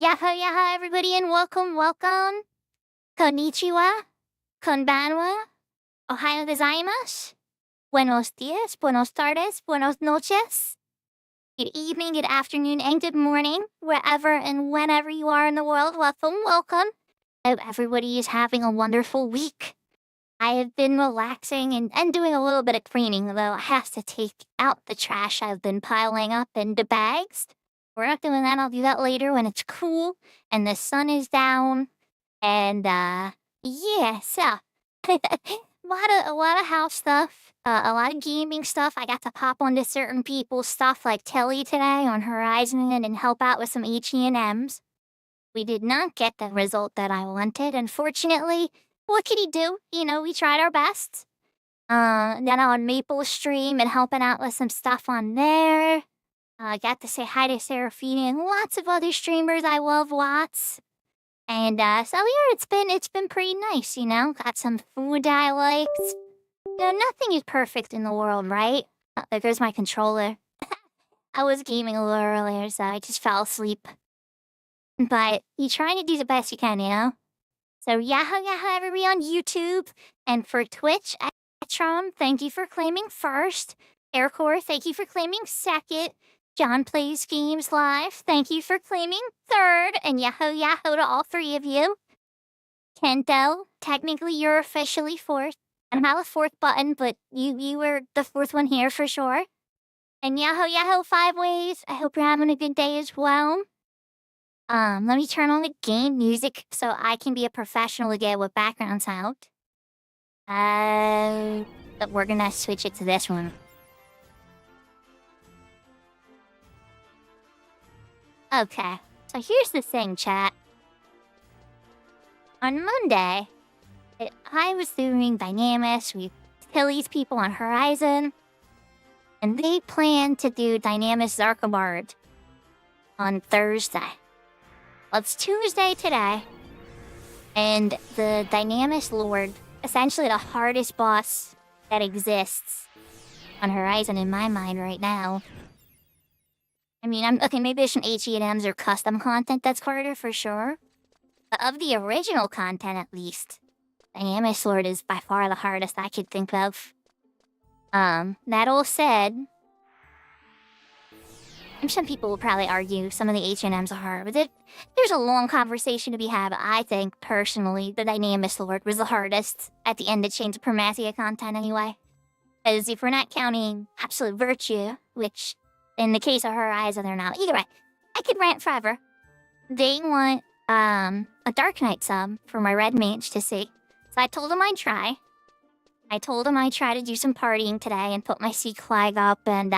Yahoo yahoo everybody and welcome. Konnichiwa. Konbanwa. Ohayo gozaimasu. Buenos dias, buenos tardes, buenos noches. Good evening, good afternoon, and good morning, wherever and whenever you are in the world. Welcome. I hope everybody is having a wonderful week. I have been relaxing and doing a little bit of cleaning, though I have to take out the trash I've been piling up into bags. We're not doing that. I'll do that later when it's cool and the sun is down. And, so a lot of house stuff, a lot of gaming stuff. I got to pop onto certain people's stuff like Telly today on Horizon and help out with some H&Ms. We did not get the result that I wanted, unfortunately. What could he do? We tried our best. Then on Maple stream and helping out with some stuff on there. Got to say hi to Seraphine and lots of other streamers I love lots. And it's been pretty nice, Got some food I liked. Nothing is perfect in the world, right? There goes my controller. I was gaming a little earlier, so I just fell asleep. But you're trying to do the best you can, So yahoo everybody on YouTube. And for Twitch, Atrom, thank you for claiming first. Aircore, thank you for claiming second. John Plays Games Live, thank you for claiming third. And yahoo to all three of you. Kento, technically you're officially fourth. I don't have a fourth button, but you were the fourth one here for sure. And yahoo 5 ways. I hope you're having a good day as well. Let me turn on the game music so I can be a professional again with background sound. But we're gonna switch it to this one. Okay, so here's the thing, chat. On Monday, I was doing Dynamis with Tilly's people on Horizon, and they planned to do Dynamis Zarkabard on Thursday. Well, it's Tuesday today, and the Dynamis Lord, essentially the hardest boss that exists on Horizon in my mind right now. I mean, maybe there's some H&Ms or custom content that's harder for sure. But of the original content, at least, Dynamis Lord is by far the hardest I could think of. That all said, some people will probably argue some of the H&Ms are hard, but there's a long conversation to be had. But I think, personally, the Dynamis Lord was the hardest at the end of Chains of Promathia content anyway. Because if we're not counting Absolute Virtue, which in the case of Horizon, they're not. Either way, I could rant forever. They want a Dark Knight sub for my red mage to see. So I told them I'd try. I told them I'd try to do some partying today and put my Seek flag up and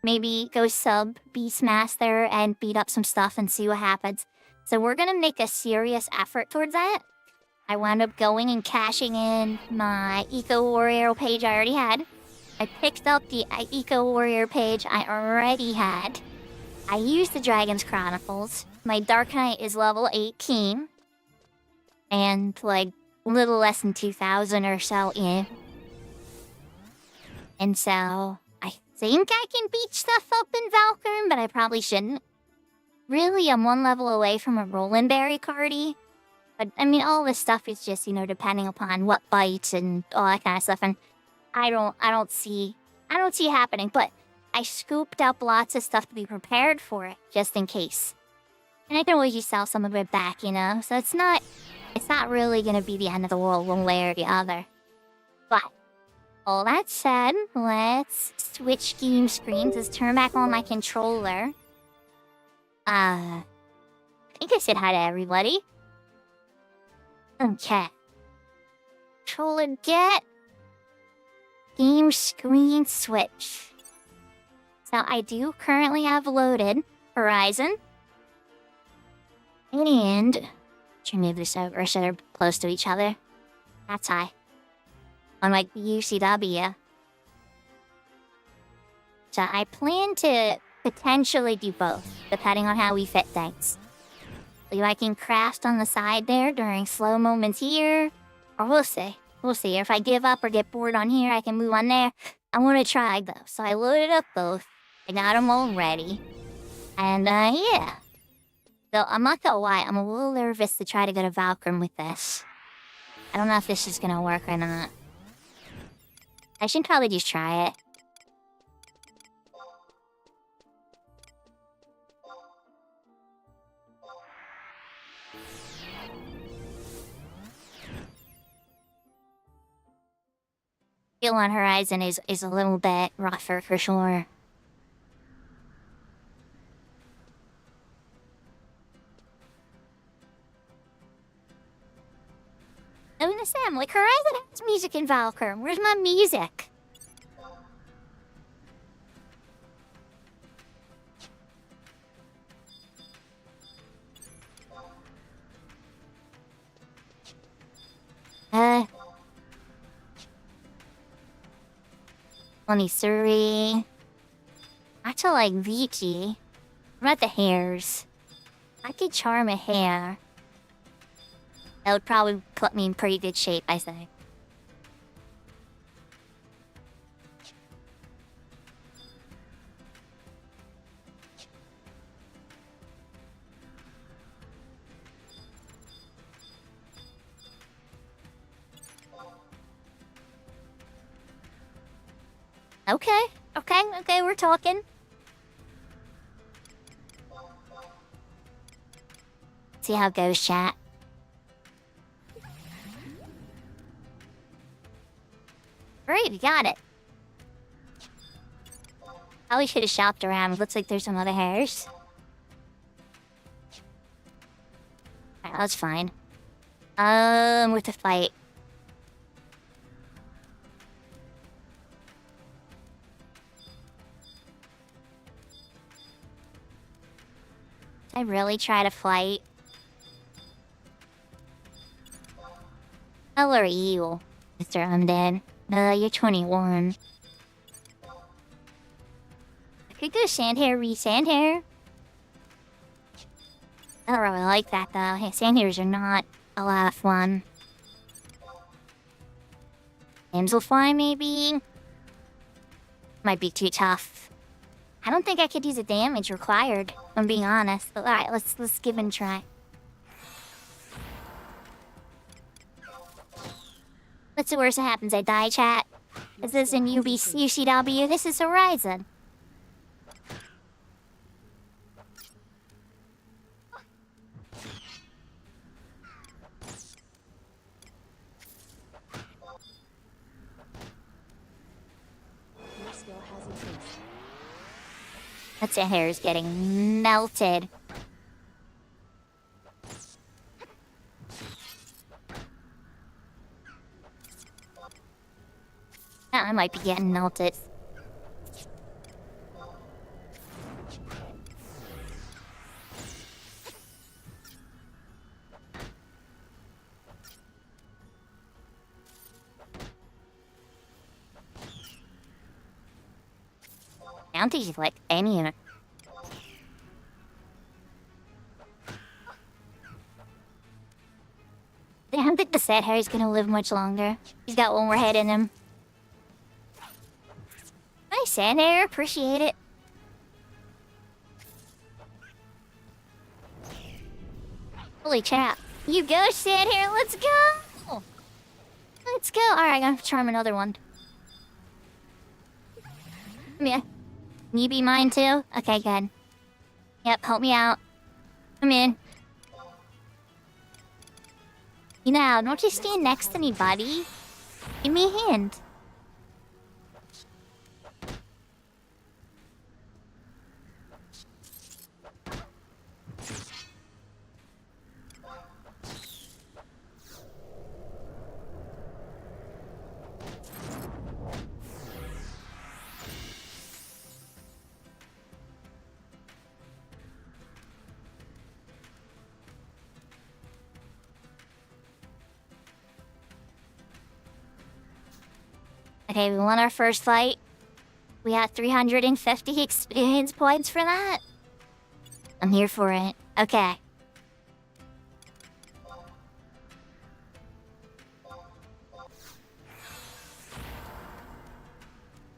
maybe go sub Beastmaster and beat up some stuff and see what happens. So we're gonna make a serious effort towards that. I wound up going and cashing in my Eco Warrior page I already had. I picked up the Eco Warrior page I already had. I used the Dragon's Chronicles. My Dark Knight is level 18. And like a little less than 2,000 or so in. And so I think I can beat stuff up in Valkyrie, but I probably shouldn't. Really, I'm one level away from a Roland Berry cardy. But I mean, all this stuff is just, depending upon what bites and all that kind of stuff. And I don't see it happening, but I scooped up lots of stuff to be prepared for it, just in case. And I can always just sell some of it back, so it's not really gonna be the end of the world one way or the other. But all that said, let's switch game screens. Let's turn back on my controller. I think I said hi to everybody. Okay. Controller get. Game screen switch. So I do currently have loaded Horizon. And should move this over so they're close to each other. That's high. Unlike the UCW. So I plan to potentially do both, depending on how we fit things. So I can craft on the side there during slow moments here. Or we'll see. We'll see. If I give up or get bored on here, I can move on there. I want to try, though. So I loaded up both. I got them all ready. And, yeah. Though I'm not gonna lie, I'm a little nervous to try to go to Valkyrie with this. I don't know if this is gonna work or not. I should probably just try it. Feel on Horizon is a little bit rougher for sure. I mean, Sam, like, Horizon has music in Valkyrie. Where's my music? Onisuri. I like Vici. What about the hairs? I could charm a hair. That would probably put me in pretty good shape, I say. Okay, we're talking. See how it goes, chat. Great, we got it. Probably should have shopped around. Looks like there's some other hairs. Alright, that's fine. With the fight. I really try to fight. How are you, Mr. Undead? You're 21. I could go Sandhair, re-Sandhair. I don't really like that, though. Hey, Sandhairs are not a lot of fun. Damselfly, maybe? Might be too tough. I don't think I could use the damage required, if I'm being honest. Alright, let's give it a try. What's the worst that happens? I die, chat? Is this in UCW? This is Horizon. That's your hair is getting melted. I might be getting melted. I don't think you've like any of it. I don't think the sad Harry's gonna live much longer. He's got one more head in him. Nice sand hair, appreciate it. Holy crap. You go, sand hair, let's go! Let's go. Alright, I'm gonna charm another one. Come here. Can you be mine too? Okay, good. Yep, help me out. Come in. You know, don't just stand next to me, buddy. Give me a hand. Okay, we won our first fight. We had 350 experience points for that. I'm here for it. Okay.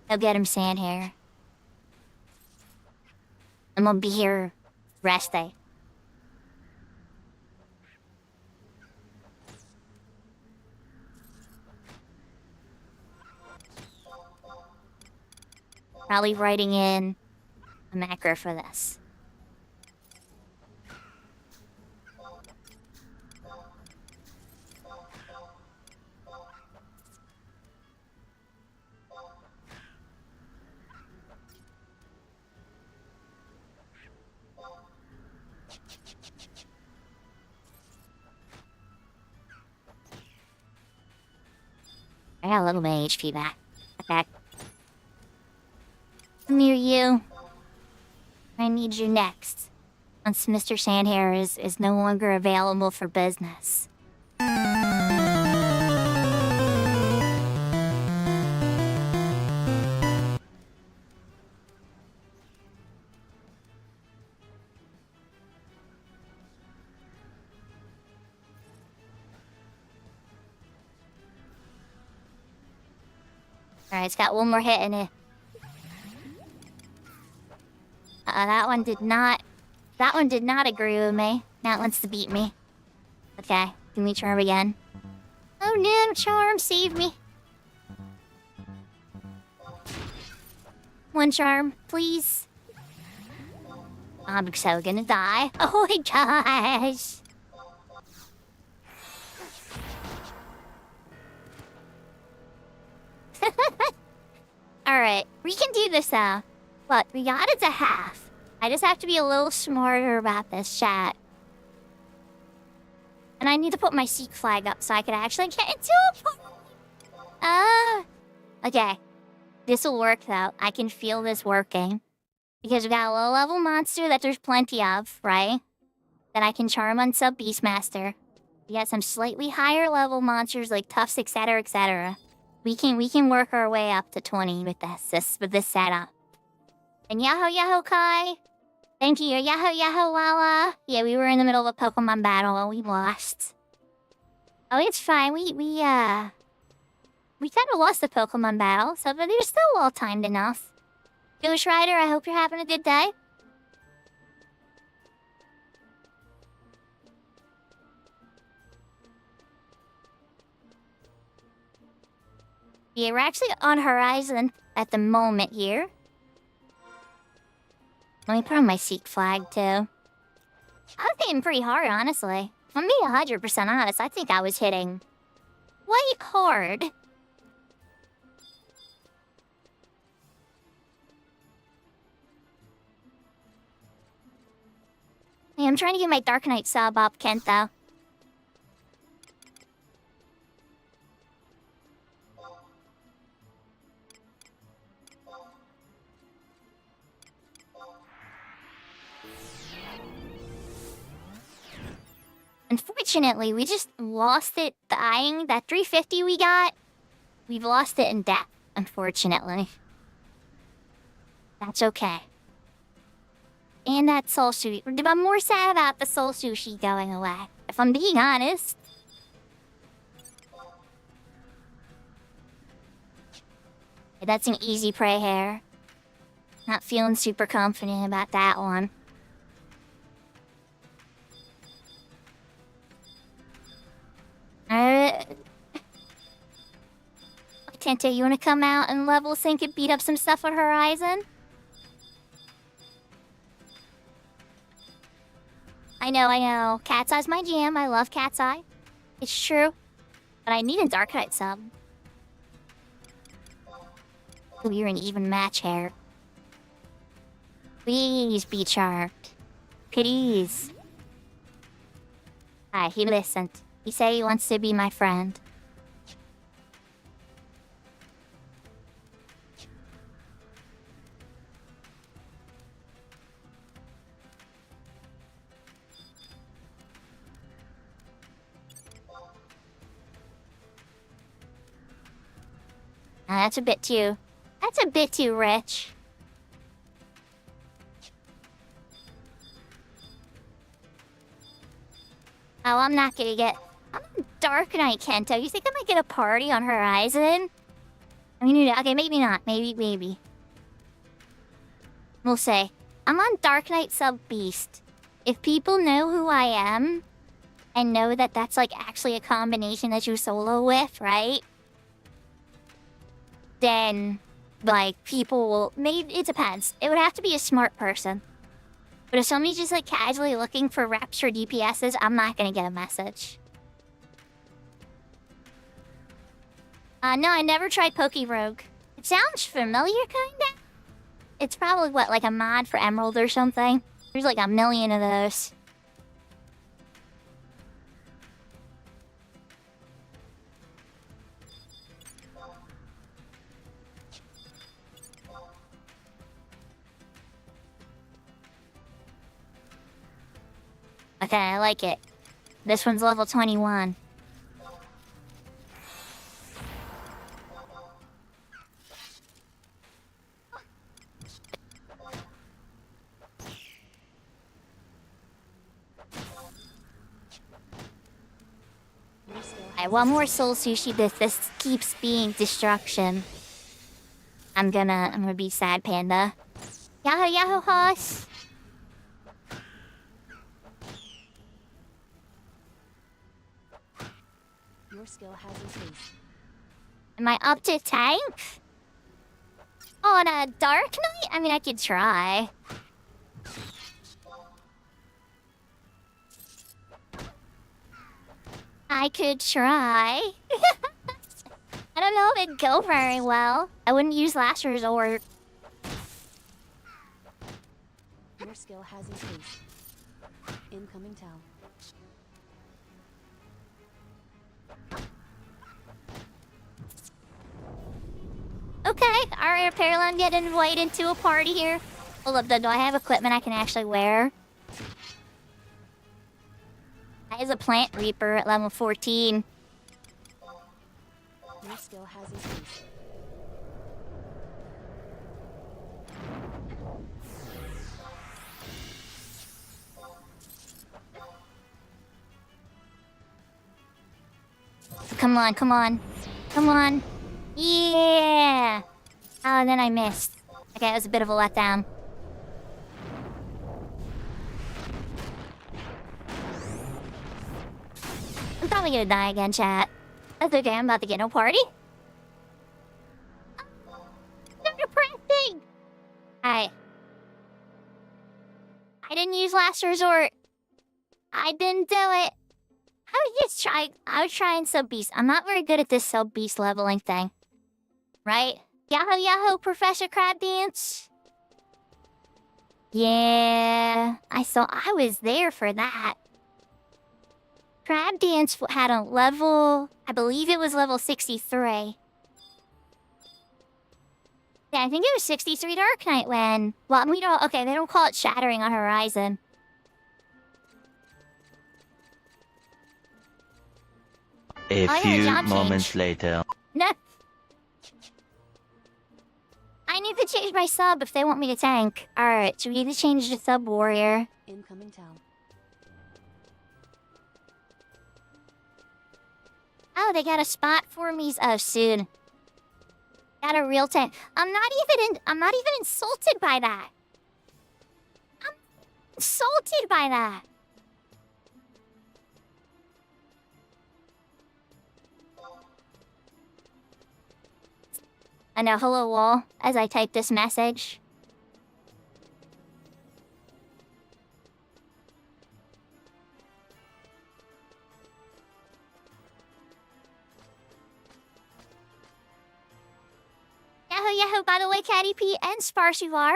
Go get him, Sandhair. I'm gonna be here resting. probably writing in a macro for this. I got a little bit of HP back. Okay. Come here, you. I need you next. Once Mr. Sandhair is no longer available for business. Alright, it's got one more hit in it. That one did not agree with me. Now it wants to beat me. Okay, give me charm again. Oh no, charm, save me. One charm, please. I'm so gonna die. Oh my gosh. Alright, we can do this now. But we got it to half. I just have to be a little smarter about this chat. And I need to put my seek flag up so I can actually get into it. Okay. This will work though. I can feel this working. Because we got a low level monster that there's plenty of, right? That I can charm on sub Beastmaster. We got some slightly higher level monsters like Tufts, etc, etc. We can work our way up to 20 with this setup. And Yahoo Kai. Thank you, Yahoo Lala. Yeah, we were in the middle of a Pokemon battle and we lost. Oh, it's fine. We kind of lost the Pokemon battle, so but they're still well timed enough. Ghost Rider, I hope you're having a good day. Yeah, we're actually on Horizon at the moment here. Let me put on my seek flag, too. I was hitting pretty hard, honestly. If I'm being 100% honest, I think I was hitting quite hard. Hey, I'm trying to get my Dark Knight sub up, Kento. Unfortunately, we just lost it dying. That 350 we got, we've lost it in death, unfortunately. That's okay. And that soul sushi. I'm more sad about the soul sushi going away, if I'm being honest. That's an easy prey hair. Not feeling super confident about that one. Tente, you wanna come out and level sync and beat up some stuff on Horizon? I know. Cat's Eye's my jam. I love Cat's Eye. It's true. But I need a Dark Knight sub. We're an even match here. Please be charmed. Please. Hi, he listened. He said he wants to be my friend. That's a bit too rich. Oh, I'm not gonna get... I'm on Dark Knight, Kento. You think I might get a party on Horizon? I mean, okay, maybe not. Maybe. We'll say. I'm on Dark Knight Sub-Beast. If people know who I am, and know that that's, like, actually a combination that you solo with, right? Then like people will. Maybe it depends. It would have to be a smart person. But if somebody's just like casually looking for reps or DPSs, I'm not gonna get a message. No, I never tried Poke Rogue. It sounds familiar, kinda. It's probably what, like a mod for Emerald or something. There's like a million of those. Okay, I like it. This one's level 21. Alright, one more soul sushi. This keeps being destruction. I'm gonna be sad, panda. Yahoo yahoo hoss. Your skill has increased. Am I up to tank? On a Dark Knight? I mean, I could try. I could try. I don't know if it'd go very well. I wouldn't use last resort. Your skill has increased. Incoming town. Okay, alright, apparently I'm getting invited into a party here. Hold up, though, do I have equipment I can actually wear? That is a plant reaper at level 14. Your skill has increased. Come on, come on. Come on. Yeah! Oh, and then I missed. Okay, it was a bit of a letdown. I'm probably gonna die again, chat. That's okay, I'm about to get no party. So depressing! Alright. I didn't use last resort. I didn't do it. I was trying sub beast. I'm not very good at this sub beast leveling thing. Right? Yahoo yahoo, Professor Crab Dance. Yeah, I was there for that. Crab Dance had a level, I believe it was level 63. Yeah, I think it was 63 Dark Knight when, well, we don't, okay, they don't call it Shattering a Horizon. A few job moments change. later. No. I need to change my sub if they want me to tank. Alright, so we need to change the sub warrior. Incoming town. Oh, they got a spot for me soon. Got a real tank. I'm not even insulted by that. I'm insulted by that. And a hello wall as I type this message. Yahoo yahoo, by the way, Caddy P and Sparsuvar.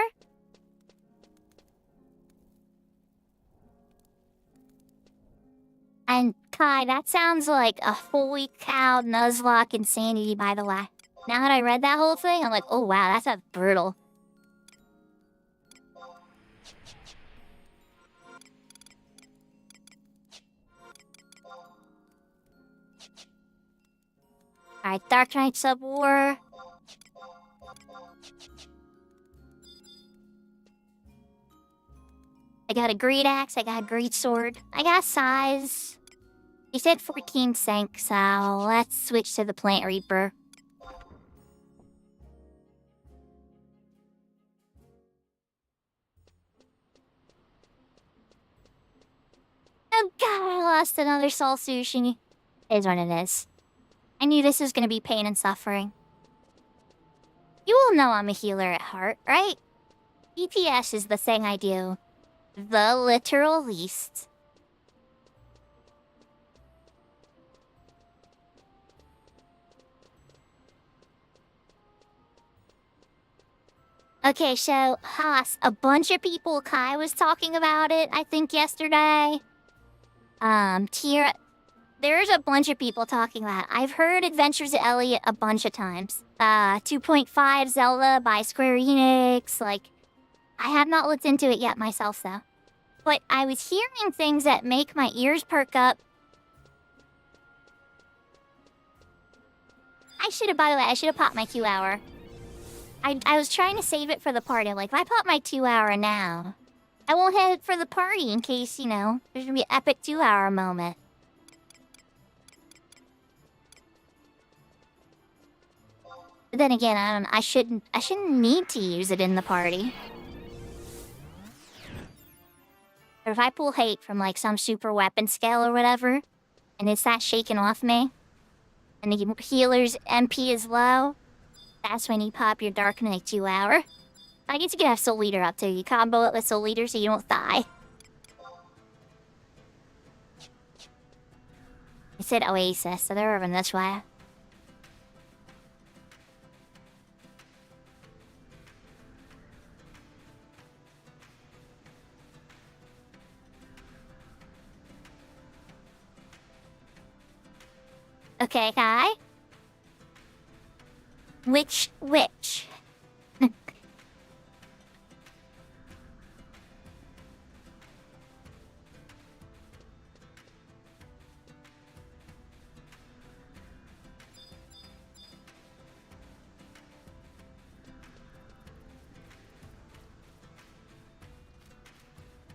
And Kai, that sounds like a holy cow Nuzlocke insanity, by the way. Now that I read that whole thing, I'm like, oh wow, that sounds brutal. Alright, Dark Knight sub war. I got a great axe, I got a great sword, I got size. He said 14 sync, so let's switch to the Plant Reaper. Oh god, I lost another soul sushi. It is what it is. I knew this was gonna be pain and suffering. You all know I'm a healer at heart, right? DPS is the thing I do. The literal least. Okay, so, Haas, a bunch of people, Kai was talking about it, I think, yesterday. Tira... There's a bunch of people talking about it. I've heard Adventures of Elliot a bunch of times. 2.5 Zelda by Square Enix, like... I have not looked into it yet myself, though. But I was hearing things that make my ears perk up. By the way, I should have popped my 2-hour. I was trying to save it for the party. Like, if I pop my 2-hour now, I won't have it for the party in case, you know, there's gonna be an epic 2-hour moment. But then again, I shouldn't need to use it in the party. Or if I pull hate from, like, some super weapon skill or whatever, and it's that shaking off me, and the healer's MP is low, that's when you pop your Dark Knight 2-hour. I guess you can have Soul Eater up too. You combo it with Soul Eater so you don't die. I said Oasis, so they're over this way. Okay, Kai? Which?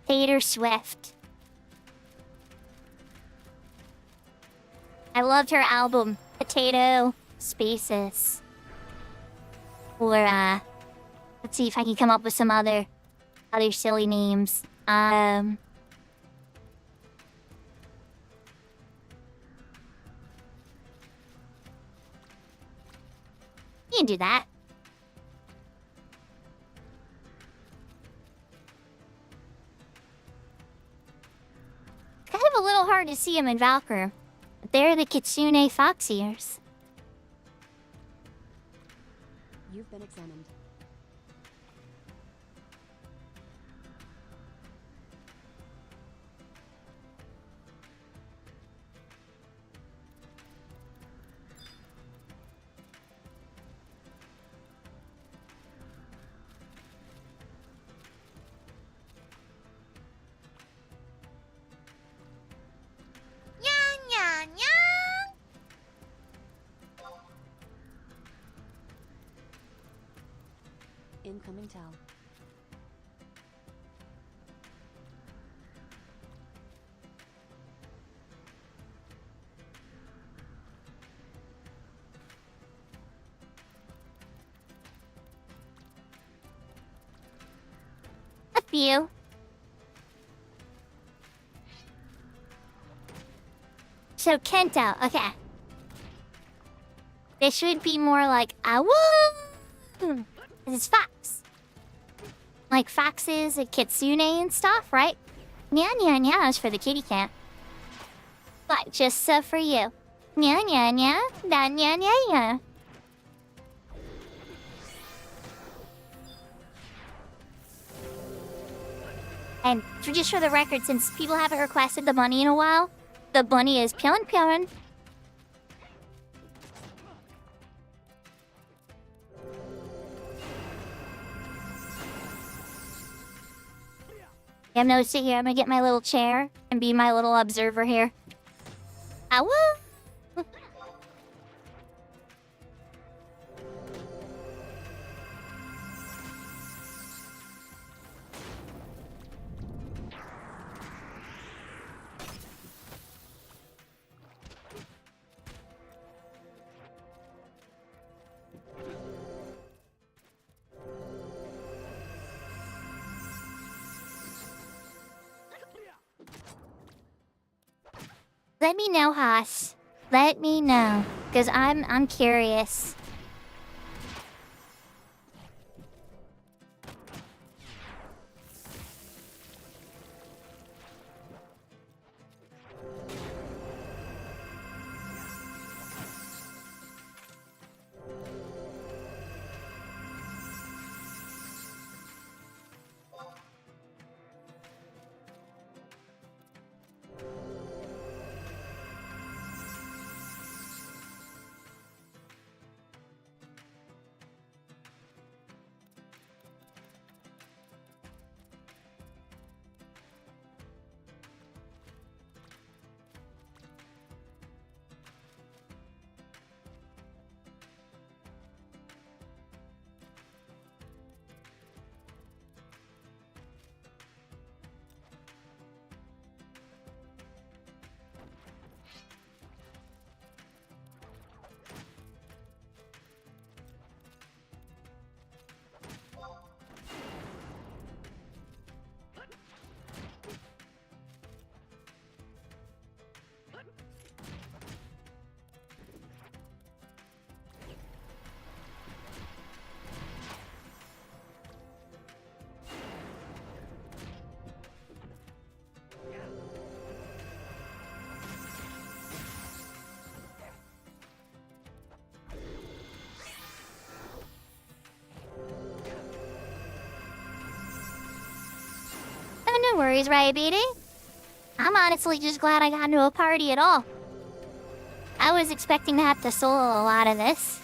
Taylor Swift. I loved her album, Potato Spaces. Or, let's see if I can come up with some other silly names. You can do that. It's kind of a little hard to see them in Valkyrie. But they're the Kitsune Fox ears. You've been examined. Incoming Tau. A few. So Kento, okay. This should be more like awoo. It's fox. Like foxes and kitsune and stuff, right? Nya nya nya is for the kitty cat. But just so for you. Nya nya nya, da nya nya nya. And just for the record, since people haven't requested the bunny in a while, the bunny is Pyeon Pyeon. I'm gonna sit here, I'm gonna get my little chair and be my little observer here. Ow! Let me know, Haas. Let me know, cause I'm curious. No worries, right, baby? I'm honestly just glad I got into a party at all. I was expecting to have to solo a lot of this.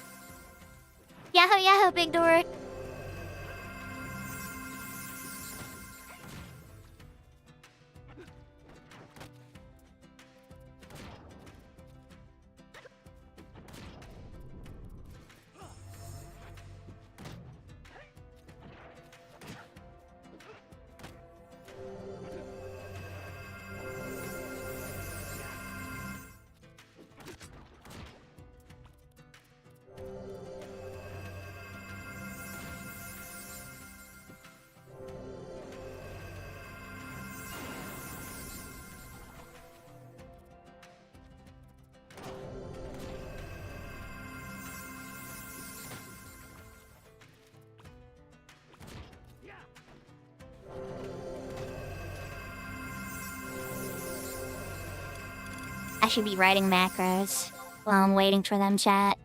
Yahoo, yahoo, big door. I should be writing macros while I'm waiting for them chat.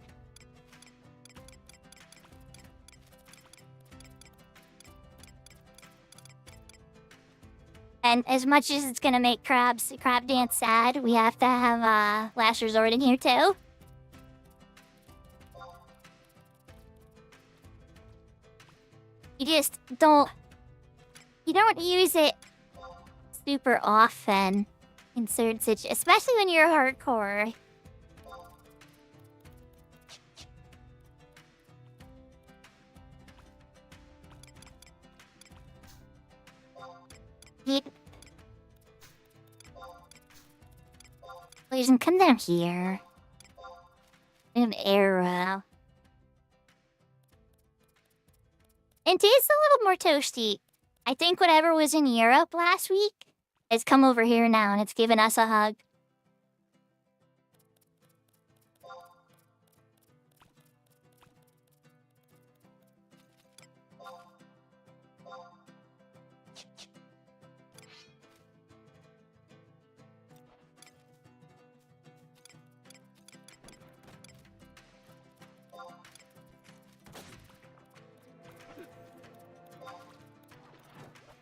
And as much as it's gonna make Crab Dance sad, we have to have Last Resort in here too. You just don't... You don't use it super often in certain situations, especially when you're hardcore. Please come down here. An arrow. And it's a little more toasty. I think whatever was in Europe last week has come over here now and it's given us a hug.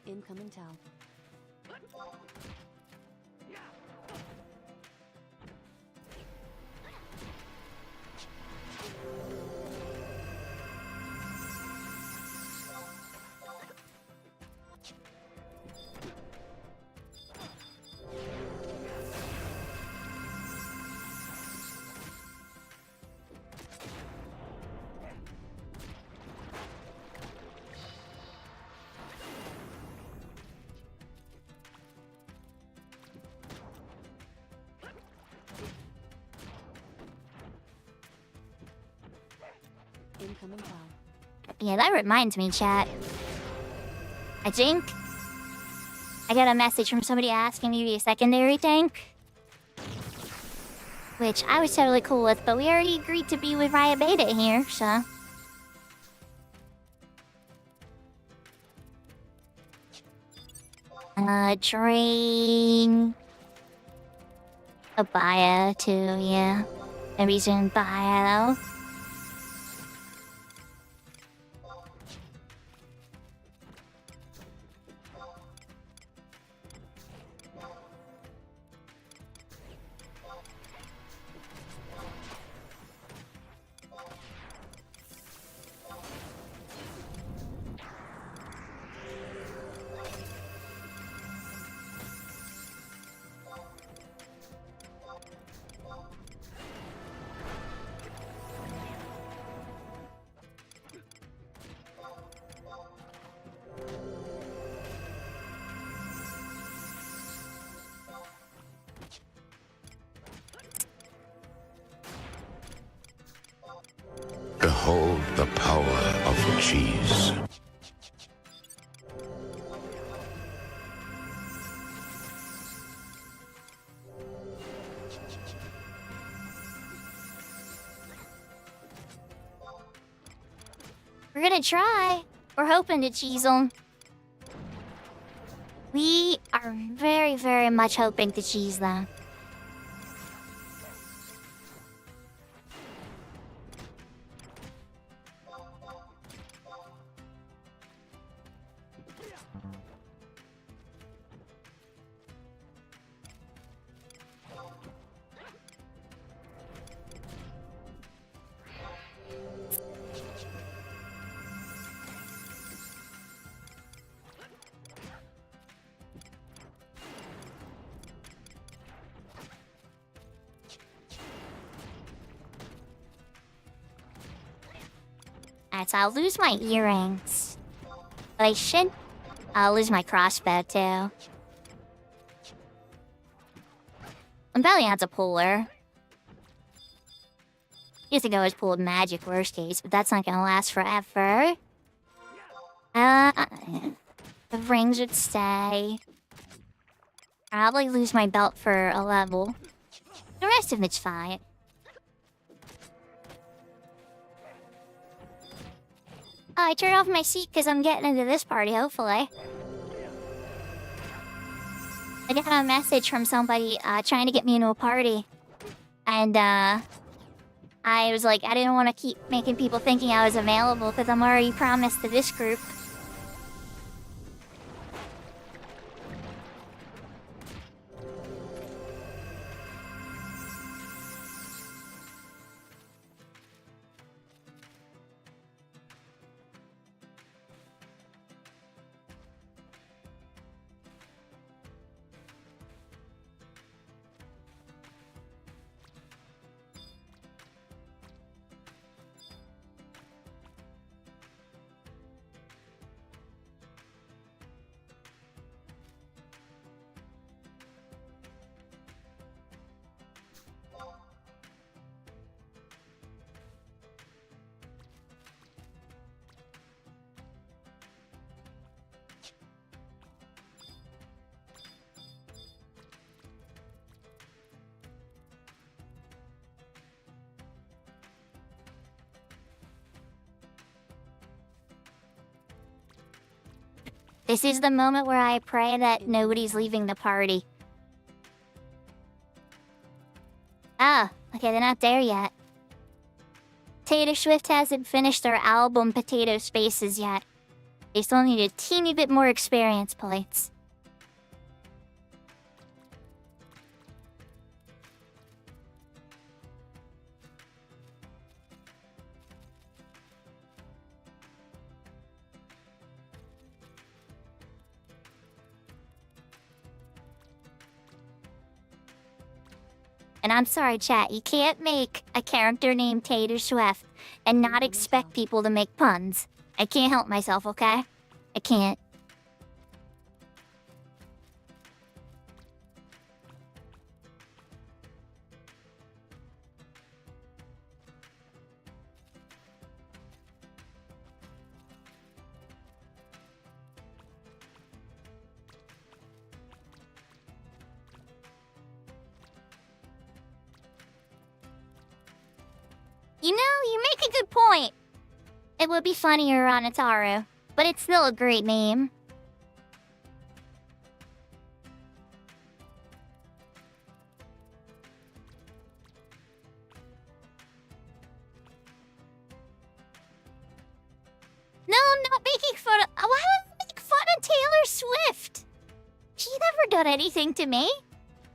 Incoming Tau. Incoming Tau. Yeah, that reminds me, chat. I think I got a message from somebody asking me to be a secondary tank. Which I was totally cool with, but we already agreed to be with Riot Beta here, so... Train... A bio too, yeah. Maybe soon bio though. Behold the power of cheese. We're gonna try. We're hoping to cheese them. We are very, very much hoping to cheese them. Alright, so I'll lose my earrings. But I'll lose my crossbow too. I'm belly adds a puller. Used to go as pull of magic worst case, but that's not gonna last forever. The rings would stay. Probably lose my belt for a level. The rest of it's fine. Oh, I turned off my seat because I'm getting into this party, hopefully. I got a message from somebody trying to get me into a party. And I was like, I didn't want to keep making people thinking I was available because I'm already promised to this group. This is the moment where I pray that nobody's leaving the party. Ah, okay, they're not there yet. Taylor Swift hasn't finished their album Potato Spaces yet. They still need a teeny bit more experience points. And I'm sorry, chat, you can't make a character named Taylor Swift and not expect people to make puns. I can't help myself, okay? I can't. You know, you make a good point. It would be funnier on Ataru, but it's still a great name. No, I'm not making fun of... Why would I make fun of Taylor Swift? She never done anything to me.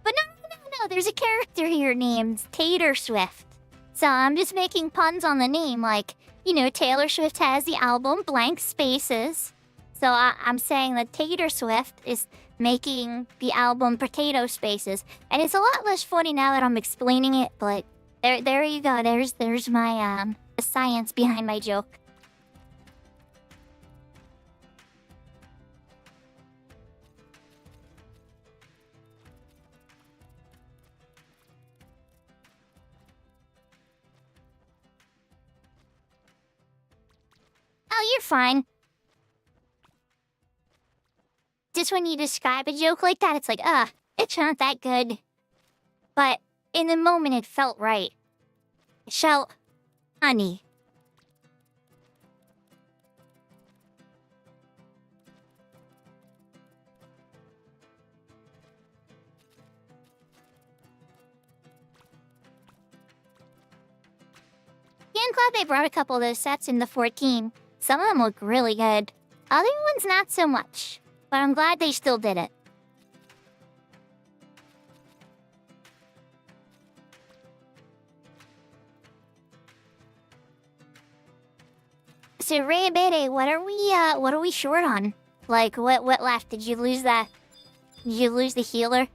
But no, there's a character here named Taylor Swift. So I'm just making puns on the name, like, you know, Taylor Swift has the album Blank Spaces. So I'm saying that Taylor Swift is making the album Potato Spaces. And it's a lot less funny now that I'm explaining it, but there you go. There's my, the science behind my joke. Oh, you're fine. Just when you describe a joke like that, it's like, it's not that good. But in the moment, it felt right. It felt funny. Yeah, I'm glad they brought a couple of those sets in the 14. Some of them look really good. Other ones not so much. But I'm glad they still did it. So Ray Bede, what are we short on? Like what left? Did you lose that? Did you lose the healer?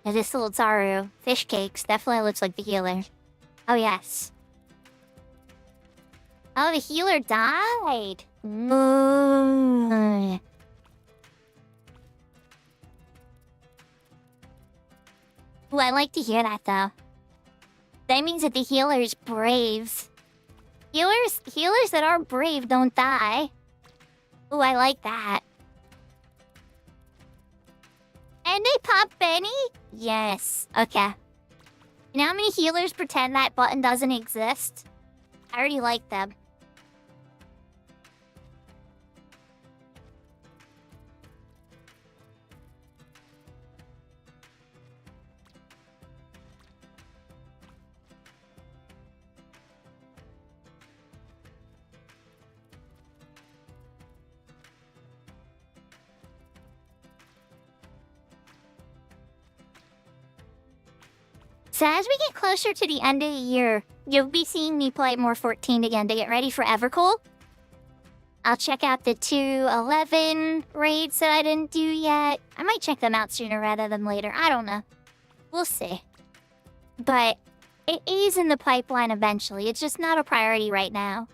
Yeah, this little Taru. Fish cakes. Definitely looks like the healer. Oh, yes. Oh, the healer died. Mm. Ooh, I like to hear that, though. That means that the healer is brave. Healers that are brave don't die. Ooh, I like that. And they pop Benny? Yes. Okay. You know how many healers pretend that button doesn't exist? I already like them. So as we get closer to the end of the year, you'll be seeing me play more 14 again to get ready for Evercool. I'll check out the 211 raids that I didn't do yet. I might check them out sooner rather than later. I don't know. We'll see. But it is in the pipeline eventually. It's just not a priority right now.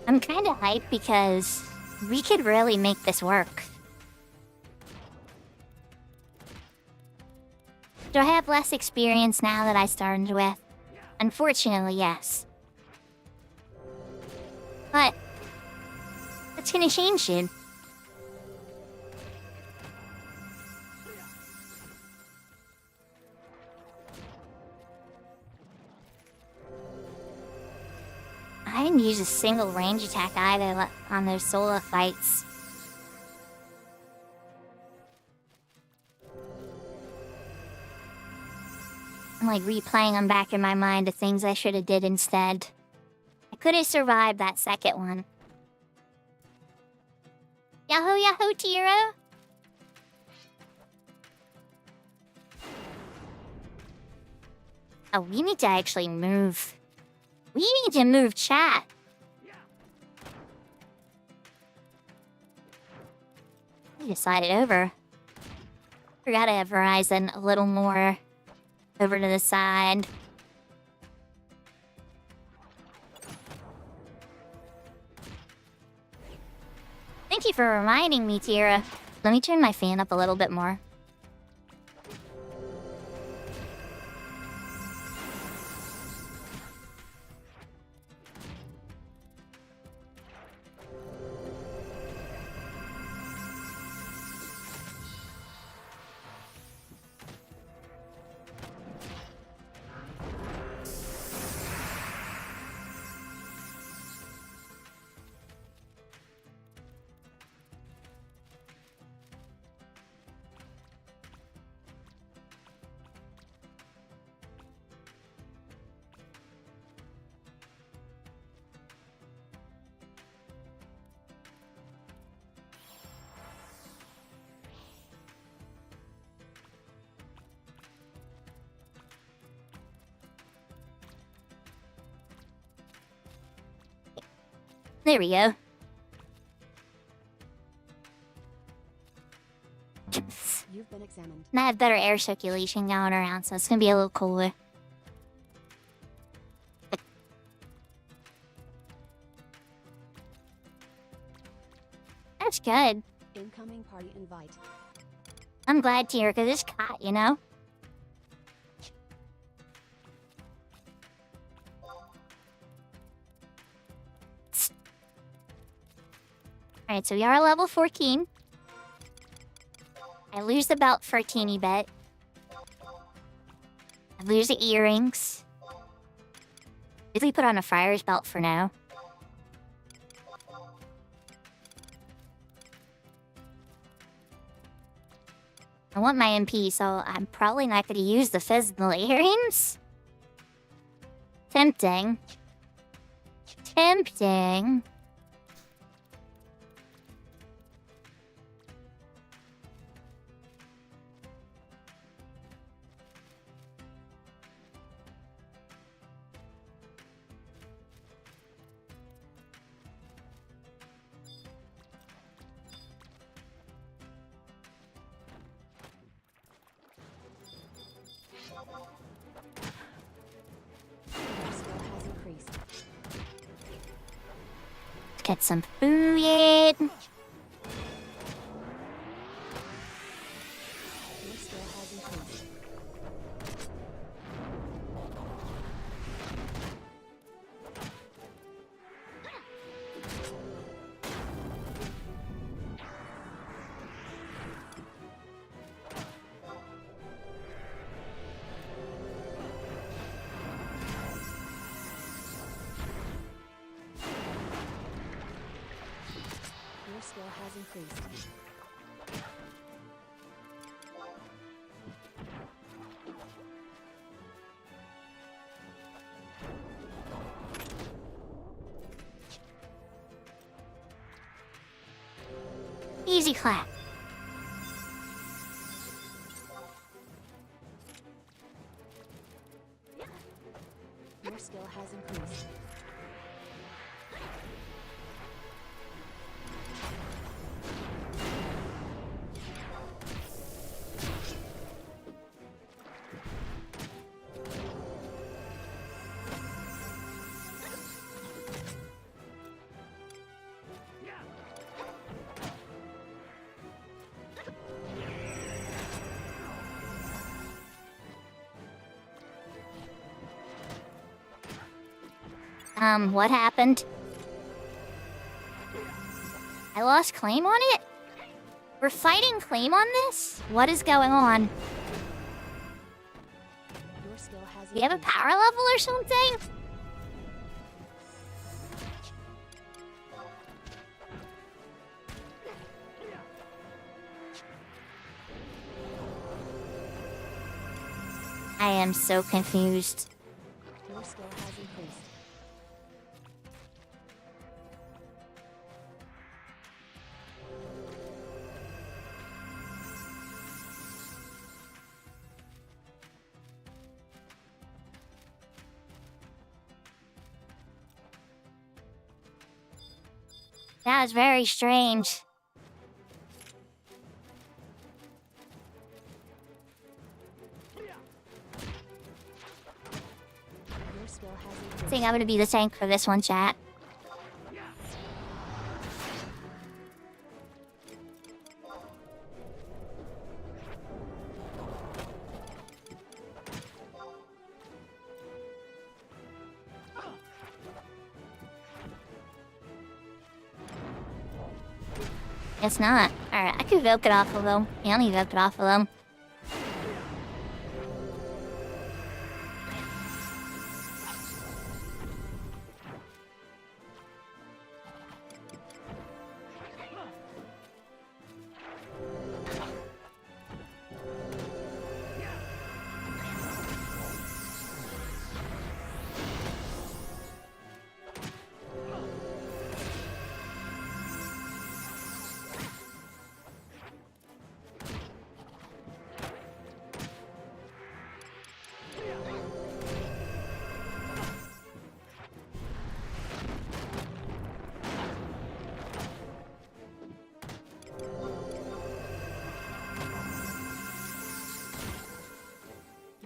I'm kind of hyped because we could really make this work. Do I have less experience now that I started with? Unfortunately, yes. But that's gonna change soon. I didn't use a single range attack either on those solo fights. I'm like replaying them back in my mind the things I should have did instead. I could have survived that second one. Yahoo yahoo, Tiro! Oh, we need to actually move. We need to move chat. We decided over. Forgot to have Verizon a little more over to the side. Thank you for reminding me, Tira. Let me turn my fan up a little bit more. There we go. You've been examined. And I have better air circulation going around, so it's gonna be a little cooler. That's good. Incoming party invite. I'm glad Tirka is caught, you know? Alright, so we are level 14. I lose the belt for a teeny bit. I lose the earrings. Usually put on a friar's belt for now. I want my MP, so I'm probably not going to use the physical earrings. Tempting. Tempting. Your skill has increased. Get some food. Your skill has increased. Your skill has increased. Easy clap. Your skill has increased. What happened? I lost claim on it? We're fighting claim on this? What is going on? Your skill has Do we have a increased. power level or something? I am so confused. Your skill has increased. That was very strange. Your skill has I increased. think I'm gonna be the tank for this one, chat. It's not. Alright, I could evoke it off of them. Yeah, I'll evoke it off of them.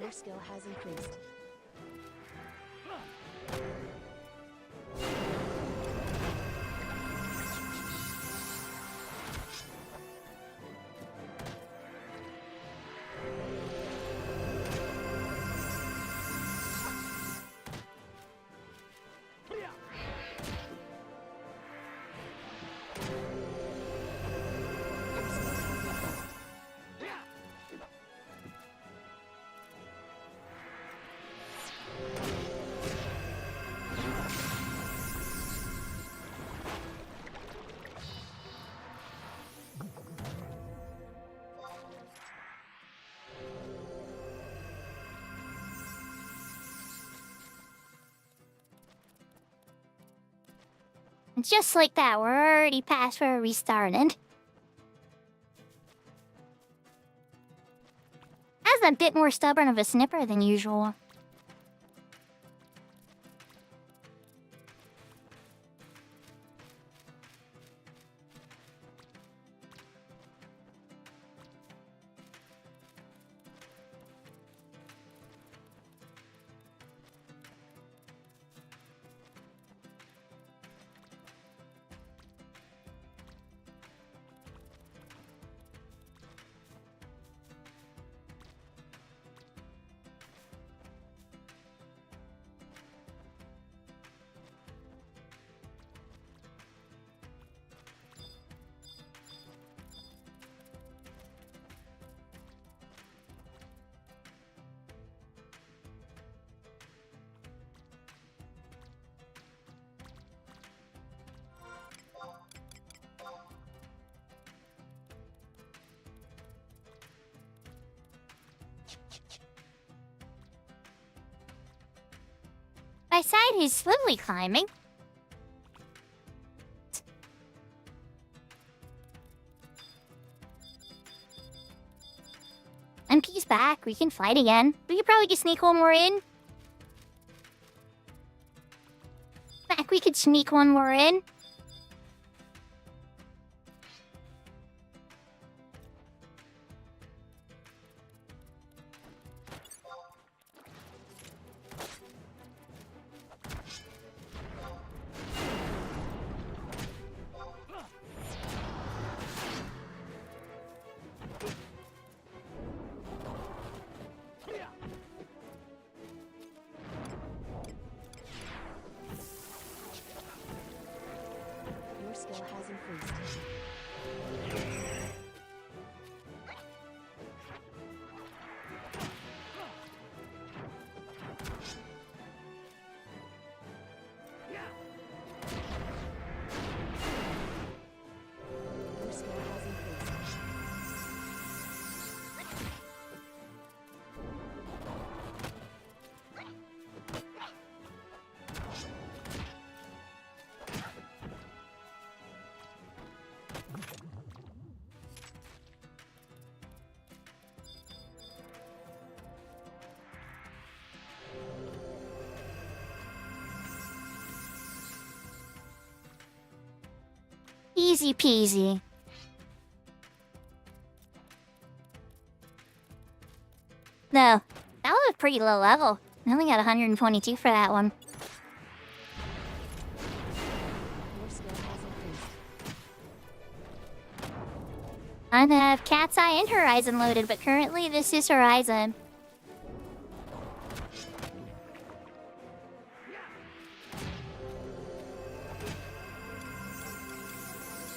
Your skill has increased. Just like that, we're already past where we started. Has a bit more stubborn of a snipper than usual. By side, he's slowly climbing. MP's back. We can fight again. We could probably just sneak one more in. Back, we could sneak one more in. Your skill has increased. Your skill has increased. Easy peasy. No, that was a pretty low level. I only got 122 for that one. Your skill has increased. I have Cat's Eye and Horizon loaded, but currently this is Horizon.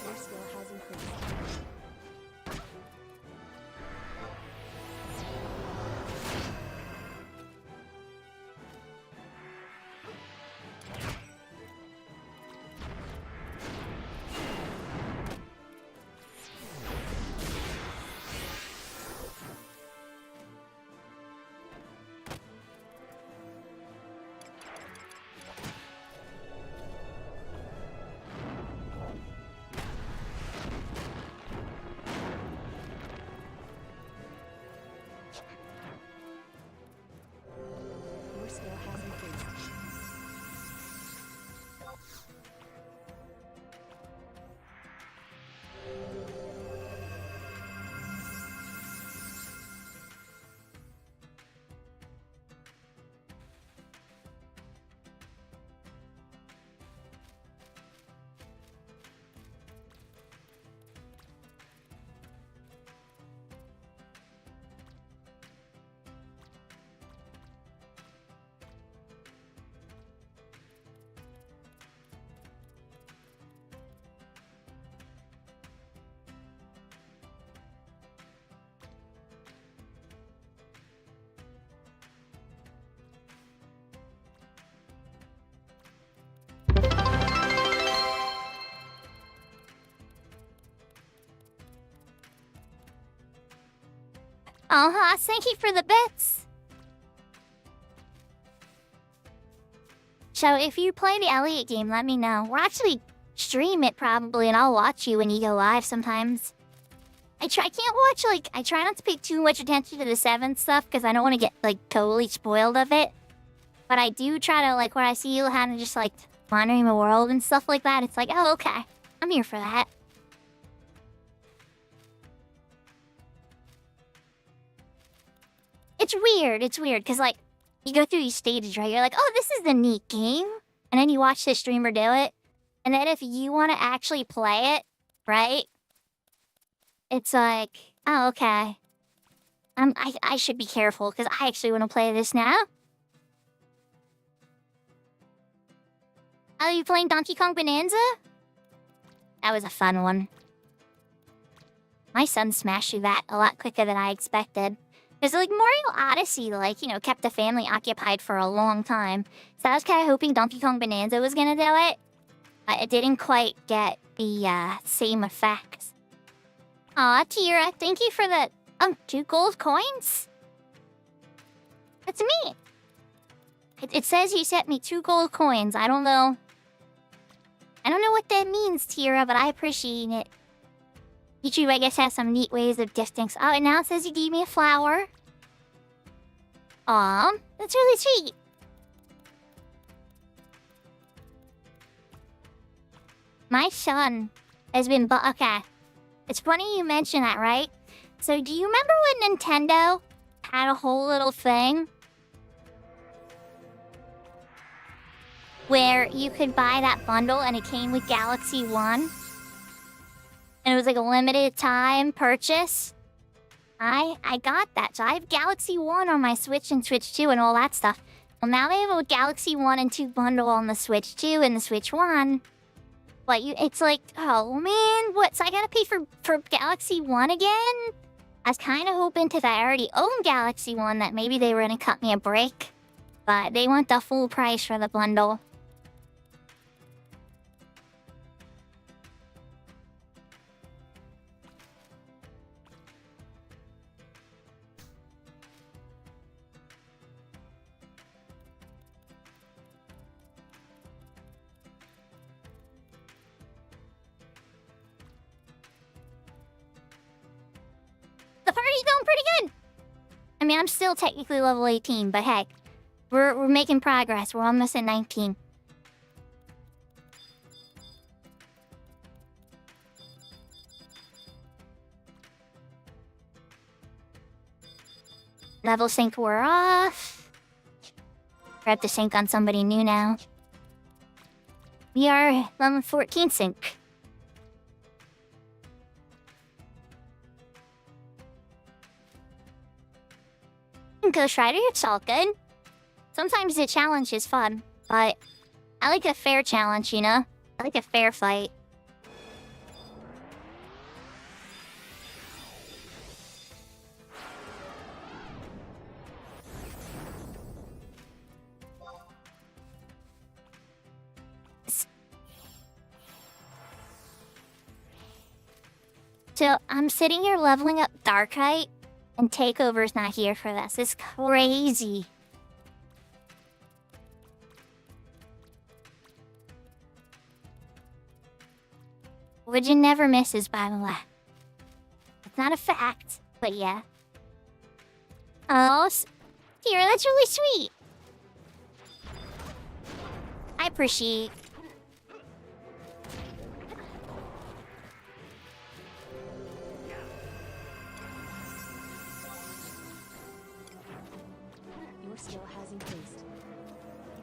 Your skill has increased. Your skill has increased. Thank you for the bits. So if you play the Elliot game, let me know. We're actually stream it probably, and I'll watch you when you go live sometimes. I can't watch, like, I try not to pay too much attention to the 7th stuff because I don't want to get, like, totally spoiled of it. But I do try to, like, when I see you kind of just, like, wandering the world and stuff like that, it's like, oh, okay. I'm here for that. It's weird, because, like, you go through these stages, right? You're like, oh, this is a neat game. And then you watch the streamer do it. And then if you want to actually play it, right? It's like, oh, okay. I should be careful, because I actually want to play this now. Are you playing Donkey Kong Bonanza? That was a fun one. My son smashed through that a lot quicker than I expected. Because, like, Mario Odyssey, like, you know, kept the family occupied for a long time. So I was kind of hoping Donkey Kong Bonanza was gonna do it. But it didn't quite get the, same effects. Aw, Tira, thank you for the, 2 gold coins? That's me. It says you sent me 2 gold coins. I don't know what that means, Tira, but I appreciate it. YouTube, I guess, has some neat ways of gifting. Oh, and now it says you gave me a flower. Aw, that's really sweet. My son has been okay. It's funny you mention that, right? So do you remember when Nintendo had a whole little thing where you could buy that bundle and it came with Galaxy 1? And it was like a limited time purchase. I got that. So I have Galaxy 1 on my Switch and Switch 2 and all that stuff. Well, now they have a Galaxy 1 and 2 bundle on the Switch 2 and the Switch 1. But it's like, oh man, what? So I gotta pay for Galaxy 1 again? I was kind of hoping because I already own Galaxy 1 that maybe they were gonna cut me a break. But they want the full price for the bundle. The party's going pretty good. I mean, I'm still technically level 18, but hey, we're making progress. We're almost at 19. Level sync we're off. We have to sync on somebody new now. We are level 14 sync. Ghost Rider, it's all good. Sometimes the challenge is fun, but I like a fair challenge, you know? I like a fair fight. So, I'm sitting here leveling up Darkite. And Takeover's not here for this. It's crazy. Origin never misses, by the way. It's not a fact, but yeah. Oh, here, that's really sweet. I appreciate. Your skill has increased. Your skill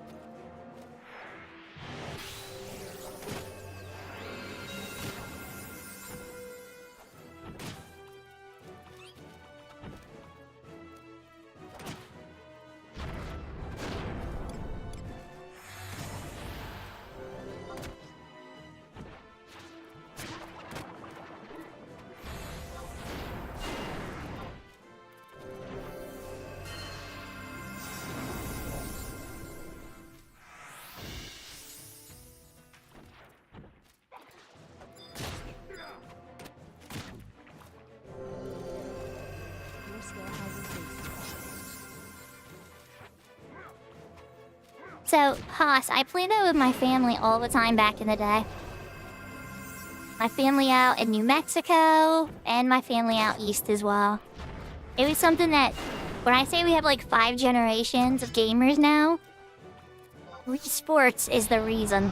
has increased. So, Haas, I played that with my family all the time back in the day. my family out in New Mexico, and my family out east as well. It was something that, when I say we have like 5 generations of gamers now, Wii Sports is the reason.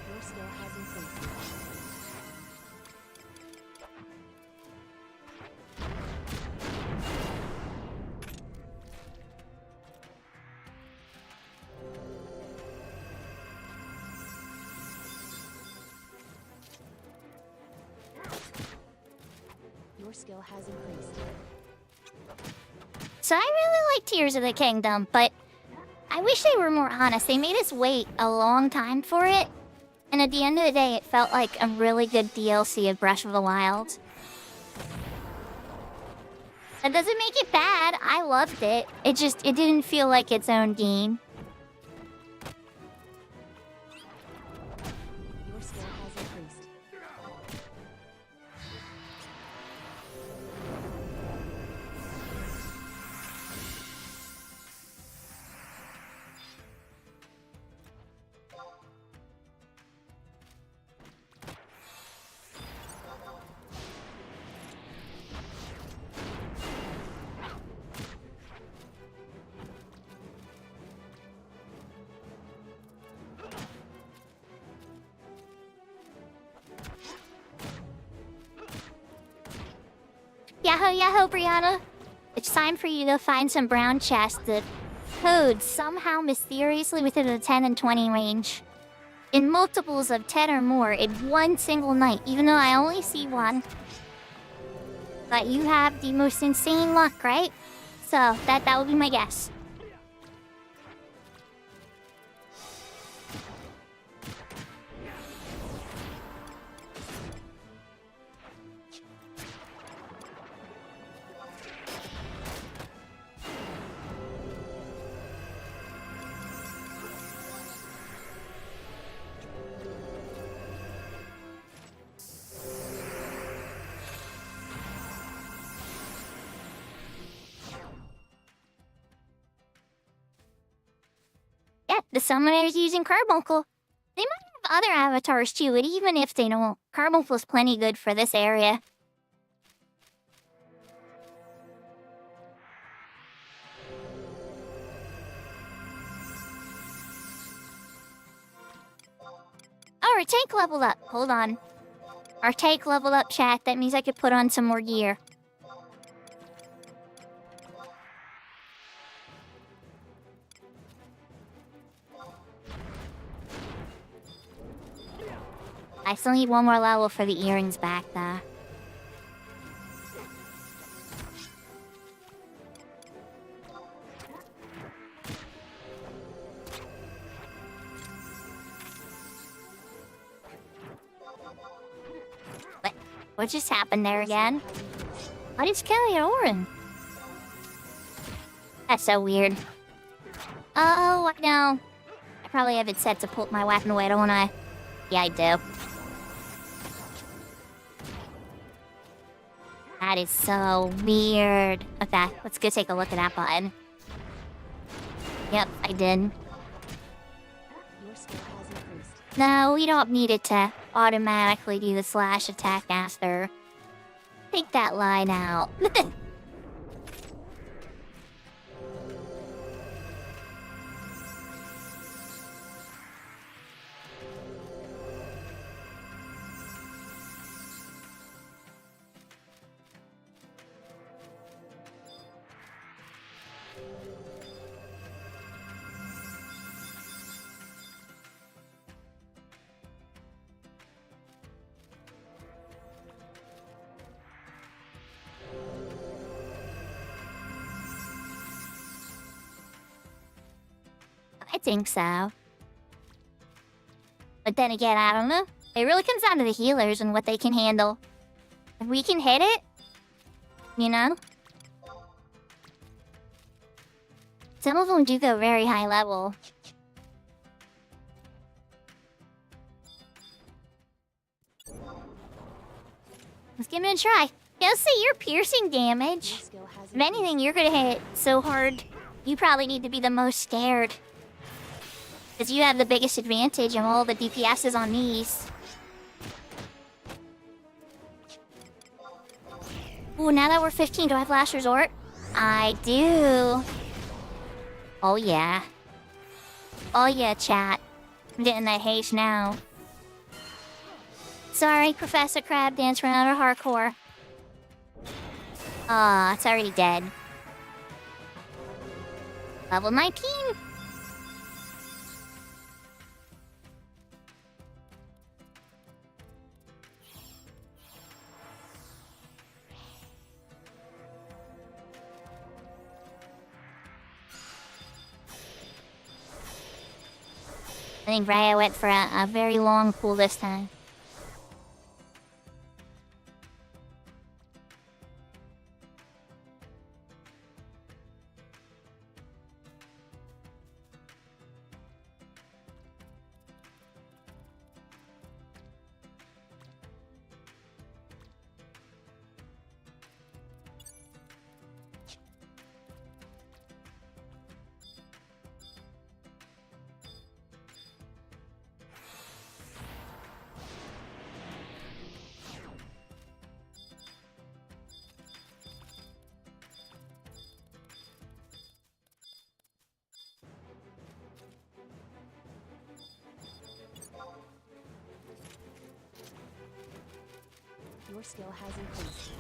Your skill has increased. Your skill has increased. So I really like Tears of the Kingdom, but I wish they were more honest. They made us wait a long time for it, and at the end of the day, it felt like a really good DLC of Breath of the Wild. That doesn't make it bad. I loved it. It didn't feel like its own game. Your skill has increased. Yahoo, yahoo, Brianna. It's time for you to find some brown chests that code somehow mysteriously within the 10 and 20 range. In multiples of 10 or more in one single night, even though I only see one. But you have the most insane luck, right? So, that would be my guess. Yeah, the summoner's using Carbuncle. They might have other avatars too, but even if they don't, Carbuncle's plenty good for this area. Oh, our tank leveled up. Hold on. Our tank leveled up, chat. That means I could put on some more gear. I still need one more level for the earrings back, though. What just happened there again? Why did Kelly get Orin? That's so weird. Oh, I know. I probably have it set to put my weapon away, don't I? Yeah, I do. That is so weird. Okay, let's go take a look at that button. Yep, I did. Your skill has increased. No, we don't need it to automatically do the slash attack after. Take that line out. I think so. But then again, I don't know. It really comes down to the healers and what they can handle. If we can hit it, you know? Some of them do go very high level. Let's give it a try. Yeah, let's see your piercing damage. Your skill has If anything, you're gonna hit it so hard, you probably need to be the most scared. Because you have the biggest advantage and all the DPS is on these. Ooh, now that we're 15, do I have Last Resort? I do. Oh yeah. Oh yeah, chat. I'm getting that haste now. Sorry, Professor Crab Dance ran out of hardcore. Ah, it's already dead. Level 19. I think Raya went for a very long pool this time. Your skill has increased.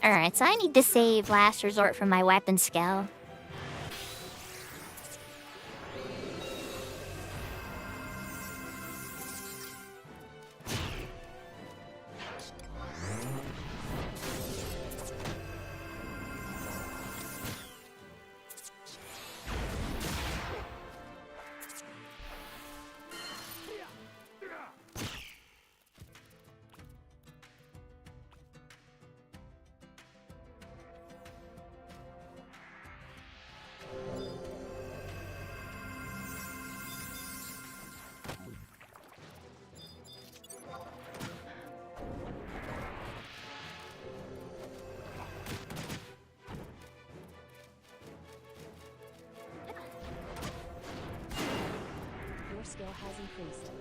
Alright, so I need to save Last Resort from my weapon skill. Your skill has increased.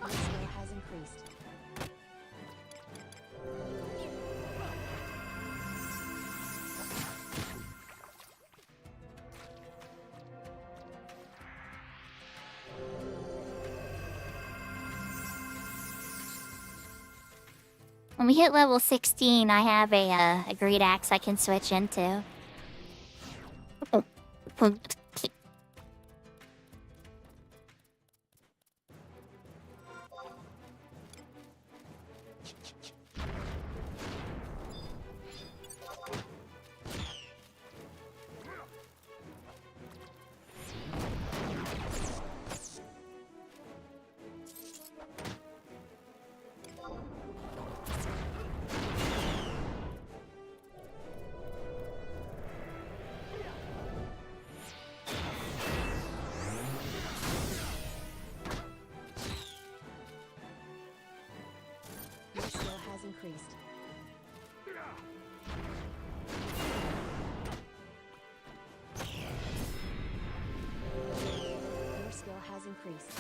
Your skill has increased. When we hit level 16, I have a great axe I can switch into. Your skill has increased. Your skill has increased.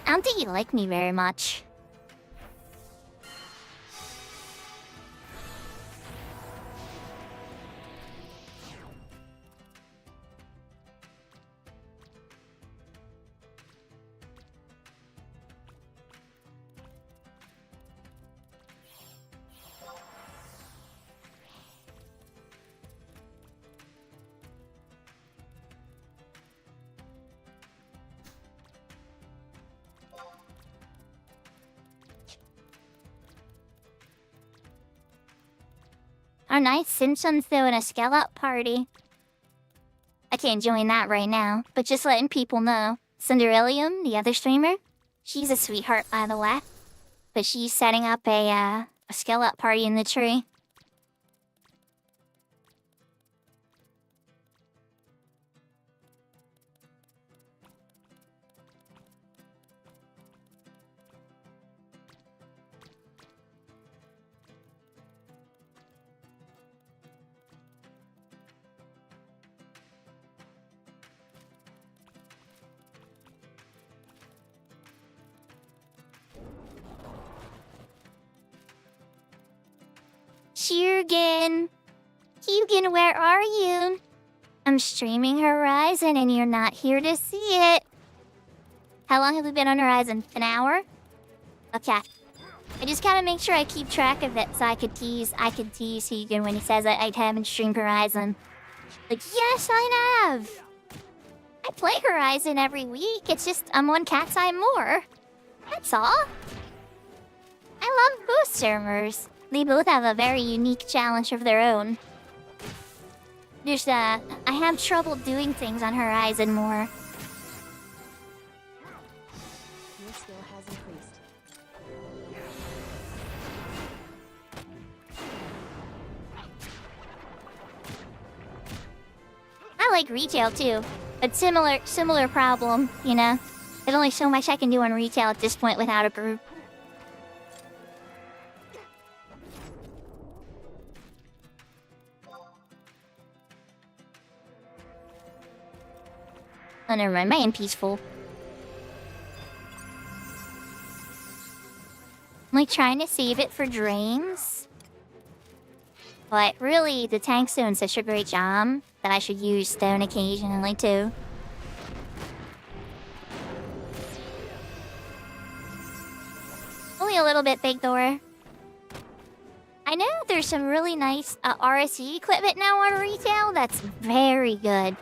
I don't think you like me very much. Oh, nice. Simpsons throwing a scallop party. I can't join that right now, but just letting people know. Cinderellium, the other streamer, she's a sweetheart, by the way. But she's setting up a scallop party in the tree. Hugan, where are you? I'm streaming Horizon and you're not here to see it. How long have we been on Horizon? An hour? Okay. I just gotta make sure I keep track of it so I could tease Hugan when he says I haven't streamed Horizon. Like, yes, I have! I play Horizon every week, it's just I'm one cat's eye more. That's all. I love both servers. They both have a very unique challenge of their own. Just, I have trouble doing things on Horizon more. Your skill has increased. I like retail too, but similar problem, you know? There's only so much I can do on retail at this point without a group. Oh, never mind, my NP's full. I'm like trying to save it for drains. But really, the tank's doing such a great job that I should use stone occasionally too. Only a little bit big door. I know there's some really nice RSE equipment now on retail that's very good.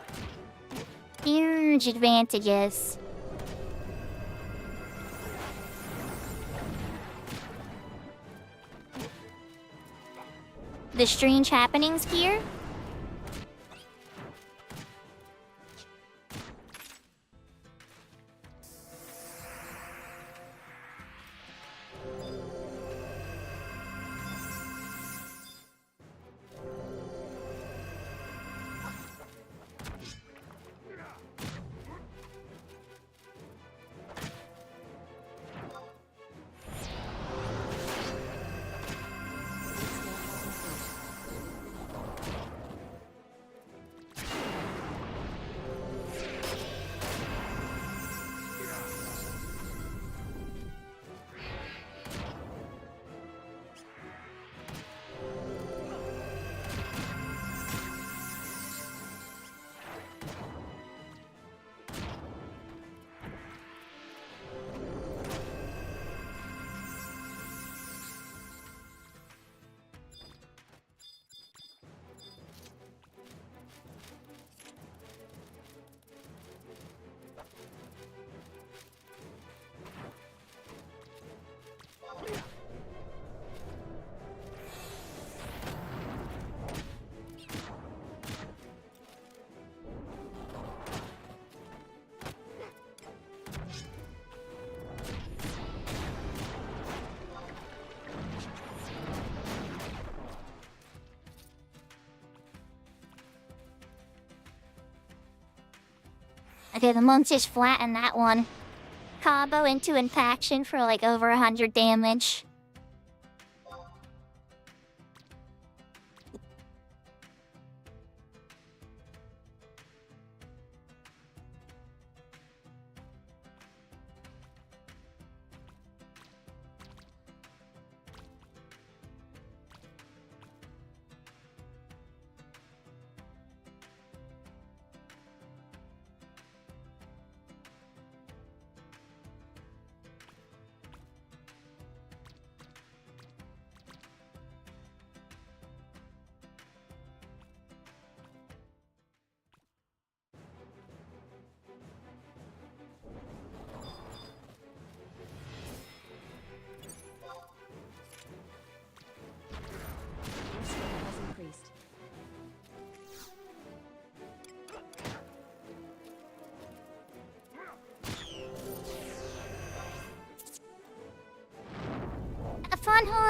Huge advantages. The strange happenings gear? Okay, the monk just flattened that one. Combo into impaction for like over 100 damage.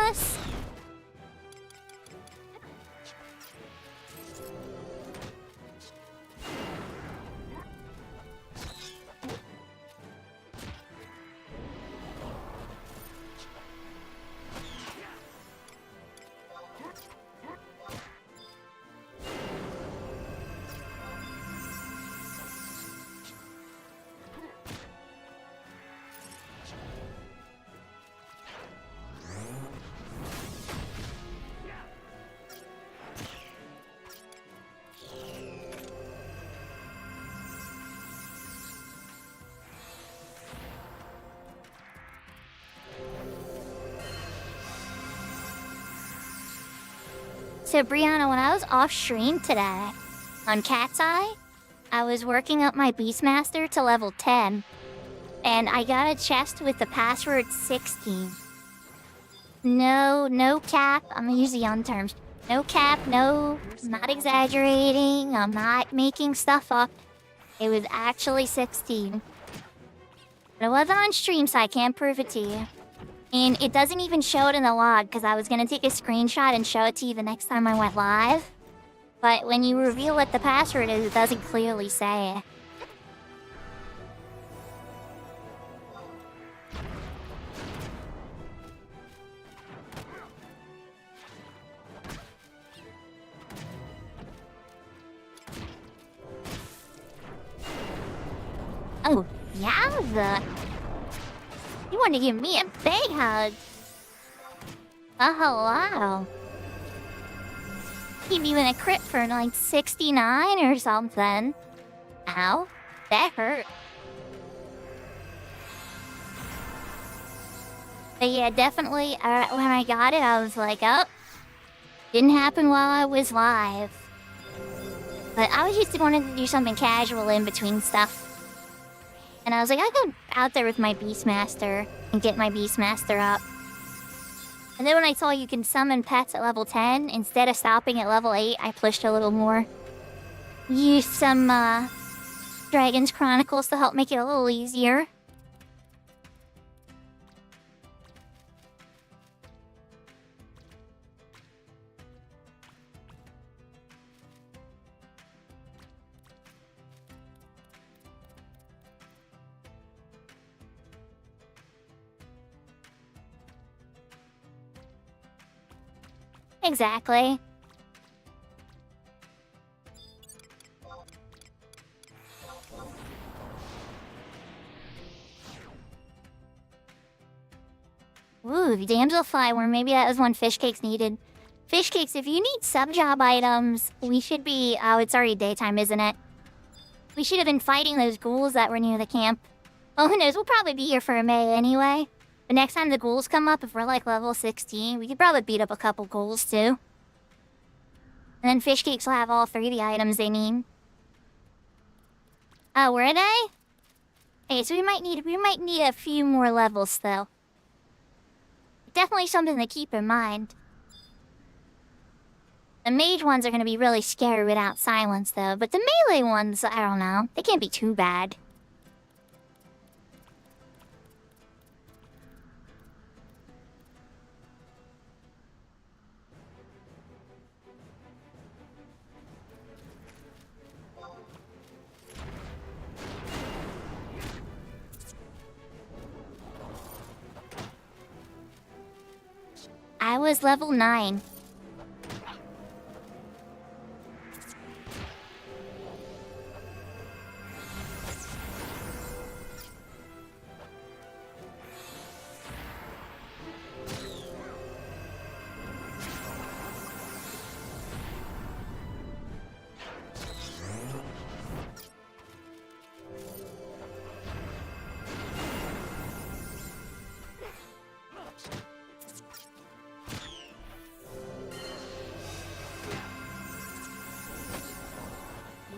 ます。So Brianna, when I was off stream today on Cat's Eye, I was working up my Beastmaster to level 10. And I got a chest with the password 16. No cap. I'm gonna use the young terms. No cap, no, I'm not exaggerating. I'm not making stuff up. It was actually 16. But it wasn't on stream, so I can't prove it to you. And it doesn't even show it in the log, because I was gonna take a screenshot and show it to you the next time I went live. But when you reveal what the password is, it doesn't clearly say it. Oh, yowza! You want to give me a big hug? Oh, hello. Give you in a crit for like 69 or something. Ow, that hurt. But yeah, definitely, when I got it, I was like, oh, didn't happen while I was live. But I was just wanted to do something casual in between stuff. And I was like, I'll go out there with my Beastmaster and get my Beastmaster up. And then when I saw you can summon pets at level 10, instead of stopping at level 8, I pushed a little more. Used some, Dragon's Chronicles to help make it a little easier. Exactly. Ooh, Damsel Flyworm. Maybe that was one Fish Cakes needed. Fish Cakes, if you need sub-job items, we should be... Oh, it's already daytime, isn't it? We should have been fighting those ghouls that were near the camp. Well, who knows? We'll probably be here for a May anyway. But next time the ghouls come up, if we're like level 16, we could probably beat up a couple ghouls too. And then Fish Cakes will have all 3 of the items they need. Oh, were they? Hey, so we might need a few more levels though. Definitely something to keep in mind. The mage ones are gonna be really scary without silence though, but the melee ones, I don't know. They can't be too bad. I was level 9.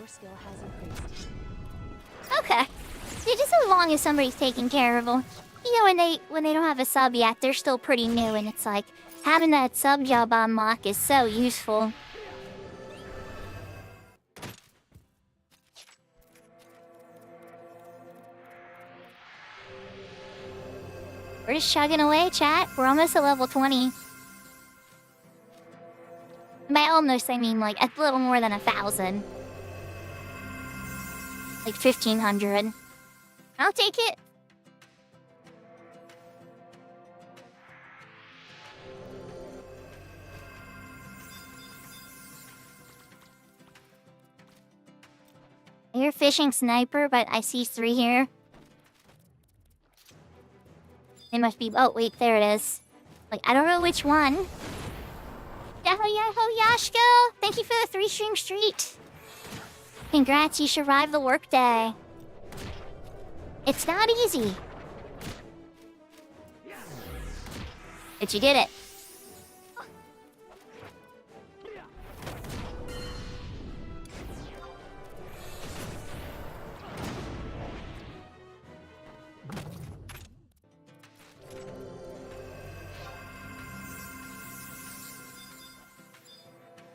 Skill has increased. Okay. Yeah, just as long as somebody's taking care of them. You know, when they don't have a sub yet, they're still pretty new, and it's like having that sub job unlock is so useful. We're just chugging away, chat. We're almost at level 20. By almost, I mean like a little more than 1,000. Like 1,500. I'll take it. I hear fishing sniper, but I see 3 here. It must be. Oh, wait, there it is. Like, I don't know which one. Yahoo, Yashko! Thank you for the 3-string street. Congrats, you survived the workday. It's not easy. But you did it.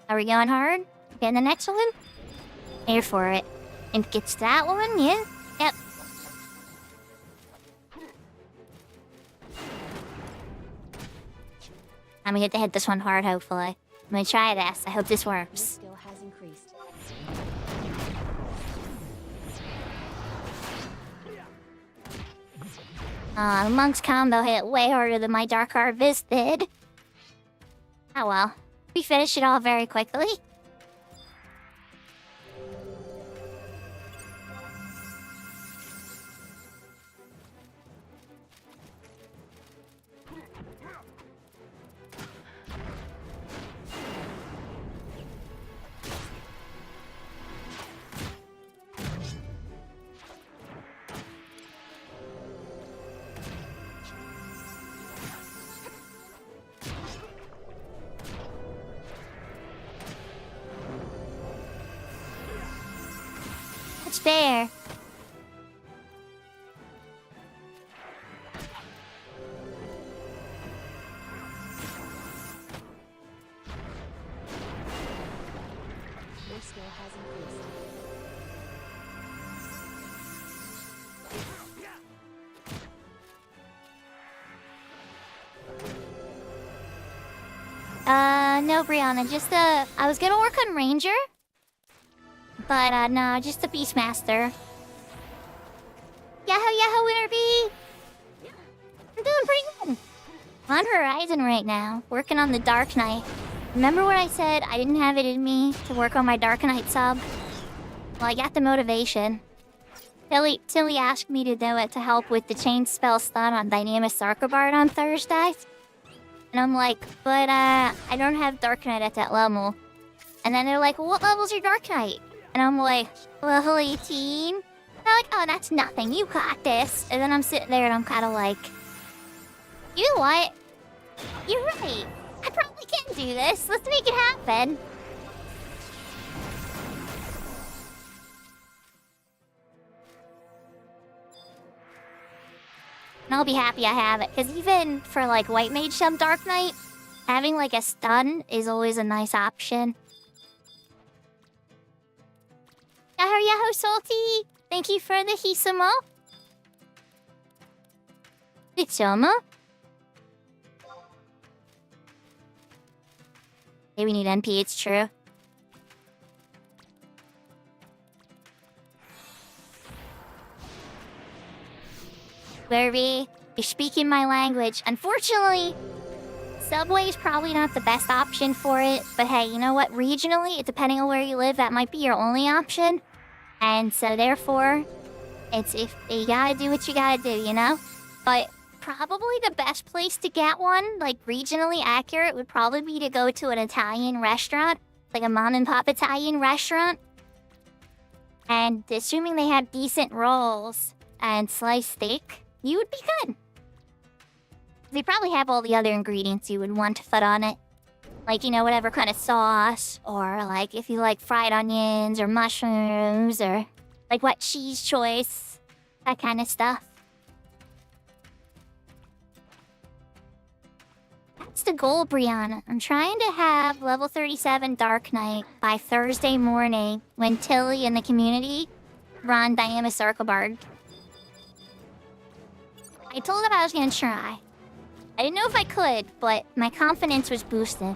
Are we going hard? Okay, the next one? Here for it. And gets that one, yeah? Yep. I'm gonna hit this one hard, hopefully. I'm gonna try this. I hope this Your works. skill has increased. The Monk's combo hit way harder than my Dark Harvest did. Oh well. We finished it all very quickly. It's fair. Your skill has increased. No, Brianna, just I was gonna work on Ranger. But, no, just a Beastmaster. Yahoo, Winterby! I'm doing pretty good. I'm on Horizon right now, working on the Dark Knight. Remember when I said I didn't have it in me to work on my Dark Knight sub? Well, I got the motivation. Tilly asked me to do it to help with the chain spell stun on Dynamis Sarkabard on Thursday. And I'm like, but, I don't have Dark Knight at that level. And then they're like, well, what level's your Dark Knight? And I'm like, level 18? They're like, oh, that's nothing. You got this. And then I'm sitting there and I'm kind of like, you know what? You're right. I probably can do this. Let's make it happen. And I'll be happy I have it. Because even for, like, White Mage sub Dark Knight, having, like, a stun is always a nice option. Yahoo, Salty! Thank you for the Hisamo. Hisamo? Hey, we need NP, it's true. Verby, you're speaking my language. Unfortunately, Subway is probably not the best option for it. But hey, you know what? Regionally, depending on where you live, that might be your only option. And so therefore, it's if you gotta do what you gotta do, you know? But probably the best place to get one, like regionally accurate, would probably be to go to an Italian restaurant, like a mom and pop Italian restaurant. And assuming they have decent rolls and sliced steak, you would be good. They probably have all the other ingredients you would want to put on it. Like, you know, whatever kind of sauce, or like if you like fried onions or mushrooms, or like what cheese choice, that kind of stuff. That's the goal, Brianna. I'm trying to have level 37 Dark Knight by Thursday morning when Tilly and the community run Dynamis Sarkabard. I told them I was gonna try. I didn't know if I could, but my confidence was boosted.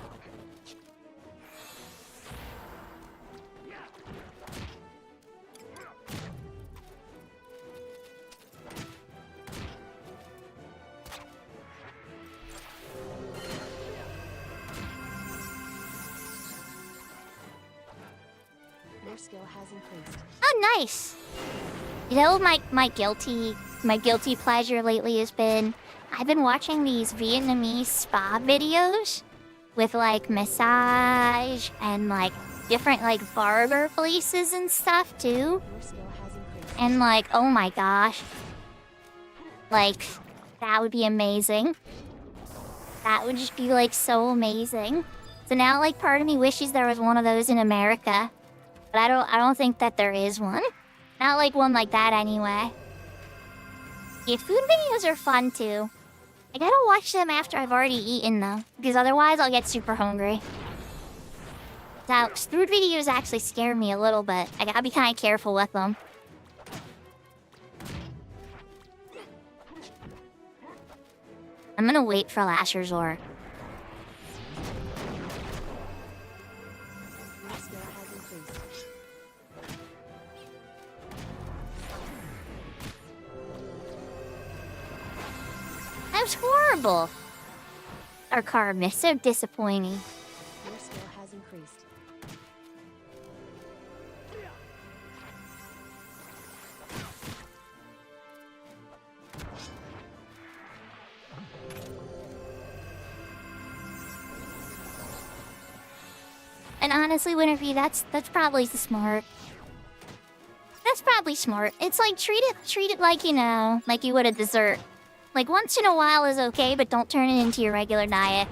skill has increased. Oh, nice. You know, my guilty pleasure lately has been I've been watching these Vietnamese spa videos with like massage and like different like barber places and stuff too. Your skill has increased. And like, oh my gosh. Like, that would be amazing. That would just be like so amazing. So now like part of me wishes there was one of those in America. But I don't think that there is one. Not like one like that anyway. Yeah, food videos are fun too. I gotta watch them after I've already eaten though, because otherwise I'll get super hungry. So, food videos actually scare me a little bit. I gotta be kind of careful with them. I'm gonna wait for last resort. Your skill has increased. That was horrible. Our karma is so disappointing. Your skill has increased. And honestly, Winterfee, that's probably smart. That's probably smart. It's like treat it like, you know, like you would a dessert. Like once in a while is okay, but don't turn it into your regular diet.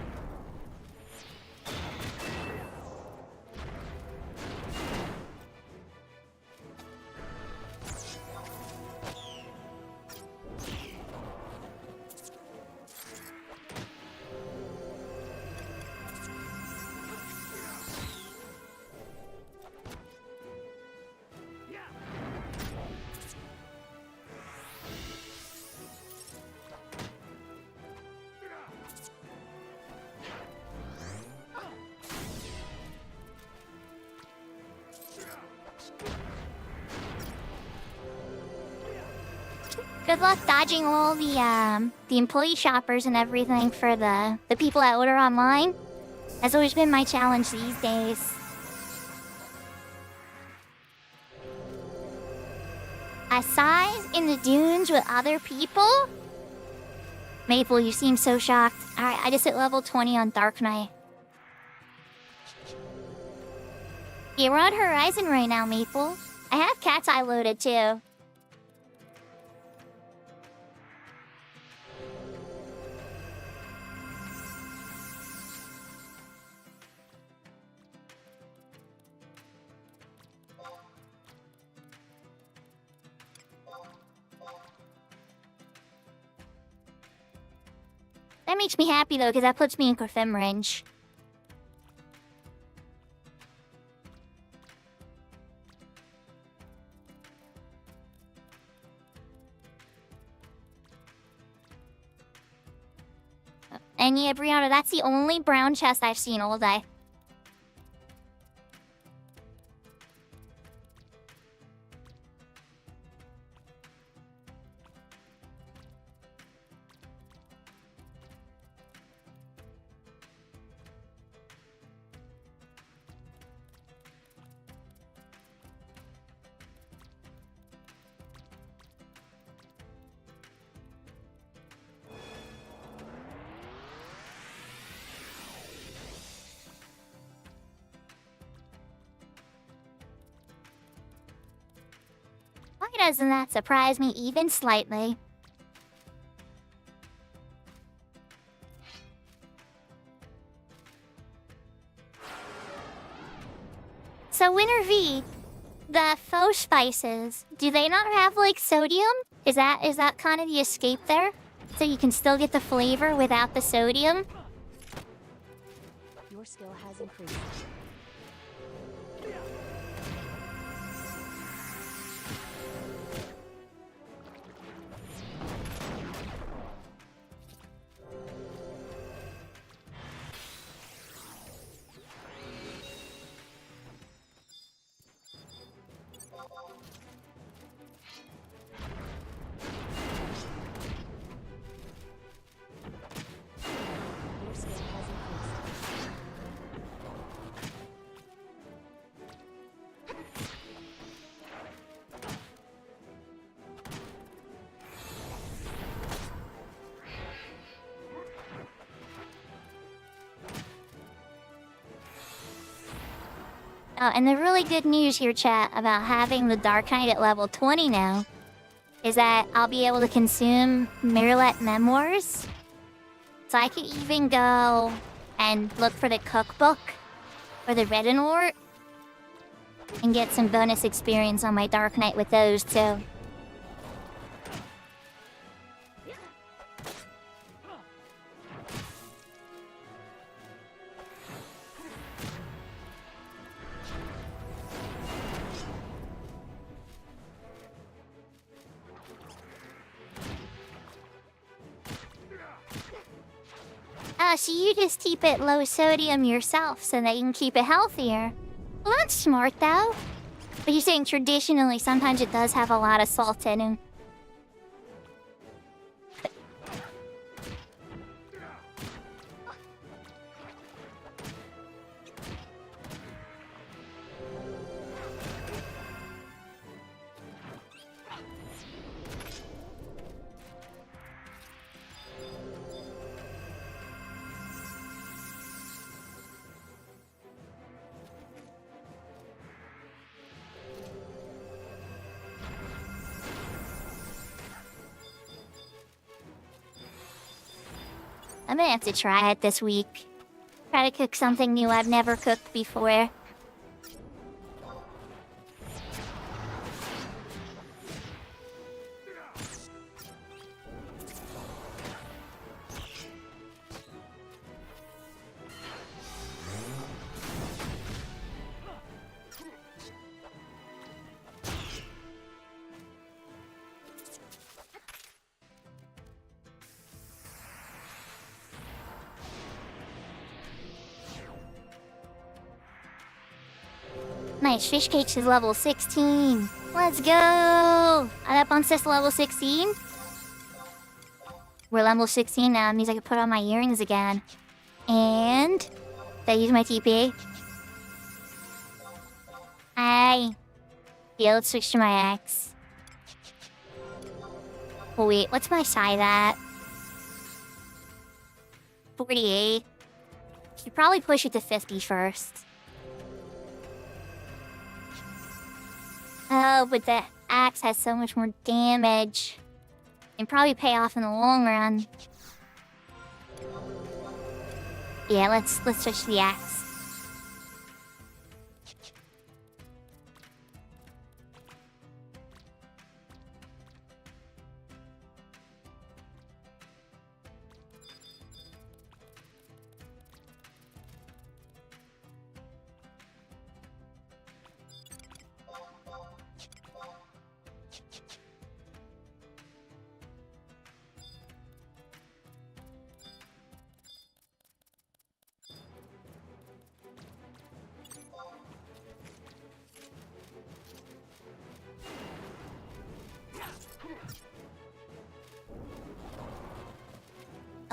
Good luck dodging all the employee shoppers and everything for the people that order online. That's always been my challenge these days. A size in the dunes with other people? Maple, you seem so shocked. Alright, I just hit level 20 on Dark Knight. Yeah, we're on Horizon right now, Maple. I have Cat's Eye loaded too. That makes me happy though, because that puts me in Corfem range. And yeah, Brianna, that's the only brown chest I've seen all day. Why doesn't that surprise me even slightly? So Winter V, the faux spices, do they not have like sodium? Is that kind of the escape there? So you can still get the flavor without the sodium? Your skill has increased. Your skill has increased. Oh, and the really good news here, chat, about having the Dark Knight at level 20 now is that I'll be able to consume Mirrorlet memoirs. So I could even go and look for the cookbook for the Red Orb and get some bonus experience on my Dark Knight with those too. So you just keep it low sodium yourself so that you can keep it healthier. Well, that's smart though. But you're saying traditionally sometimes it does have a lot of salt in it. I'm gonna have to try it this week. Try to cook something new I've never cooked before. Nice, fish cakes is level 16. Let's go! I'm up on sis level 16. We're level 16 now. It means I can put on my earrings again. And did I use my TP? Hi. Yeah, let's switch to my X. Oh wait, what's my side at? 48. Should probably push it to 50 first. Oh, but the axe has so much more damage. And probably pay off in the long run. Yeah, let's switch to the axe.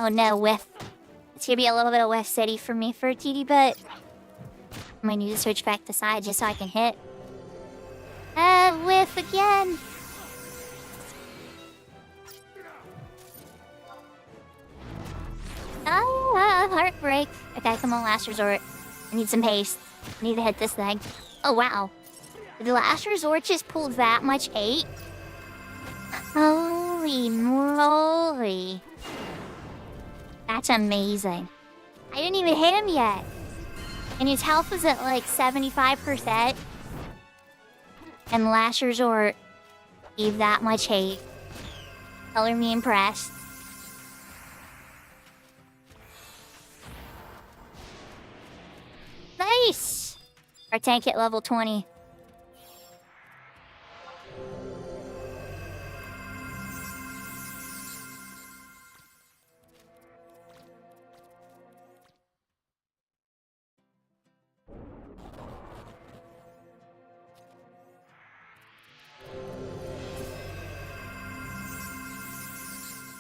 Oh no, whiff. It's gonna be a little bit of West City for me for a TD, but I might need to switch back to side just so I can hit. Whiff again. Heartbreak. Okay, come on, last resort. I need some haste. I need to hit this thing. Oh wow. Did the last resort just pull that much hate? Holy moly. That's amazing. I didn't even hit him yet. And his health was at like 75%. And last resort gave that much hate. Color me impressed. Nice! Our tank hit level 20.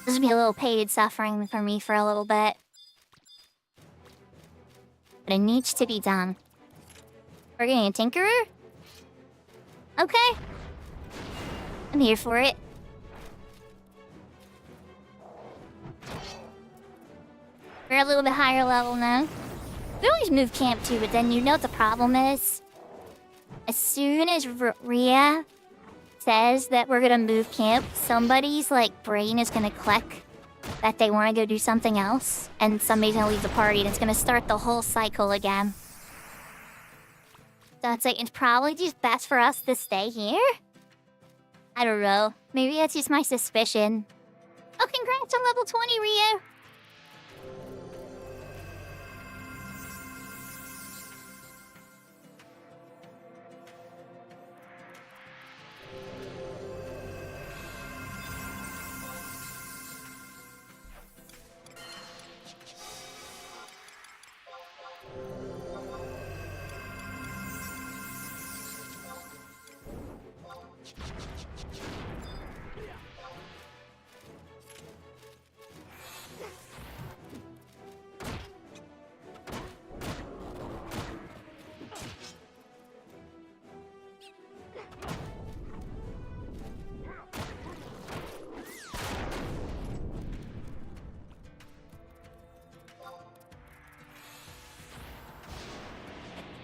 This will be a little paid suffering for me for a little bit. But it needs to be done. We're getting a Tinkerer? Okay. I'm here for it. We're a little bit higher level now. We always move camp too, but then you know what the problem is? as soon as Rhea says that we're gonna move camp, somebody's like brain is gonna click that they want to go do something else, and somebody's gonna leave the party, and it's gonna start the whole cycle again. So it's like, it's probably just best for us to stay here? I don't know. Maybe that's just my suspicion. Oh, congrats on level 20, Rio!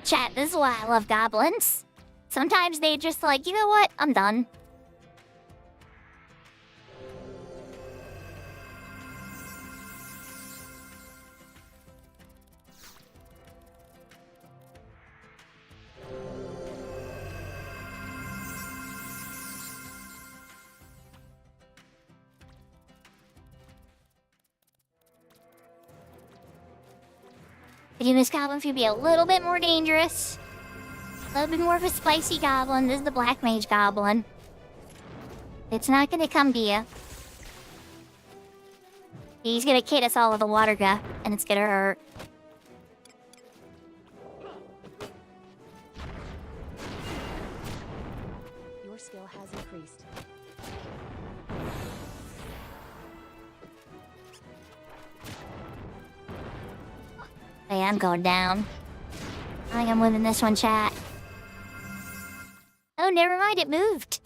Chat, this is why I love goblins. Sometimes they just like, you know what? I'm done. This goblin could be a little bit more dangerous. A little bit more of a spicy goblin. This is the Black Mage goblin. It's not gonna come to you. He's gonna kid us all with a water gun, and it's gonna hurt. Your skill has increased. Hey, I'm going down. I think I'm winning this one, chat. Oh, never mind, it moved.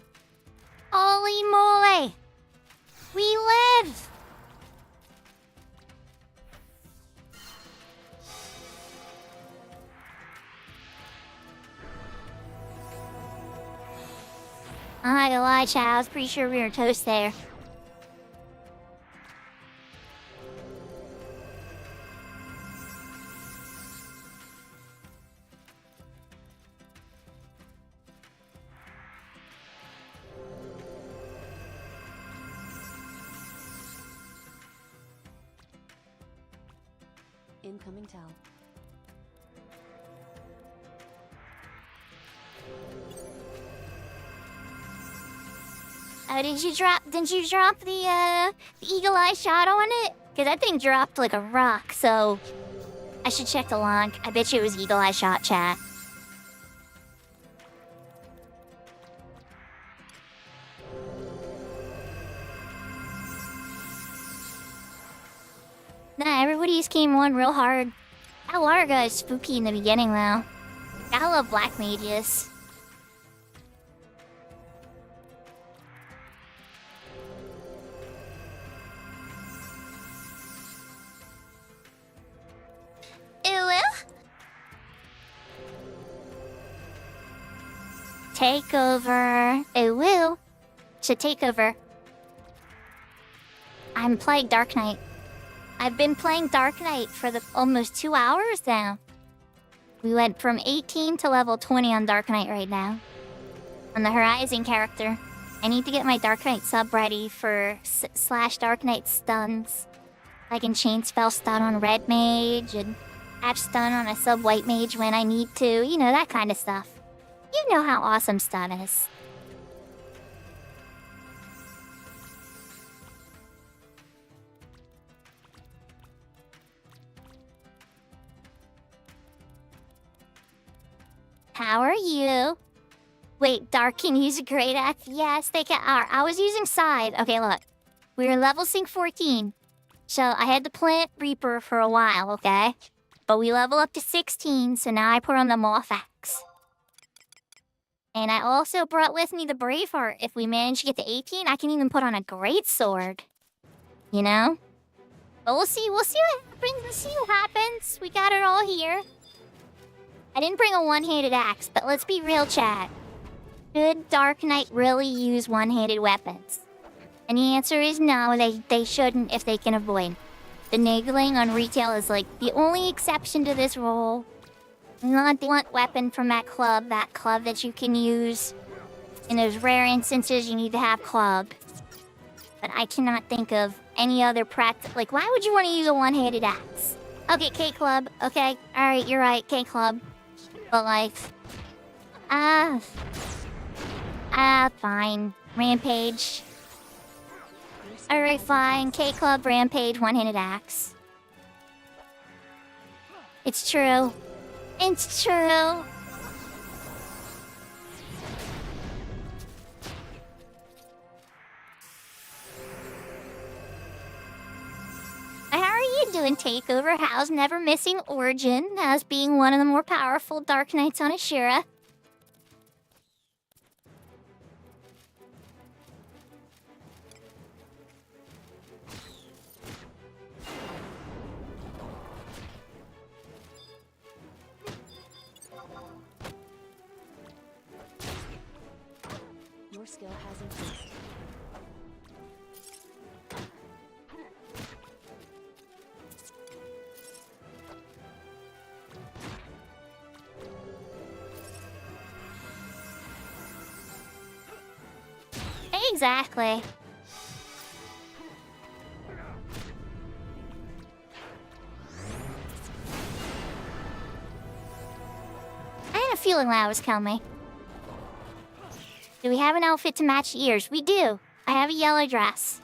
Holy moly! We live! I'm not gonna lie, chat, I was pretty sure we were toast there. Incoming tell. Oh, didn't you drop the eagle eye shot on it? Cause that thing dropped like a rock, so I should check the log. I bet you it was eagle eye shot, chat. Nah, everybody just came on real hard. That Larga is spooky in the beginning, though. Gotta love black mages. Take over. It will. To take over. I'm playing Dark Knight. I've been playing Dark Knight for almost 2 hours now. We went from 18 to level 20 on Dark Knight right now. On the Horizon character. I need to get my Dark Knight sub ready for slash Dark Knight stuns. I can chain spell stun on Red Mage and patch stun on a sub White Mage when I need to. You know, that kind of stuff. You know how awesome stun is. How are you? Wait, Dark can use a great axe? Yes, they can. I was using Side. Okay, look. We were level sync 14. So I had to plant Reaper for a while, okay? But we level up to 16, so now I put on the Moth Axe. And I also brought with me the Braveheart. If we manage to get to 18, I can even put on a Great Sword. You know? But we'll see what happens. We'll see what happens. We got it all here. I didn't bring a one-handed axe, but let's be real, chat. Should Dark Knight really use one-handed weapons? And the answer is no, they shouldn't if they can avoid. Finagling on retail is like the only exception to this rule. Not the blunt weapon from that club that you can use. In those rare instances, you need to have club. But I cannot think of any other practice. Like, why would you want to use a one-handed axe? Okay, K-Club. Okay, alright, you're right, K-Club. But like... fine. Rampage. Alright, fine. K-Club, Rampage, one-handed axe. It's true. It's true. How are you doing, Takeover? How's Never Missing Origin as being one of the more powerful Dark Knights on Ashura? Your skill has increased. Exactly. I had a feeling that was coming. Do we have an outfit to match ears? We do. I have a yellow dress.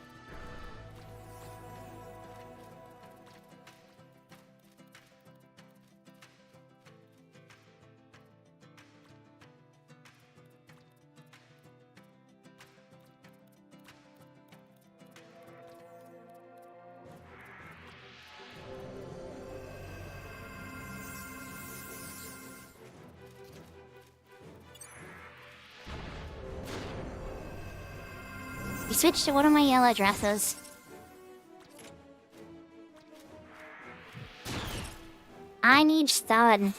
We switched to one of my yellow dresses. I need stud.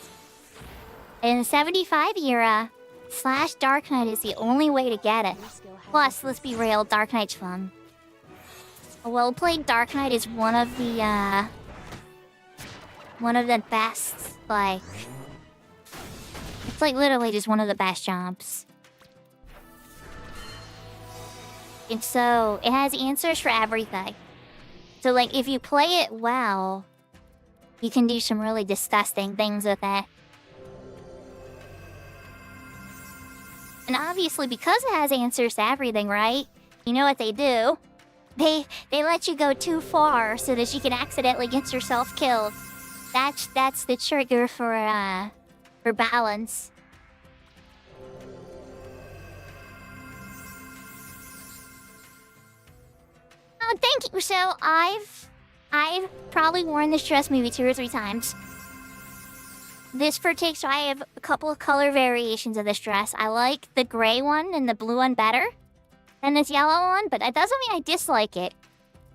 In the 75 era, Slash Dark Knight is the only way to get it. Plus, let's be real, Dark Knight's fun. A well-played Dark Knight is one of the best, like... It's like literally just one of the best jobs. And so, it has answers for everything. So, like, if you play it well, you can do some really disgusting things with it. And obviously, because it has answers to everything, right? You know what they do? They let you go too far so that you can accidentally get yourself killed. That's the trigger for balance. Oh, thank you. So I've probably worn this dress maybe 2 or 3 times. This partakes, so I have a couple of color variations of this dress. I like the gray one and the blue one better than this yellow one, but that doesn't mean I dislike it.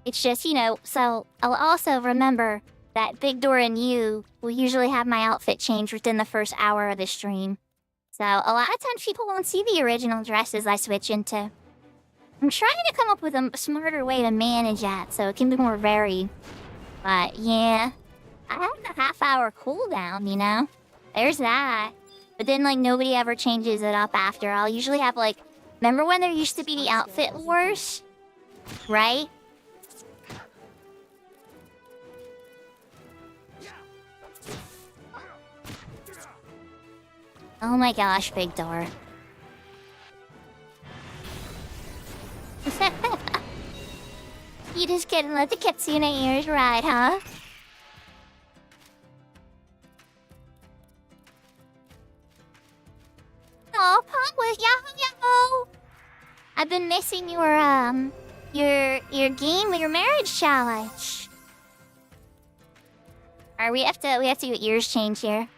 It's just, you know, so I'll also remember that Big Door and you will usually have my outfit change within the first hour of the stream. So a lot of times people won't see the original dresses I switch into. I'm trying to come up with a smarter way to manage that so it can be more varied. But yeah, I have a half-hour cooldown, you know? There's that. But then, like, nobody ever changes it up after. I'll usually have, like... Remember when there used to be the outfit wars? Right? Oh my gosh, Big Door. You just couldn't let the kitsune ears ride, huh? Oh, Punk with Yahoo Yahoo! I've been missing your game, your marriage challenge. Alright, we have to get ears changed here.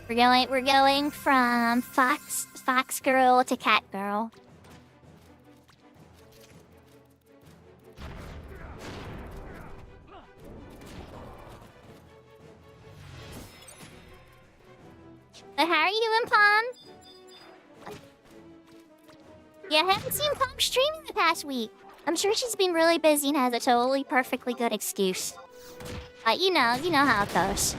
We're going from fox girl to cat girl. But how are you doing, Palm? Yeah, I haven't seen Palm streaming the past week. I'm sure she's been really busy and has a totally perfectly good excuse. But you know how it goes.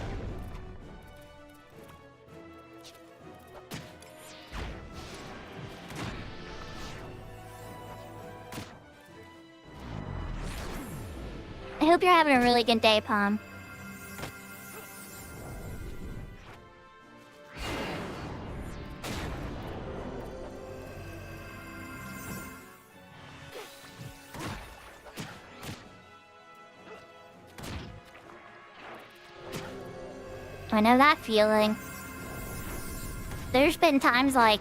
I hope you're having a really good day, Palm. I know that feeling. There's been times like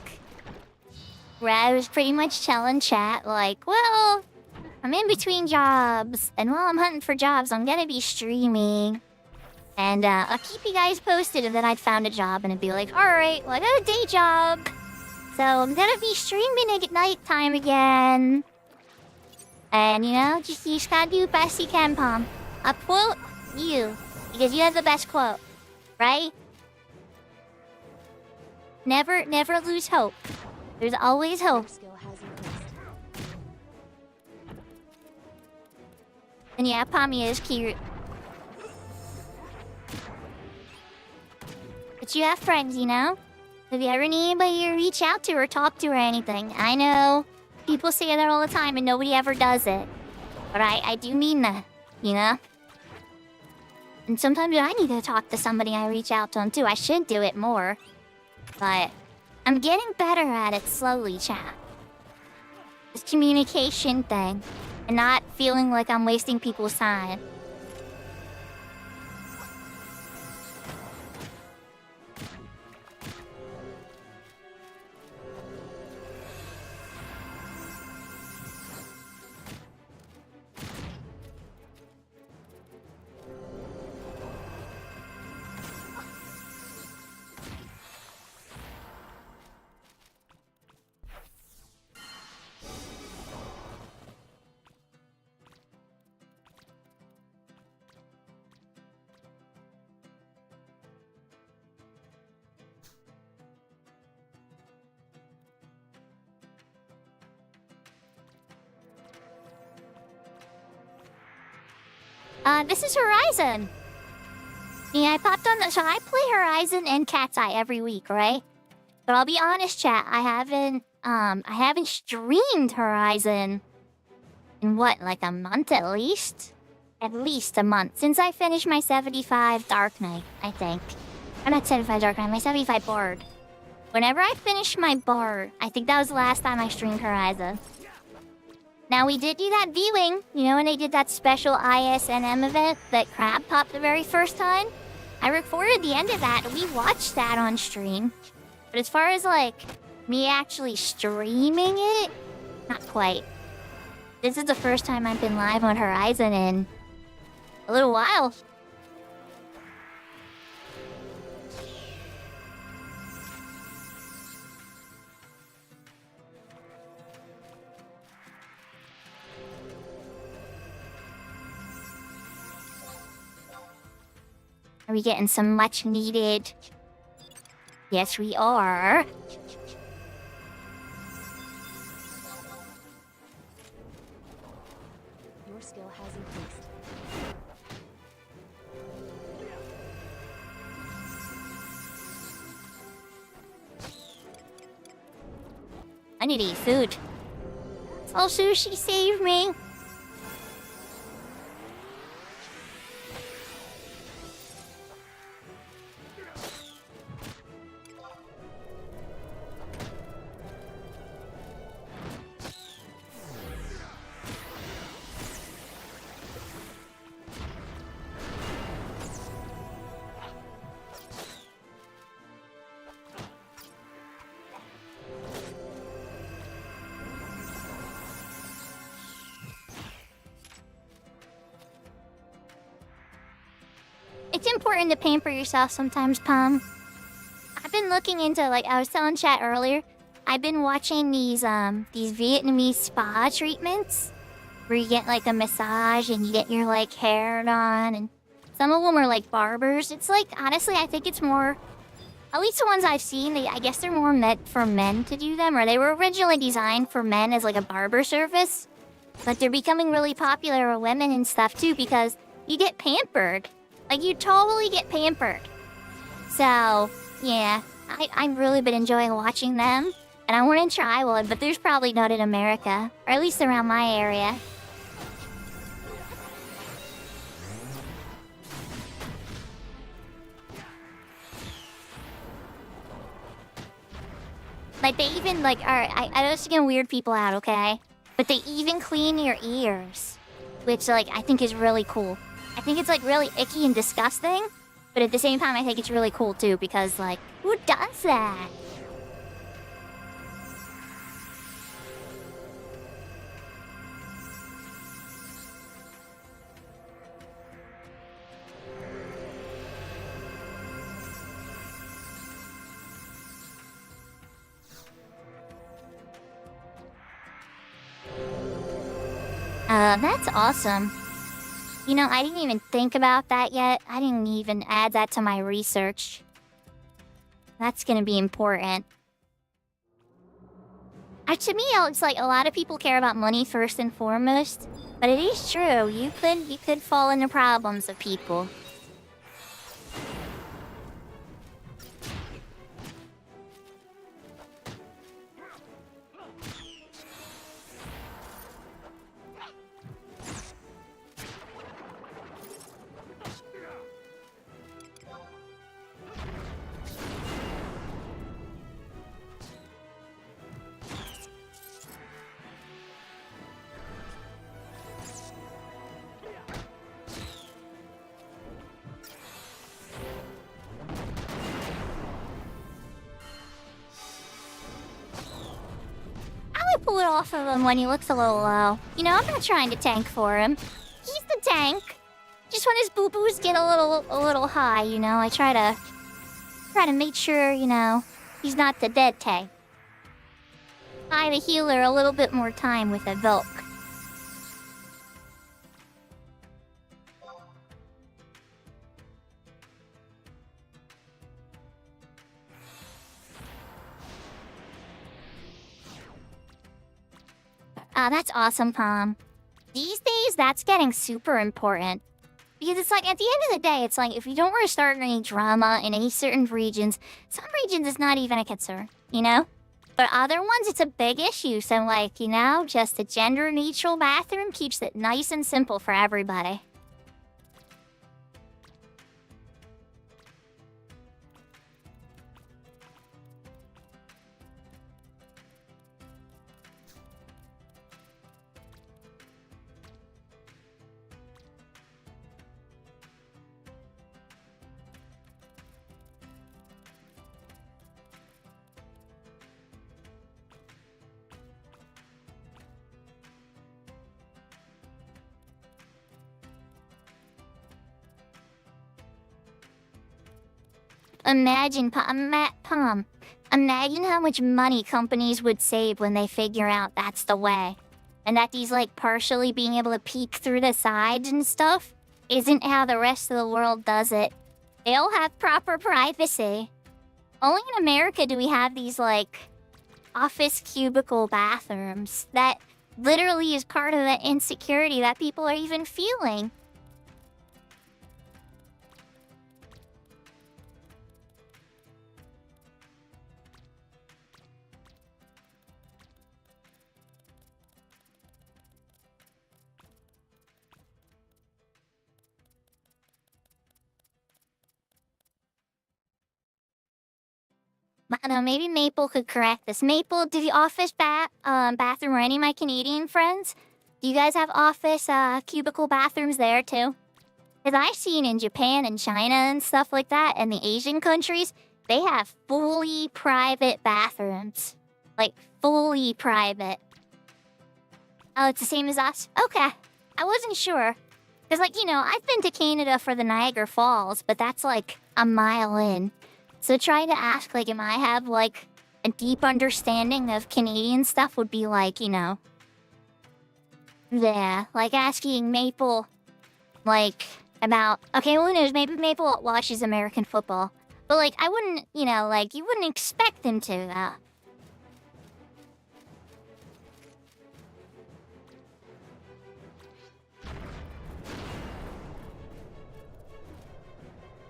where I was pretty much telling chat like, well, I'm in between jobs, and while I'm hunting for jobs, I'm gonna be streaming. And I'll keep you guys posted if that I'd found a job, and it'd be like, alright, well, I got a day job. So I'm gonna be streaming at nighttime again. And you know, you just gotta do the best you can, Palm. I'll quote you, because you have the best quote. Right? Never lose hope. There's always hope. Your skill has increased. And yeah, Pommy is cute. But you have friends, you know? If you ever need anybody to reach out to or talk to or anything, I know people say that all the time and nobody ever does it. But I do mean that, you know? And sometimes I need to talk to somebody, I reach out to them too. I should do it more. But I'm getting better at it slowly, chat. This communication thing. And not feeling like I'm wasting people's time. This is Horizon. Yeah, I popped on so I play Horizon and Cat's Eye every week, right? But I'll be honest, chat, I haven't streamed Horizon in what, like a month at least? At least a month. Since I finished my 75 Dark Knight, I think. Or not 75 Dark Knight, my 75 Bard. Whenever I finished my Bard, I think that was the last time I streamed Horizon. Now, we did do that viewing, you know, when they did that special ISNM event that Crab popped the very first time. I recorded the end of that, and we watched that on stream. But as far as, like, me actually streaming it, not quite. This is the first time I've been live on Horizon in a little while. Are we getting some much needed? Yes, we are. Your skill has increased. I need to eat food. Oh, sushi, save me. It's important to pamper yourself sometimes, Pom. I've been looking into, like, I was telling chat earlier, I've been watching these Vietnamese spa treatments where you get, like, a massage and you get your, like, hair done, and some of them are, like, barbers. It's, like, honestly, I think it's more At least the ones I've seen, I guess they're more meant for men to do them, or they were originally designed for men as like a barber service. But they're becoming really popular with women and stuff too because you get pampered. Like, you totally get pampered. So, yeah, I've really been enjoying watching them. And I want to try one, but there's probably none in America. Or at least around my area. Like, they even, like, alright, I know it's gonna weird people out, okay? But they even clean your ears. Which, like, I think is really cool. I think it's, like, really icky and disgusting. But at the same time, I think it's really cool, too. Because, like, who does that? That's awesome. You know, I didn't even think about that yet. I didn't even add that to my research. That's gonna be important. To me, it's like a lot of people care about money first and foremost. But it is true. You could fall into problems with people. Pull it off of him when he looks a little low. You know, I'm not trying to tank for him. He's the tank. Just when his boo-boos get a little high, you know, I try to make sure, you know, he's not the dead tank. Buy the healer a little bit more time with a Volk. That's awesome, Tom. These days, that's getting super important. Because it's like, at the end of the day, it's like, if you don't want to start any drama in any certain regions, some regions it's not even a concern, you know? But other ones, it's a big issue. So, like, you know, just a gender-neutral bathroom keeps it nice and simple for everybody. Imagine how much money companies would save when they figure out that's the way. And that these, like, partially being able to peek through the sides and stuff isn't how the rest of the world does it. They all have proper privacy. Only in America do we have these, like, office cubicle bathrooms that literally is part of the insecurity that people are even feeling. I don't know, maybe Maple could correct this. Maple, do the office bathroom or any of my Canadian friends, do you guys have office cubicle bathrooms there too? Because I've seen in Japan and China and stuff like that, and the Asian countries, they have fully private bathrooms. Like, fully private. Oh, it's the same as us? Okay. I wasn't sure. Because, like, you know, I've been to Canada for the Niagara Falls, but that's, like, a mile in. So trying to ask, like, am I have, like, a deep understanding of Canadian stuff would be like, you know... Yeah, like asking Maple, like, about... Okay, who knows, maybe Maple watches American football. But, like, I wouldn't, you know, like, you wouldn't expect him to, though.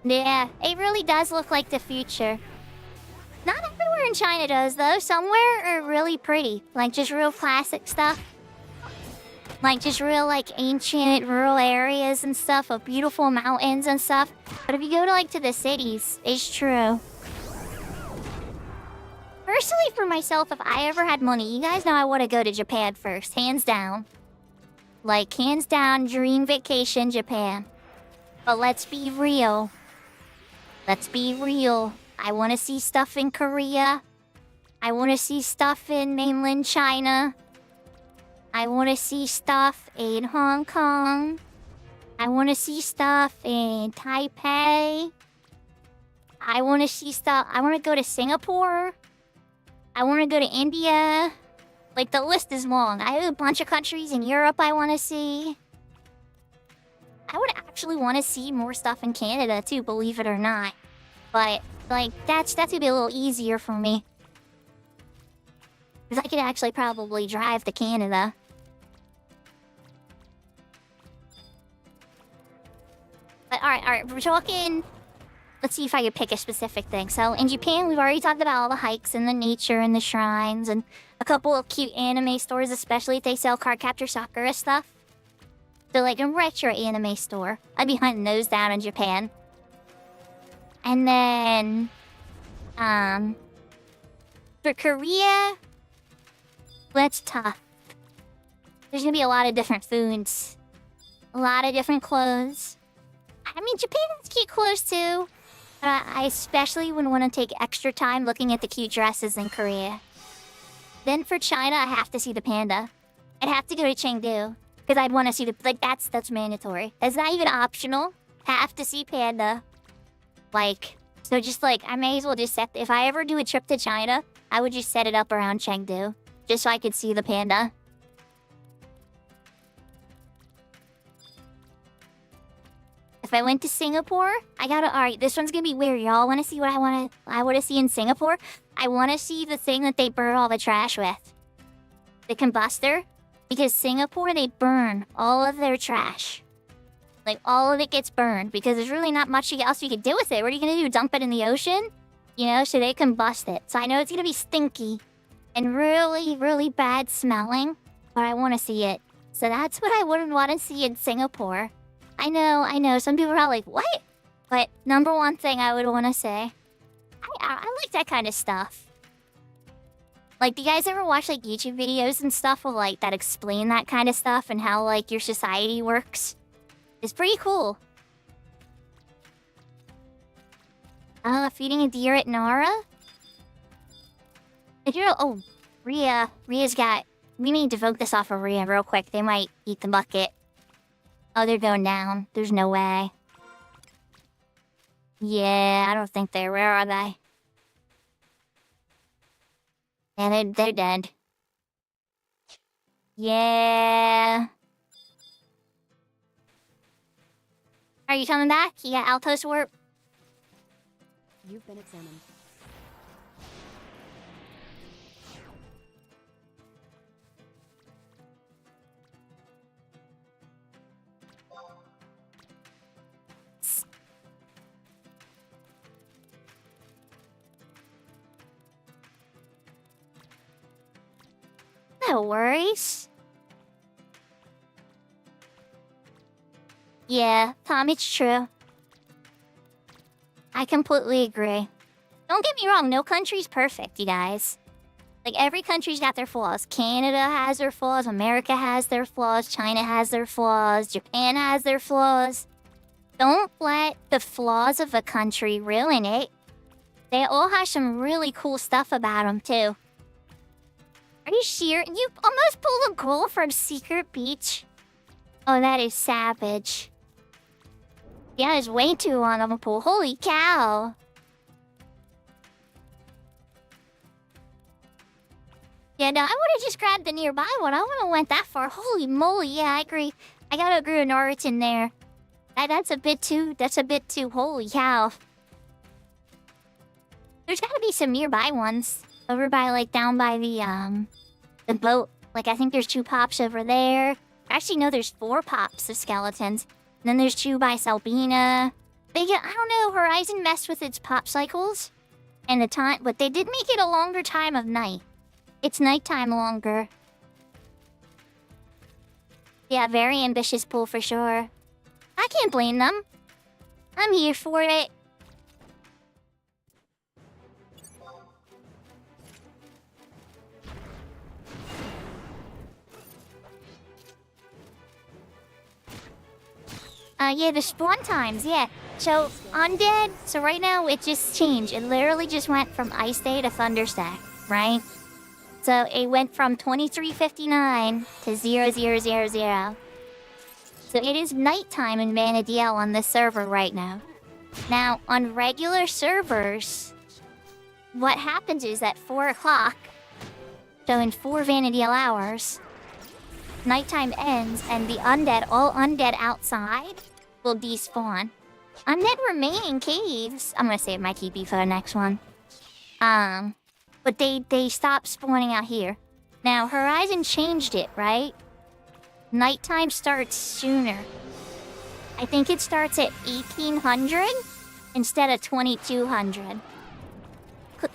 Yeah, it really does look like the future. Not everywhere in China does, though. Somewhere are really pretty. Like, just real classic stuff. Like, just real, like, ancient rural areas and stuff of beautiful mountains and stuff. But if you go to, like, to the cities, it's true. Personally, for myself, if I ever had money, you guys know I want to go to Japan first. Hands down. Like, hands down, dream vacation, Japan. But let's be real. Let's be real. I want to see stuff in Korea. I want to see stuff in mainland China. I want to see stuff in Hong Kong. I want to see stuff in Taipei. I want to see stuff. I want to go to Singapore. I want to go to India. Like, the list is long. I have a bunch of countries in Europe I want to see. I would actually want to see more stuff in Canada too, believe it or not. But, like, that's gonna be a little easier for me. Because I could actually probably drive to Canada. But alright, we're talking... Let's see if I could pick a specific thing. So, in Japan, we've already talked about all the hikes and the nature and the shrines and a couple of cute anime stores, especially if they sell card capture Sakura stuff. So, like, a retro anime store. I'd be hunting those down in Japan. And then... For Korea... That's tough. There's gonna be a lot of different foods. A lot of different clothes. I mean, Japan has cute clothes too. But I especially would want to take extra time looking at the cute dresses in Korea. Then for China, I have to see the panda. I'd have to go to Chengdu. Because I'd want to see the... Like, that's mandatory. That's not even optional. Have to see panda. Like... So just, like, I may as well just set... If I ever do a trip to China, I would just set it up around Chengdu. Just so I could see the panda. If I went to Singapore, I gotta... Alright, this one's gonna be weird. Y'all wanna see what I wanna see in Singapore? I wanna see the thing that they burn all the trash with. The combustor. Because Singapore, they burn all of their trash. Like, all of it gets burned. Because there's really not much else you can do with it. What are you gonna do? Dump it in the ocean? You know, so they combust it. So I know it's gonna be stinky. And really, really bad smelling. But I wanna see it. So that's what I wouldn't want to see in Singapore. I know. Some people are like, what? But number one thing I would want to say, I like that kind of stuff. Like, do you guys ever watch, like, YouTube videos and stuff with, like, that explain that kind of stuff and how, like, your society works? It's pretty cool. Feeding a deer at Nara? If you're... Oh, Rhea's got... We need to vote this off of Rhea real quick. They might eat the bucket. Oh, they're going down. There's no way. Yeah, I don't think they're... Where are they? Yeah, they're dead. Yeah. Are you coming back? You got Altos warp? You've been examined. No worries. Yeah, Tom, it's true. I completely agree. Don't get me wrong, no country's perfect, you guys. Like, every country's got their flaws. Canada has their flaws, America has their flaws, China has their flaws, Japan has their flaws. Don't let the flaws of a country ruin it. They all have some really cool stuff about them, too. Are you sure? You almost pulled a goal from Secret Beach? Oh, that is savage. Yeah, it's way too long of a pool. Holy cow. Yeah, no, I would've just grabbed the nearby one. I wouldn't have went that far. Holy moly, yeah, I agree. I gotta agree with Naruto there. That's a bit too, holy cow. There's gotta be some nearby ones. Over by, like, down by the boat. Like, I think there's 2 pops over there. Actually, no, there's 4 pops of skeletons. And then there's 2 by Salbina. I don't know, Horizon messed with its pop cycles. And the time, but they did make it a longer time of night. It's nighttime longer. Yeah, very ambitious pull for sure. I can't blame them. I'm here for it. Yeah, the spawn times, yeah. So, Undead, so right now it just changed. It literally just went from Ice Day to Thunderstack, right? So it went from 23:59 to 00:00. So it is nighttime in Vanadiel on this server right now. Now, on regular servers, what happens is at 4 o'clock, so in 4 Vanadiel hours, nighttime ends and the undead, all undead outside, will despawn. Undead remain in caves. I'm gonna save my TP for the next one. But they stop spawning out here. Now, Horizon changed it, right? Nighttime starts sooner. I think it starts at 1800 instead of 2200.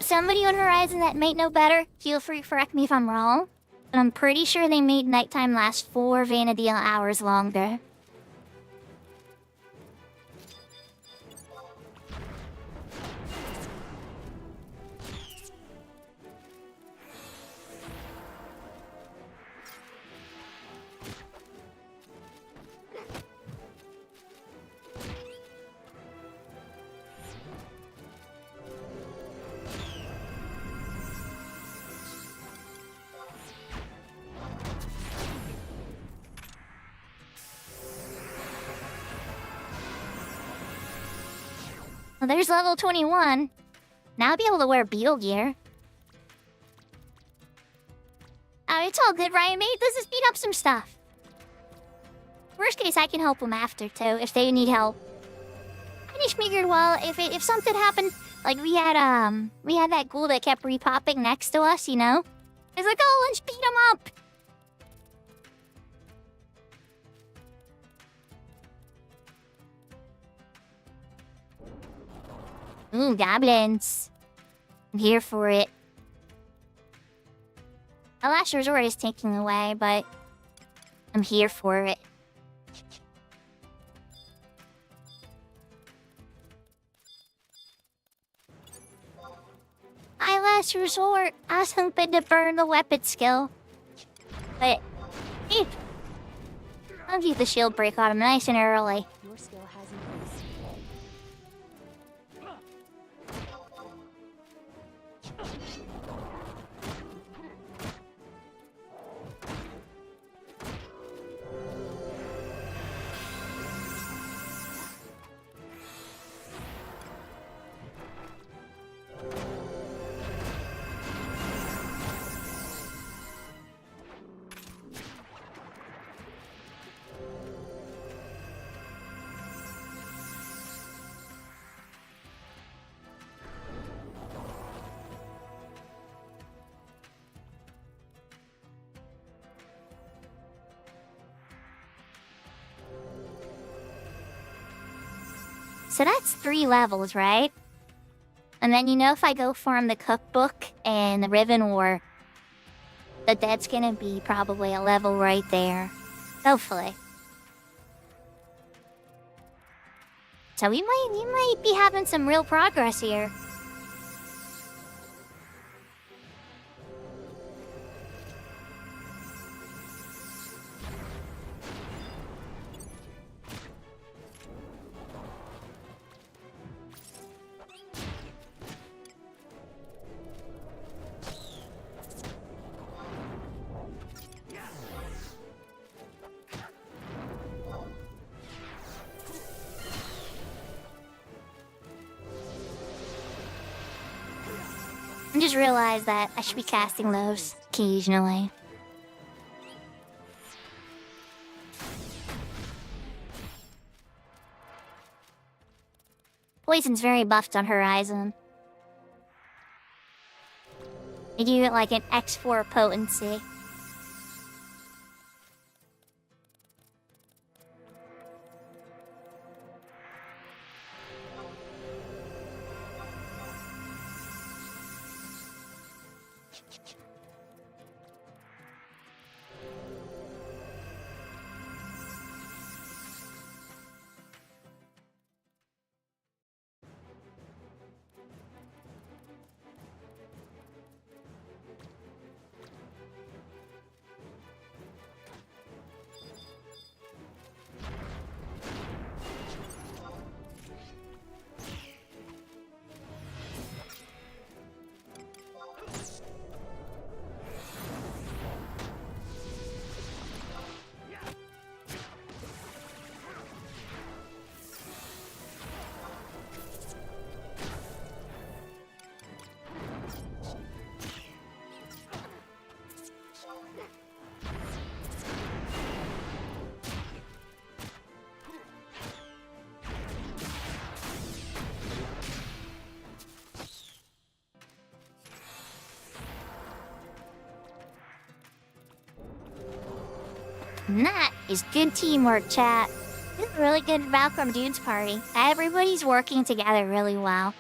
Somebody on Horizon that might know better, feel free to correct me if I'm wrong. But I'm pretty sure they made nighttime last 4 Vanadiel hours longer. Well, there's level 21. Now I'll be able to wear beetle gear. Oh, it's all good, Ryan mate. Let's just speed up some stuff. Worst case, I can help them after, too, if they need help. I just figured, well, if something happened, like we had that ghoul that kept repopping next to us, you know? It's like, oh, let's beat him up. Ooh, goblins. I'm here for it. A last resort is taking away, but I'm here for it. My last resort. I was hoping to burn the weapon skill. But, I'll keep the shield break on him nice and early. Your skill has increased. So that's 3 levels, right? And then, you know, if I go farm the cookbook and the Riven War, that's gonna be probably a level right there. Hopefully. So we might be having some real progress here. I just realized that I should be casting those occasionally. Poison's very buffed on Horizon. You give it like an X4 potency. And that is good teamwork, chat. This is really good Valkyrie Dudes party. Everybody's working together really well.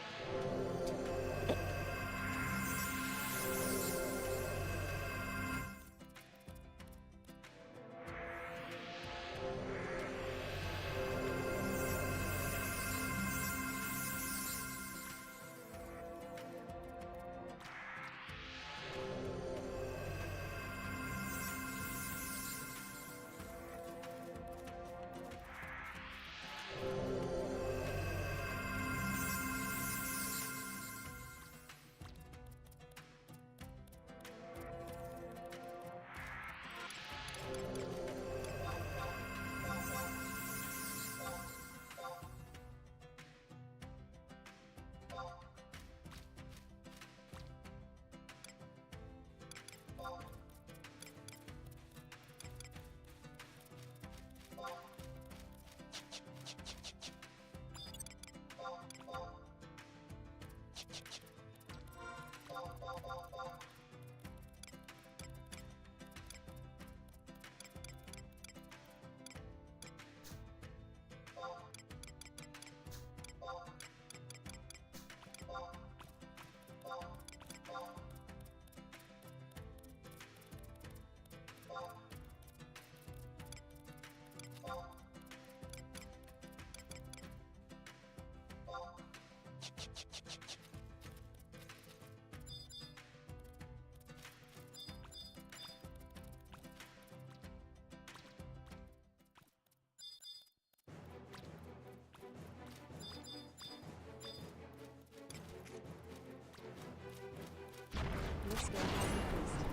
Your skill has increased.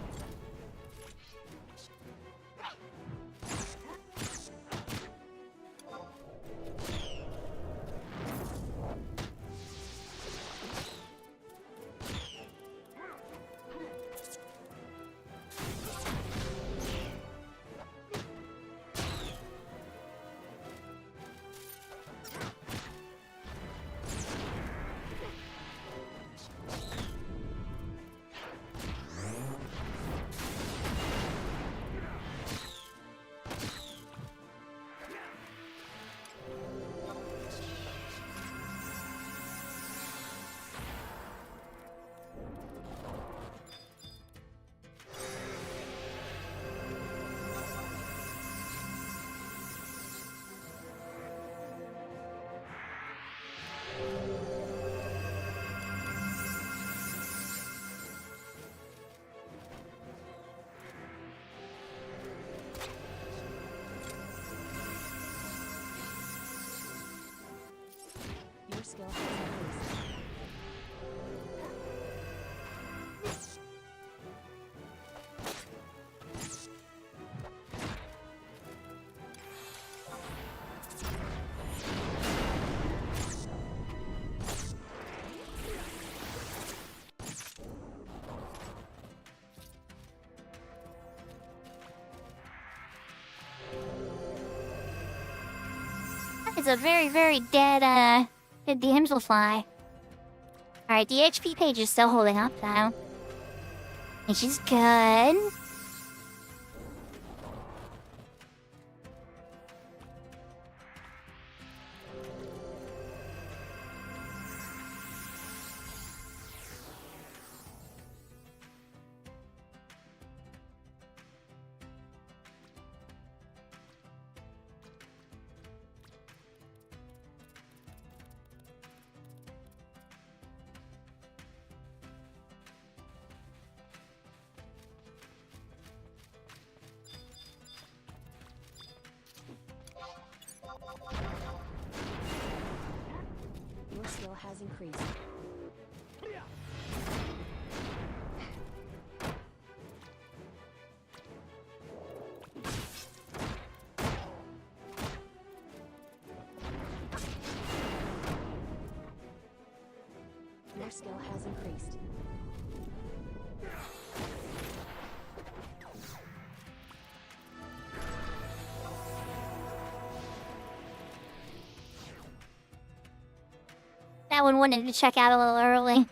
Your skill has increased. It's a very dead damselfly. Alright, the HP page is still holding up though. Which is good. Your skill has increased. Your skill has increased. That one wanted to check out a little early.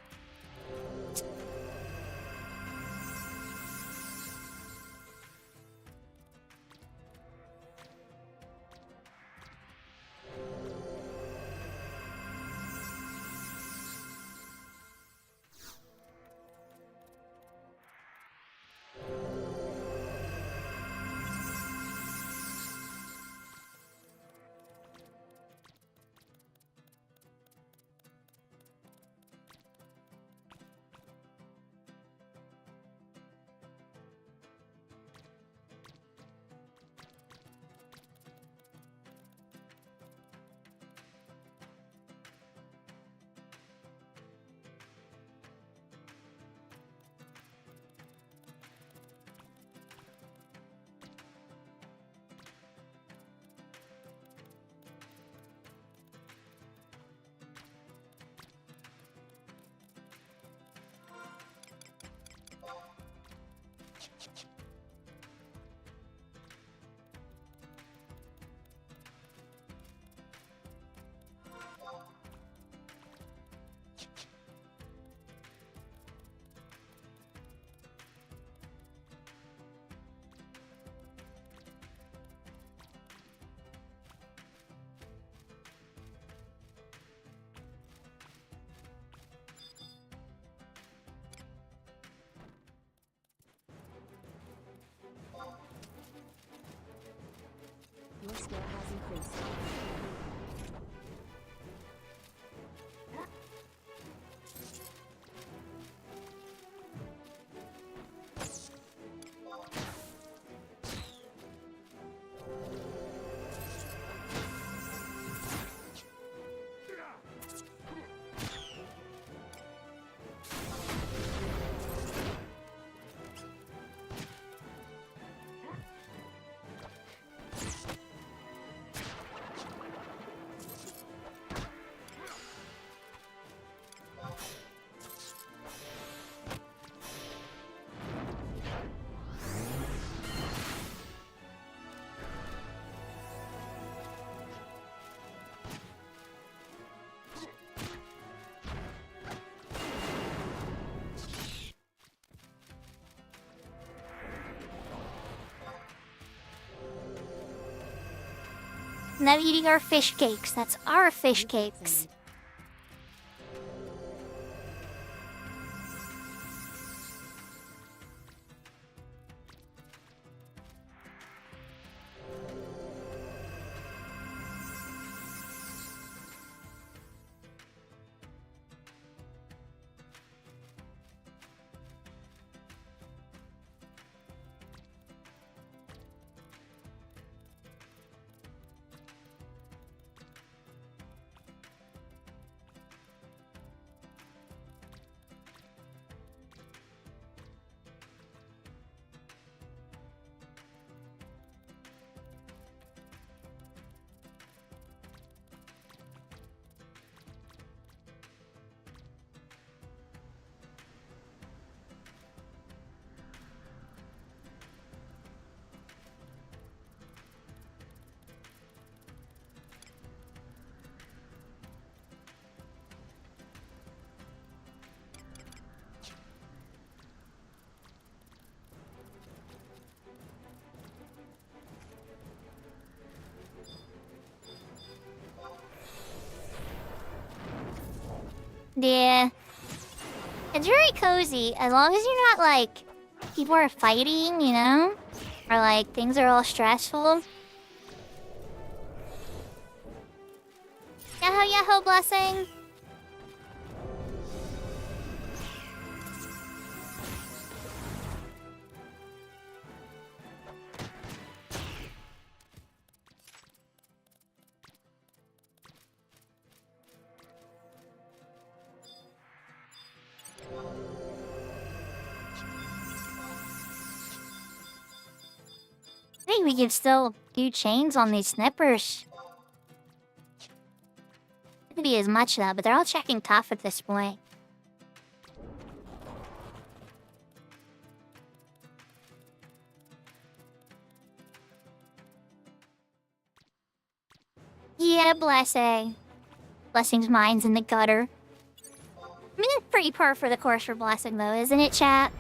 Your skill has increased. Now eating our fish cakes. That's our fish cakes. Yeah. It's very cozy, as long as you're not, like, people are fighting, you know? Or, like, things are all stressful. Yahoo, yahoo, blessing! I think we can still do chains on these snippers. Could be as much though, but they're all checking tough at this point. Yeah, blessing. Blessing's mind's in the gutter. I mean, it's pretty par for the course for blessing though, isn't it, chat?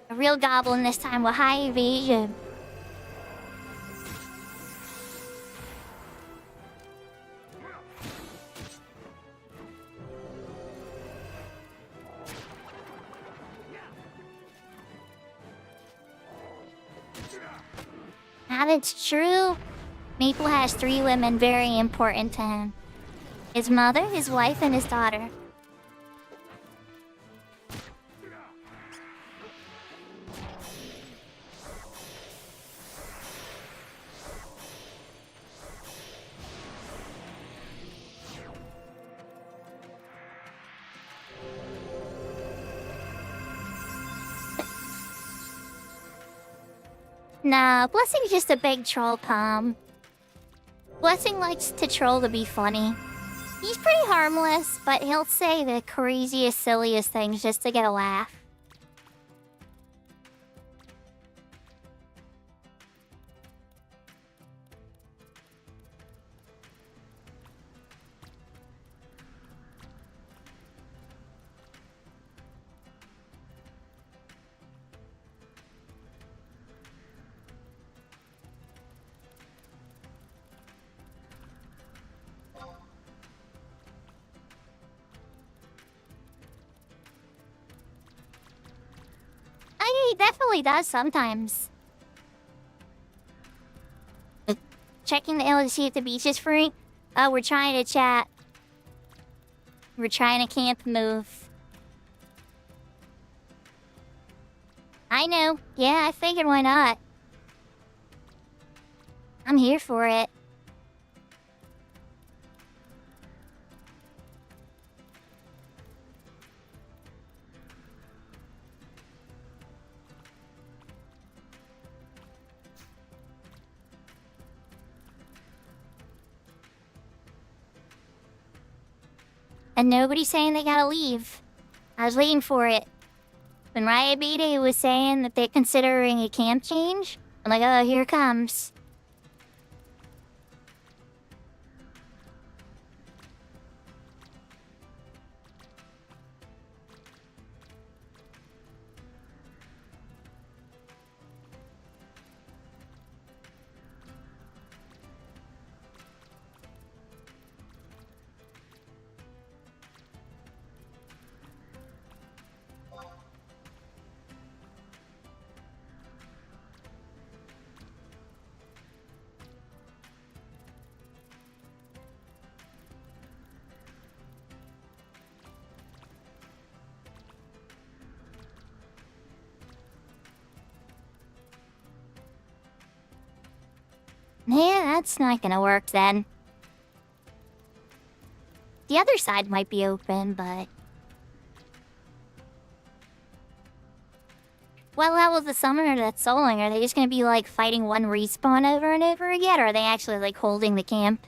A real goblin this time with high evasion. Now that's true. Maple has 3 women very important to him. His mother, his wife, and his daughter. Nah, Blessing's just a big troll, Tom. Blessing likes to troll to be funny. He's pretty harmless, but he'll say the craziest, silliest things just to get a laugh. He definitely does sometimes. Checking the L to see if the beach is free. Oh, we're trying to chat. We're trying to camp move. I know. Yeah, I figured why not. I'm here for it. And nobody's saying they gotta leave. I was waiting for it. When Riot Beta was saying that they're considering a camp change, I'm like, oh, here it comes. Yeah, that's not gonna work then. The other side might be open, but... What level is the summoner that's soloing? Are they just gonna be, like, fighting one respawn over and over again? Or are they actually, like, holding the camp?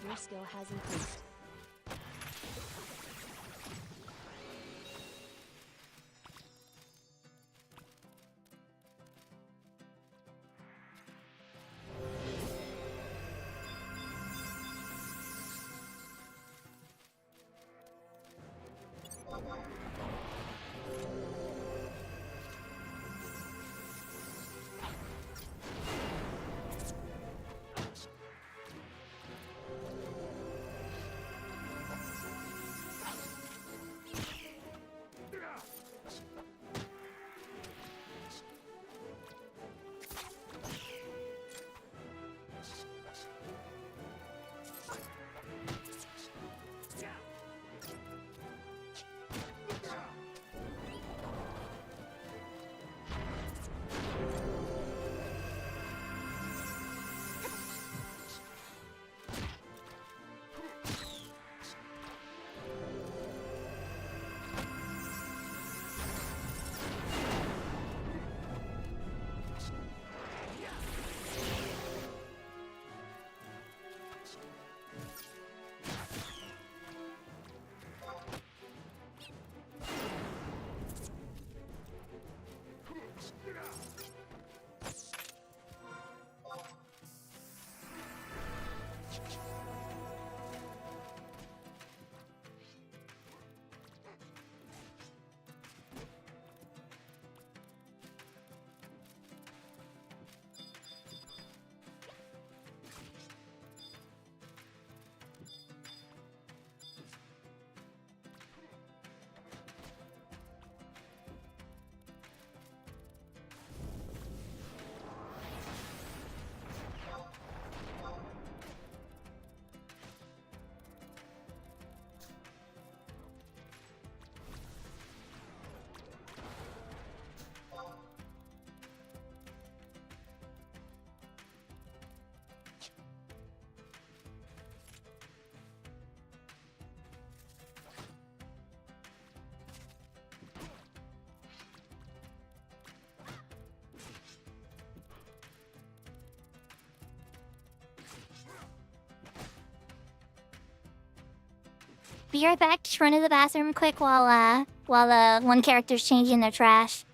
Your skill has increased. Be right back. Just run to the bathroom quick while one character's changing their trash.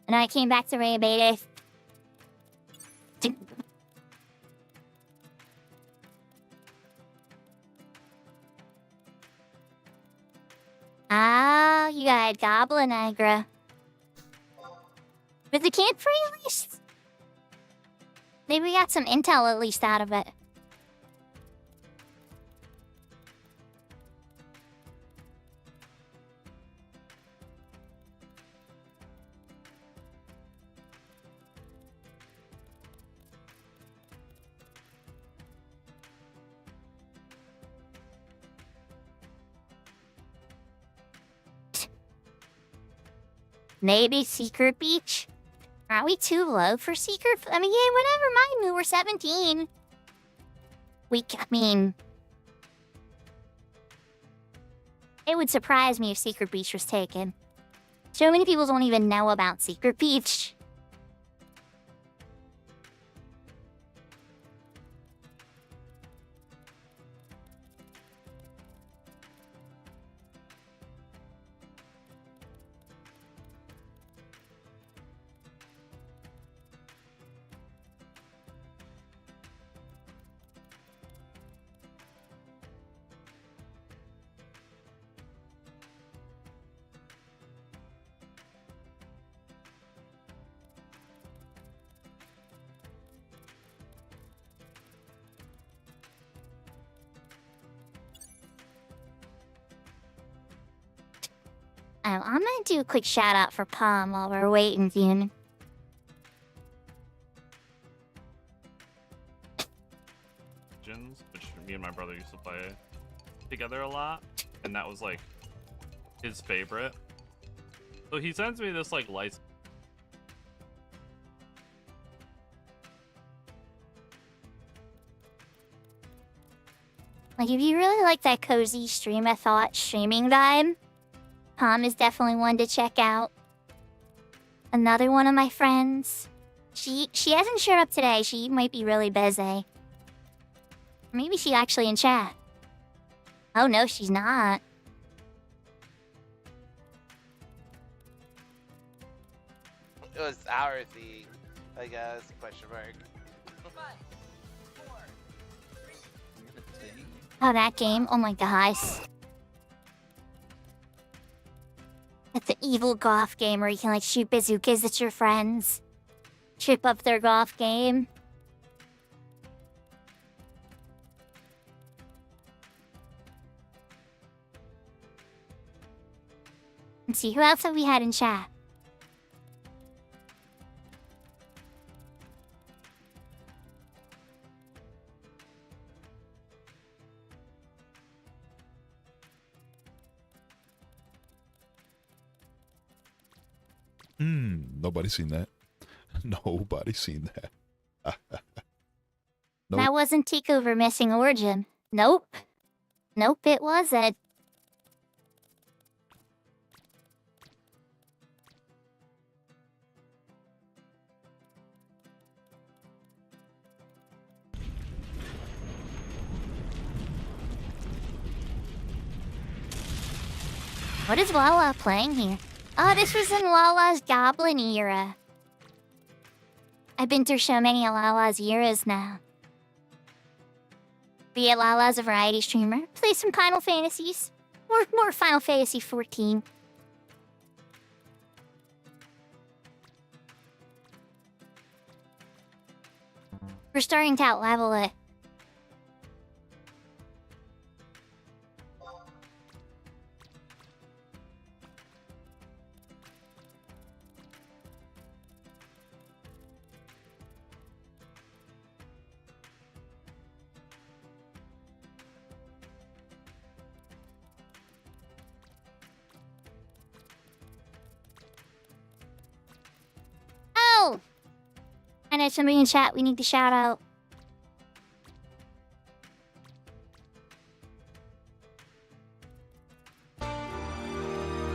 And I came back to Ray. Ah, you got Goblin Agra. But the camp free at least? Maybe we got some intel at least out of it. Maybe Secret Beach? Are we too low for Secret? I mean, yeah, whatever, mind me, we're 17. I mean... It would surprise me if Secret Beach was taken. So many people don't even know about Secret Beach. I'm gonna do a quick shout out for Palm while we're waiting, Dean. Which me and my brother used to play together a lot, and that was like his favorite. So he sends me this like license. Like, if you really like that cozy stream of thought streaming vibe, Palm is definitely one to check out. Another one of my friends. She hasn't showed up today. She might be really busy. Maybe she's actually in chat. Oh no, she's not. It was our thing, I guess, question mark. Oh, that game? Oh my gosh. That's an evil golf game where you can like shoot bazookas at your friends. Trip up their golf game. Let's see, who else have we had in chat? Nobody's seen that. Nobody's seen that. Nope. That wasn't Takeover Missing Origin. Nope. Nope, it wasn't. What is Wawa playing here? Oh, this was in Wawa's Goblin era. I've been through so many of Lala's eras now. But yeah, Lala's a variety streamer. Play some Final Fantasies. More Final Fantasy 14. We're starting to out-level it. Oh! I know somebody in chat we need to shout out.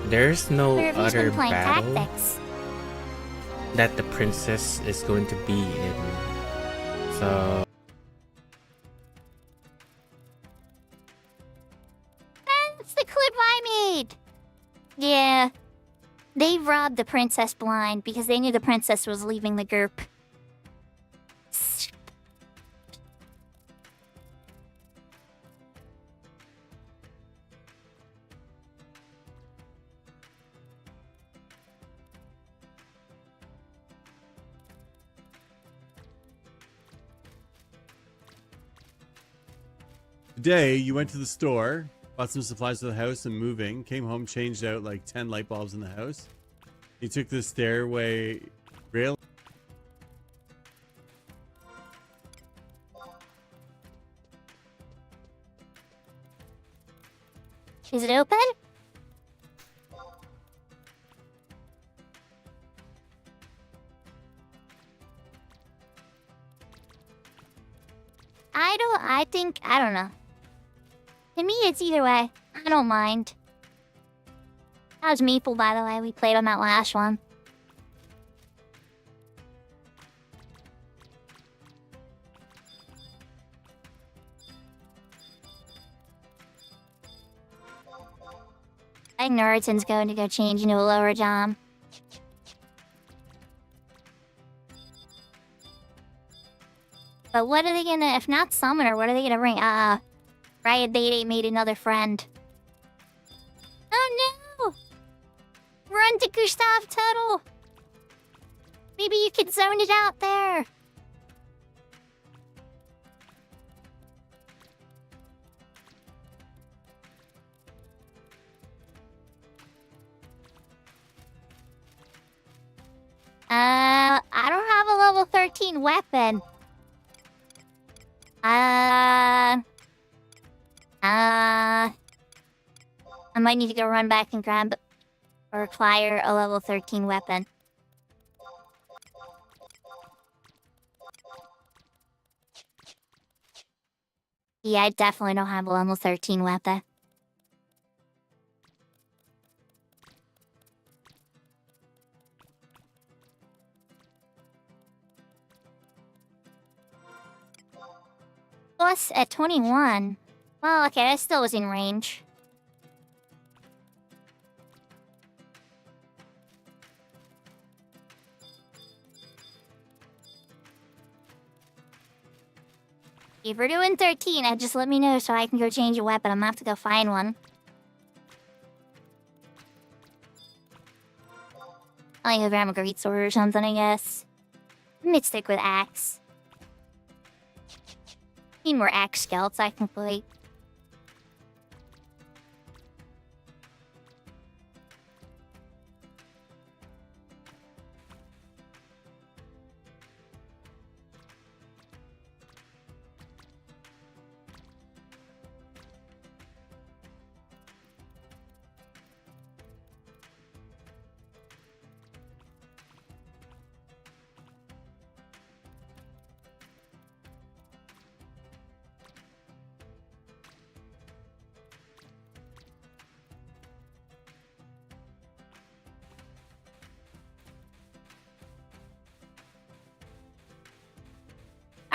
There's no Where have you other been playing battle tactics? that the princess is going to be in. So That's the clip I made! Yeah. They robbed the princess blind because they knew the princess was leaving the group. Today, you went to the store, bought some supplies for the house and moving, came home, changed out like 10 light bulbs in the house. You took the stairway rail. Is it open? I don't know. To me, it's either way. I don't mind. That was Maple, by the way. We played on that last one. I think Naruto's going to go change into a lower jam. But what are they gonna, if not Summoner, what are they gonna bring? Riot Day made another friend. Oh no! Run to Gustav Tuttle! Maybe you could zone it out there! I don't have a level 13 weapon. I might need to go run back and grab or acquire a level 13 weapon. Yeah, I definitely don't have a level 13 weapon. Plus, at 21. Well, okay, that still was in range. If we're doing 13, just let me know so I can go change a weapon. I'm gonna have to go find one. I'll go grab a great sword or something, I guess. I'm gonna stick with axe. Need more axe scouts I can play.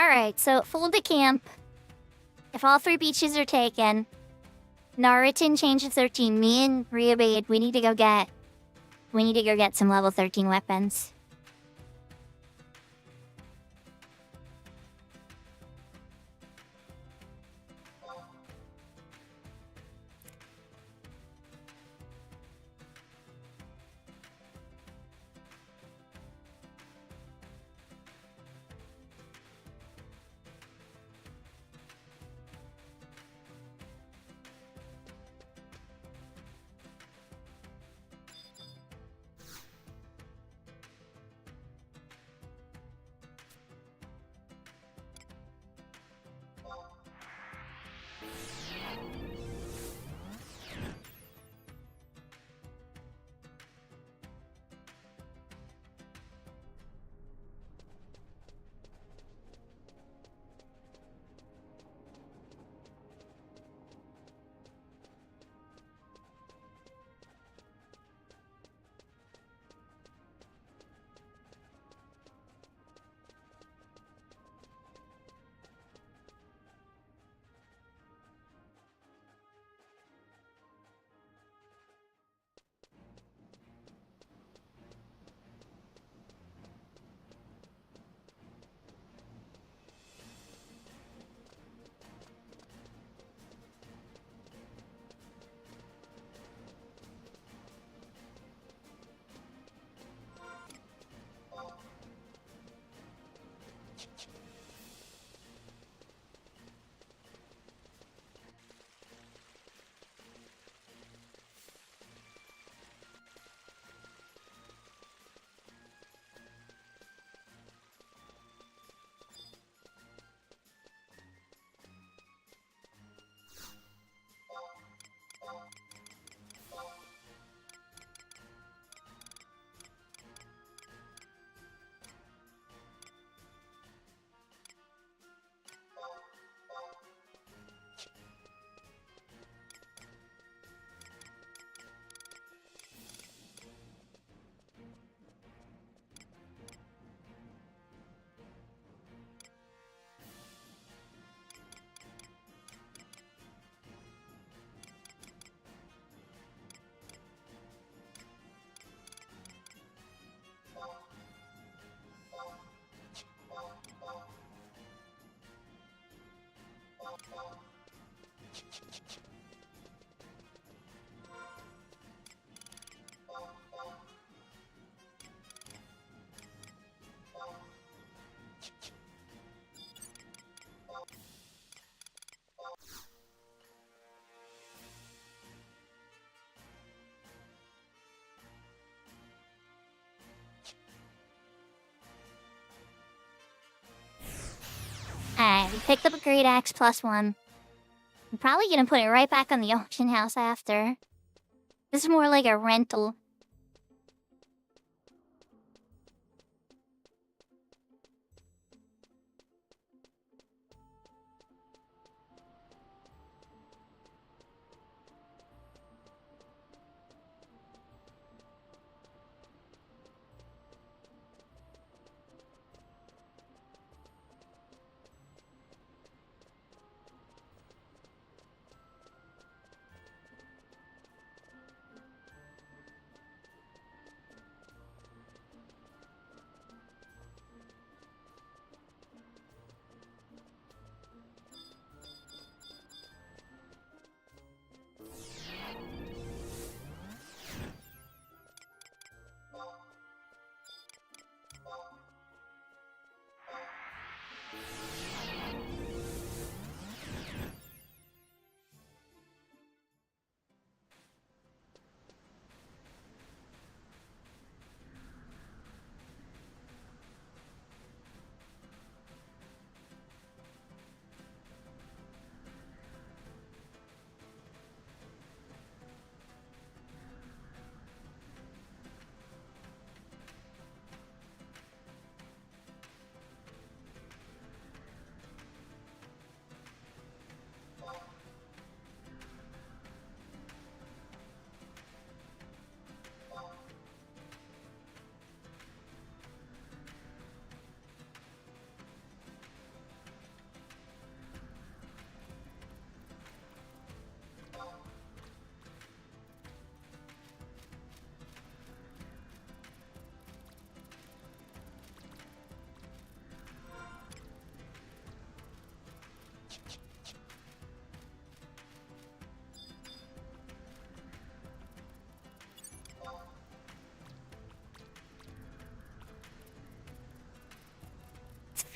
Alright, so full to camp. If all 3 beaches are taken, Naruto changed to 13. Me and Ryobade, we need to go get some level 13 weapons. Alright, we picked up a great axe +1. I'm probably gonna put it right back on the auction house after. This is more like a rental.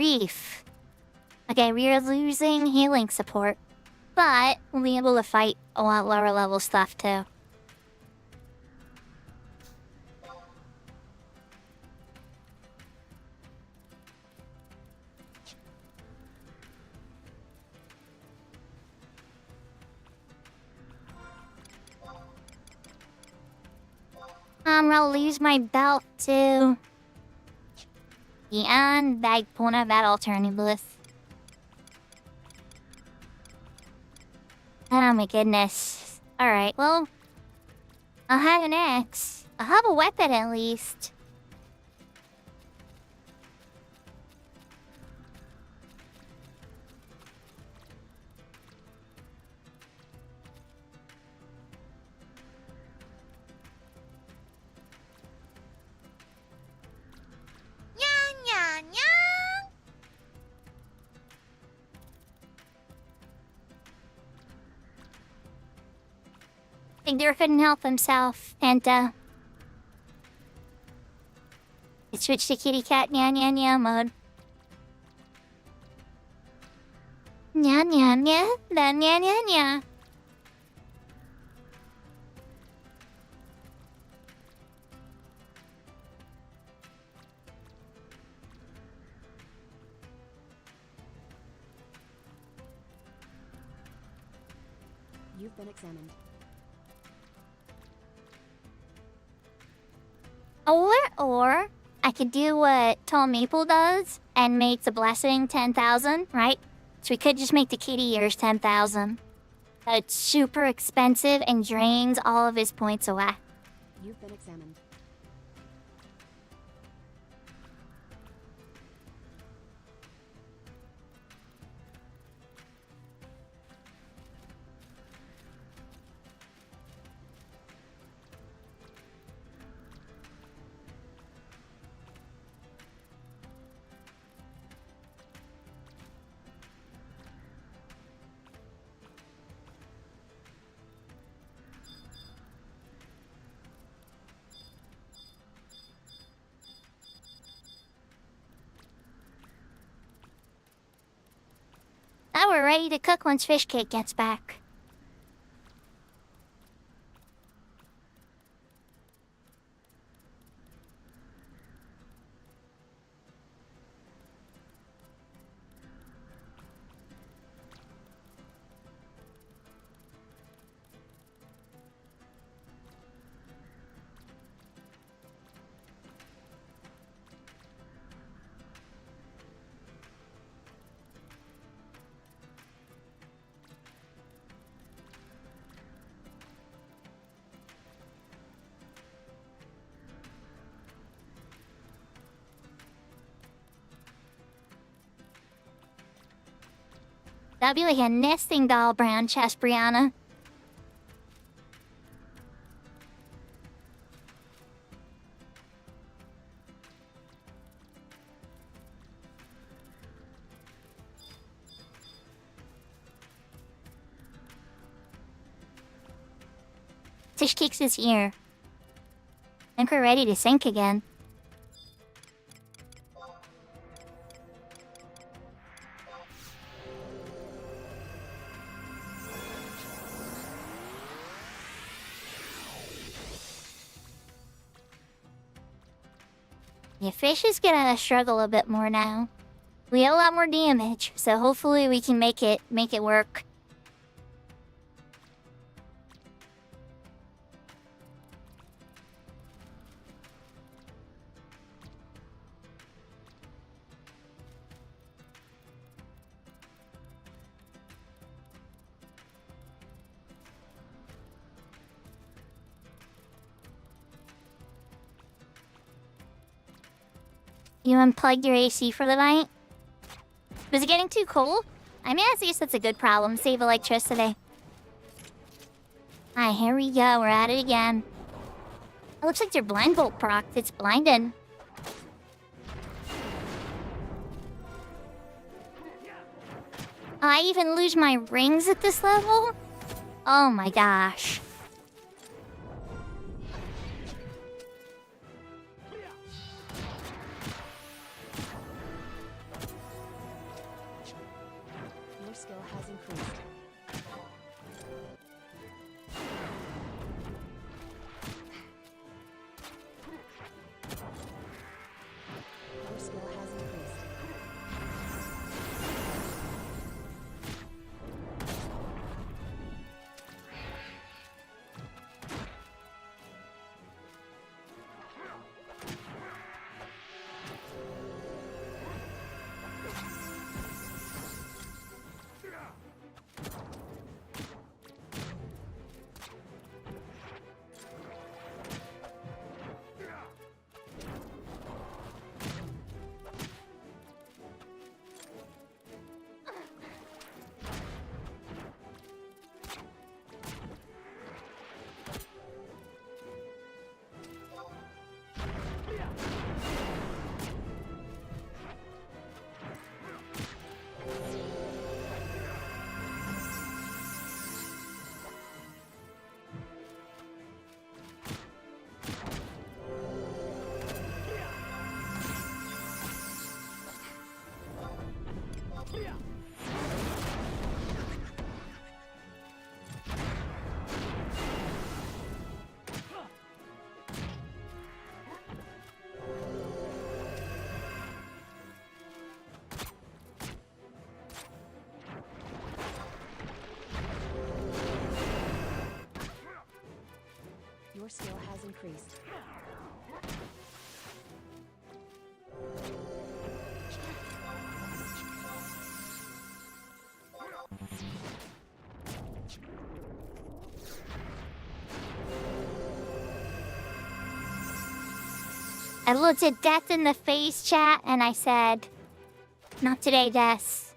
Grief. Okay, we are losing healing support, but we'll be able to fight a lot lower level stuff too. I'll lose my belt too. Yan, bag po na that alternatives. Oh my goodness. Alright, well, I'll have an axe. I'll have a weapon at least. Igor couldn't help himself, and he switched to kitty cat nya mode. Nya nya nya, da nya nya nya. You've been examined. Or I could do what Tall Maple does and make the blessing 10,000, right? So we could just make the kitty ears 10,000. But it's super expensive and drains all of his points away. You've been examined. we're ready to cook once Fish Cake gets back. That'd be like a nesting doll brown chest, Brianna. Fish Cake's is here. I think we're ready to sink again. Yeah, Fish is gonna struggle a bit more now. We have a lot more damage, so hopefully we can make it work. You unplugged your AC for the night? Was it getting too cold? I mean, I guess that's a good problem. Save electricity. Alright, here we go. We're at it again. It looks like your blind bolt procced. It's blinded. I even lose my rings at this level? Oh my gosh. Your skill has increased. Your skill has increased. Your skill has increased. I looked at Death in the face chat and I said, not today, Death.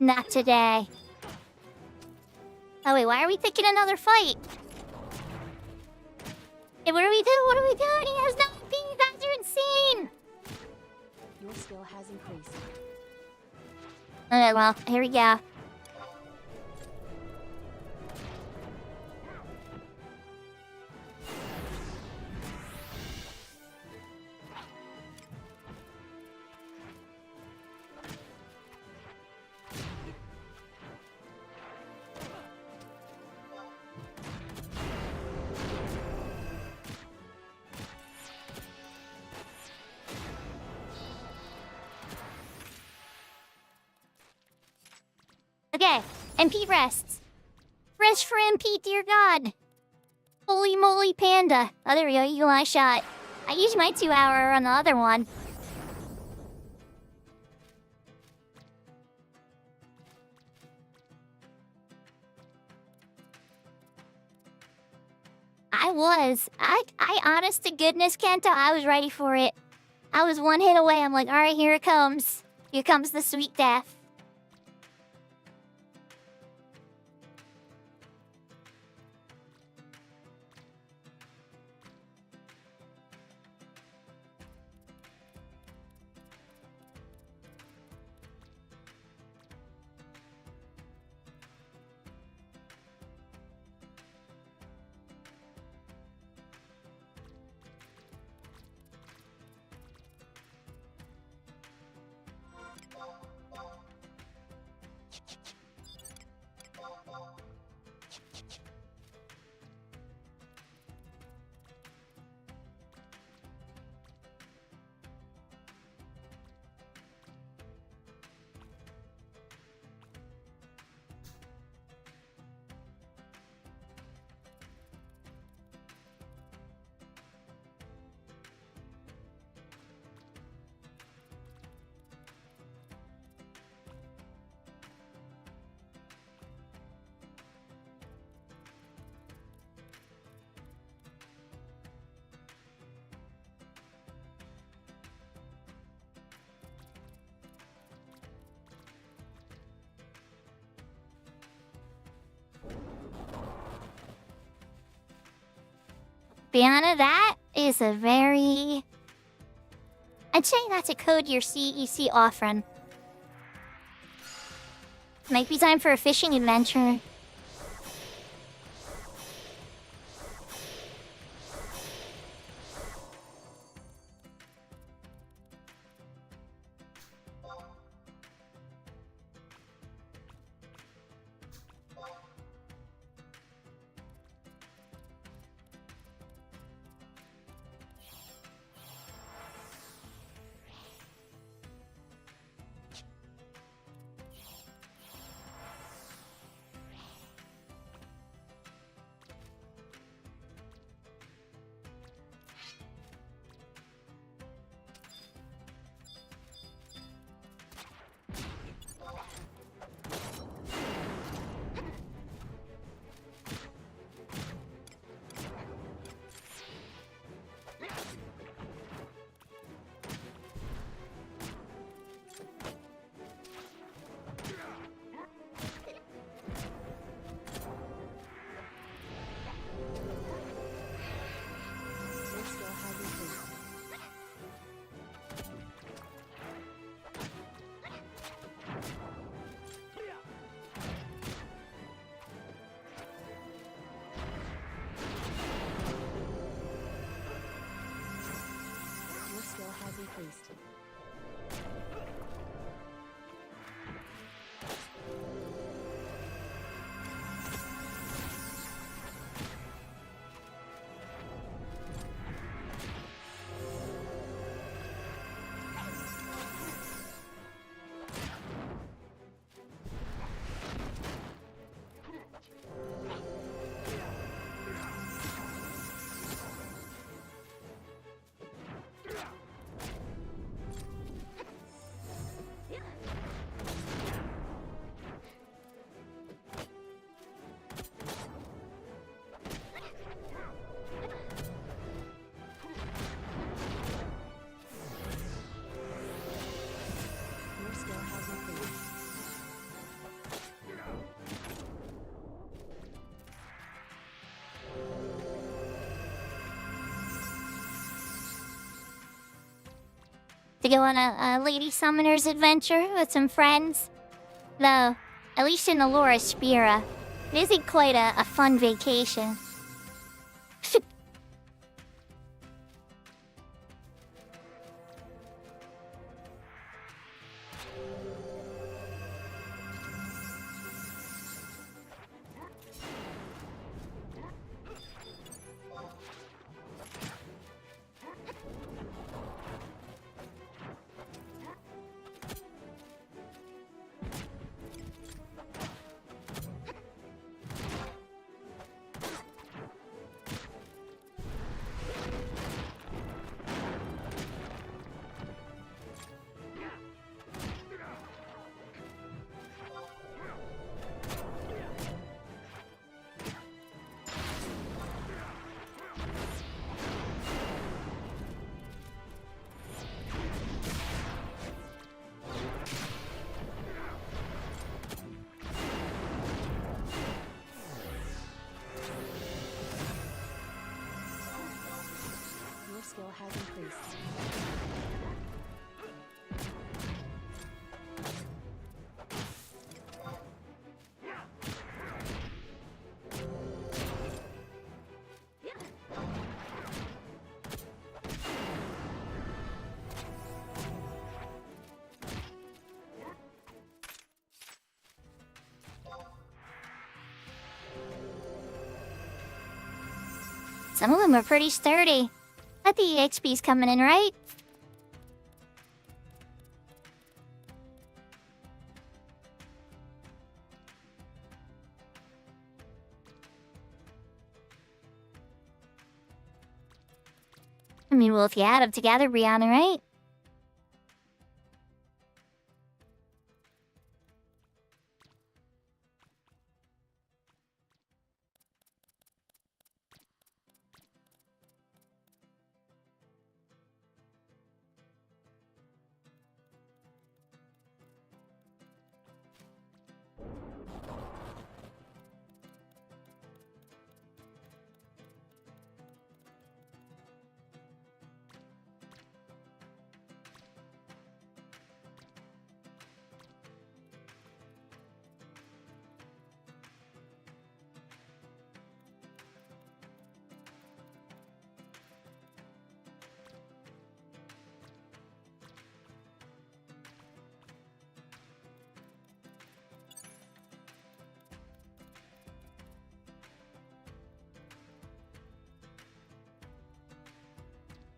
Not today. Oh wait, why are we picking another fight? Hey, what are we doing? What are we doing? He has nothing. You guys are insane. Your skill has increased. Okay, well, here we go. MP rests. Rest for MP, dear God. Holy moly panda. Oh, there we go. You got shot. I used my 2-hour on the other one. I honest to goodness, Kento, I was ready for it. I was one hit away. I'm like, alright, here it comes. Here comes the sweet death. Beyond that is a very... I'd say that's a code you see often. Might be time for a fishing adventure. Your skill has increased. Your skill has increased. Your skill has increased. To go on a Lady Summoner's adventure with some friends. Though, at least in the lore of Spira, it isn't quite a fun vacation. skill has increased. Some of them are pretty sturdy. But the EXP's coming in, right? I mean, well, if you add them together, Brianna, right?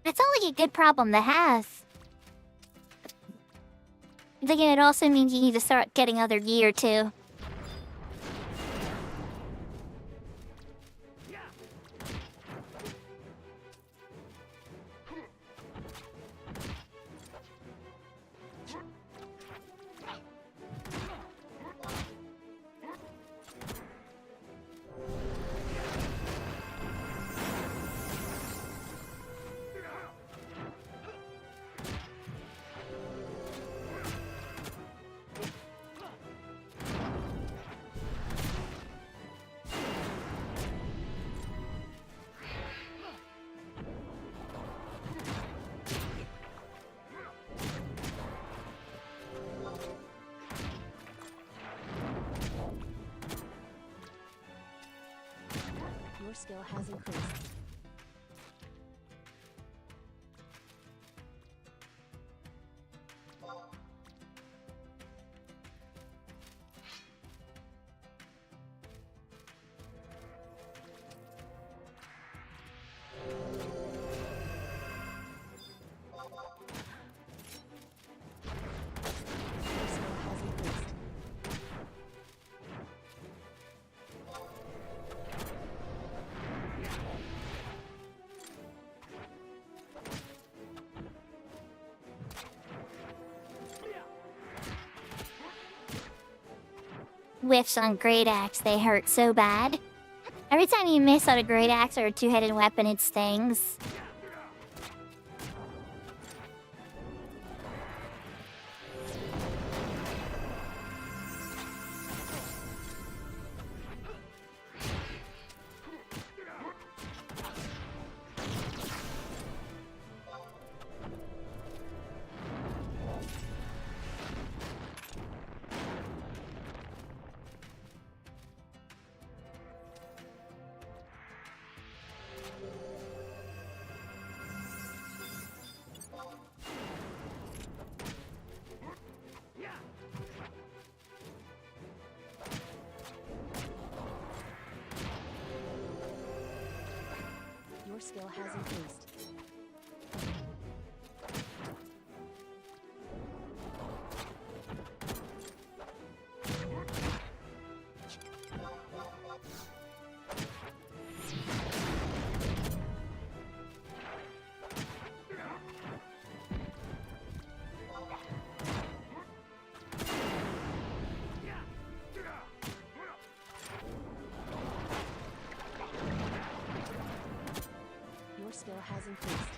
That sounds like a good problem to have. I'm thinking it also means you need to start getting other gear too. Your skill has increased. Your skill has increased. Whiffs on Great Axe, they hurt so bad. Every time you miss on a Great Axe or a two-headed weapon, it stings. Your skill has increased. Your skill has increased.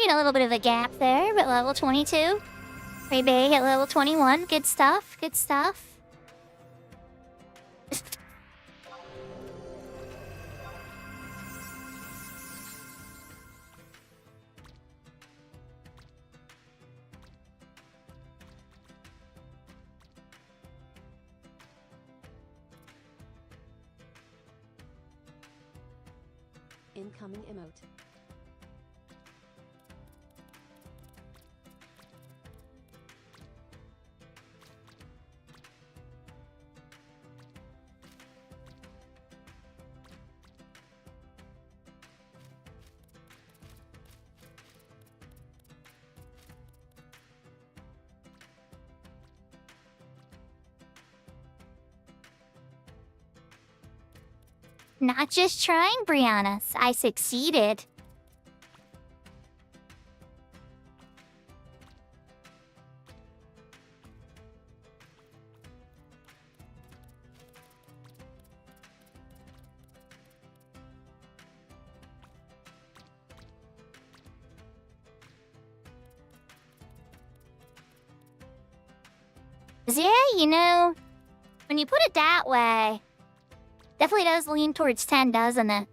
Taking a little bit of a gap there, but level 22. Pretty big at level 21. Good stuff, good stuff. Incoming emote. Not just trying, Brianna. I succeeded. Yeah, you know, when you put it that way, definitely does lean towards 10, doesn't it?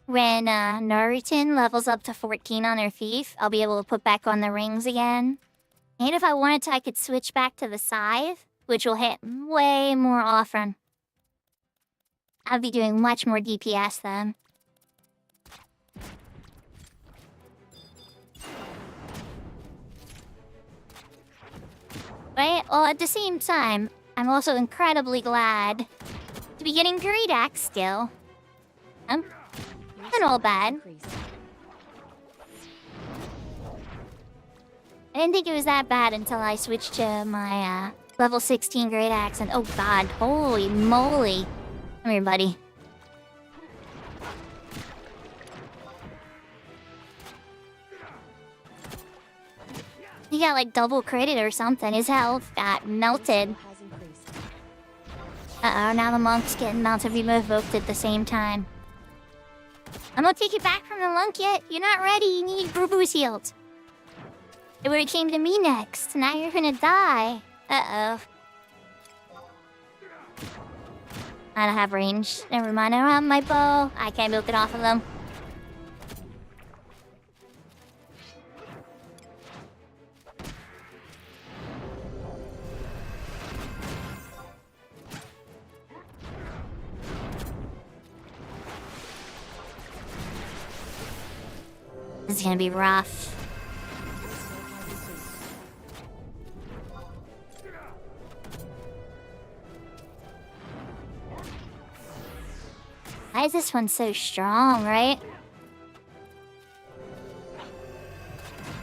When Naruto levels up to 14 on her thief, I'll be able to put back on the rings again. And if I wanted to, I could switch back to the scythe, which will hit way more often. I'll be doing much more DPS then. Right? Well, at the same time, I'm also incredibly glad to be getting Great Axe still. Not all bad. I didn't think it was that bad until I switched to my level 16 Great Axe, and oh god, holy moly. Come here, buddy. He got like double credit or something. His health got melted. Uh-oh, now the monk's getting mounted revoked at the same time. I'm gonna take it back from the monk yet. You're not ready. You need Boo-Boo's healed. It would've came to me next. Now you're gonna die. Uh-oh. I don't have range. Never mind. I don't have my bow. I can't build it off of them. This is gonna be rough. Why is this one so strong, right?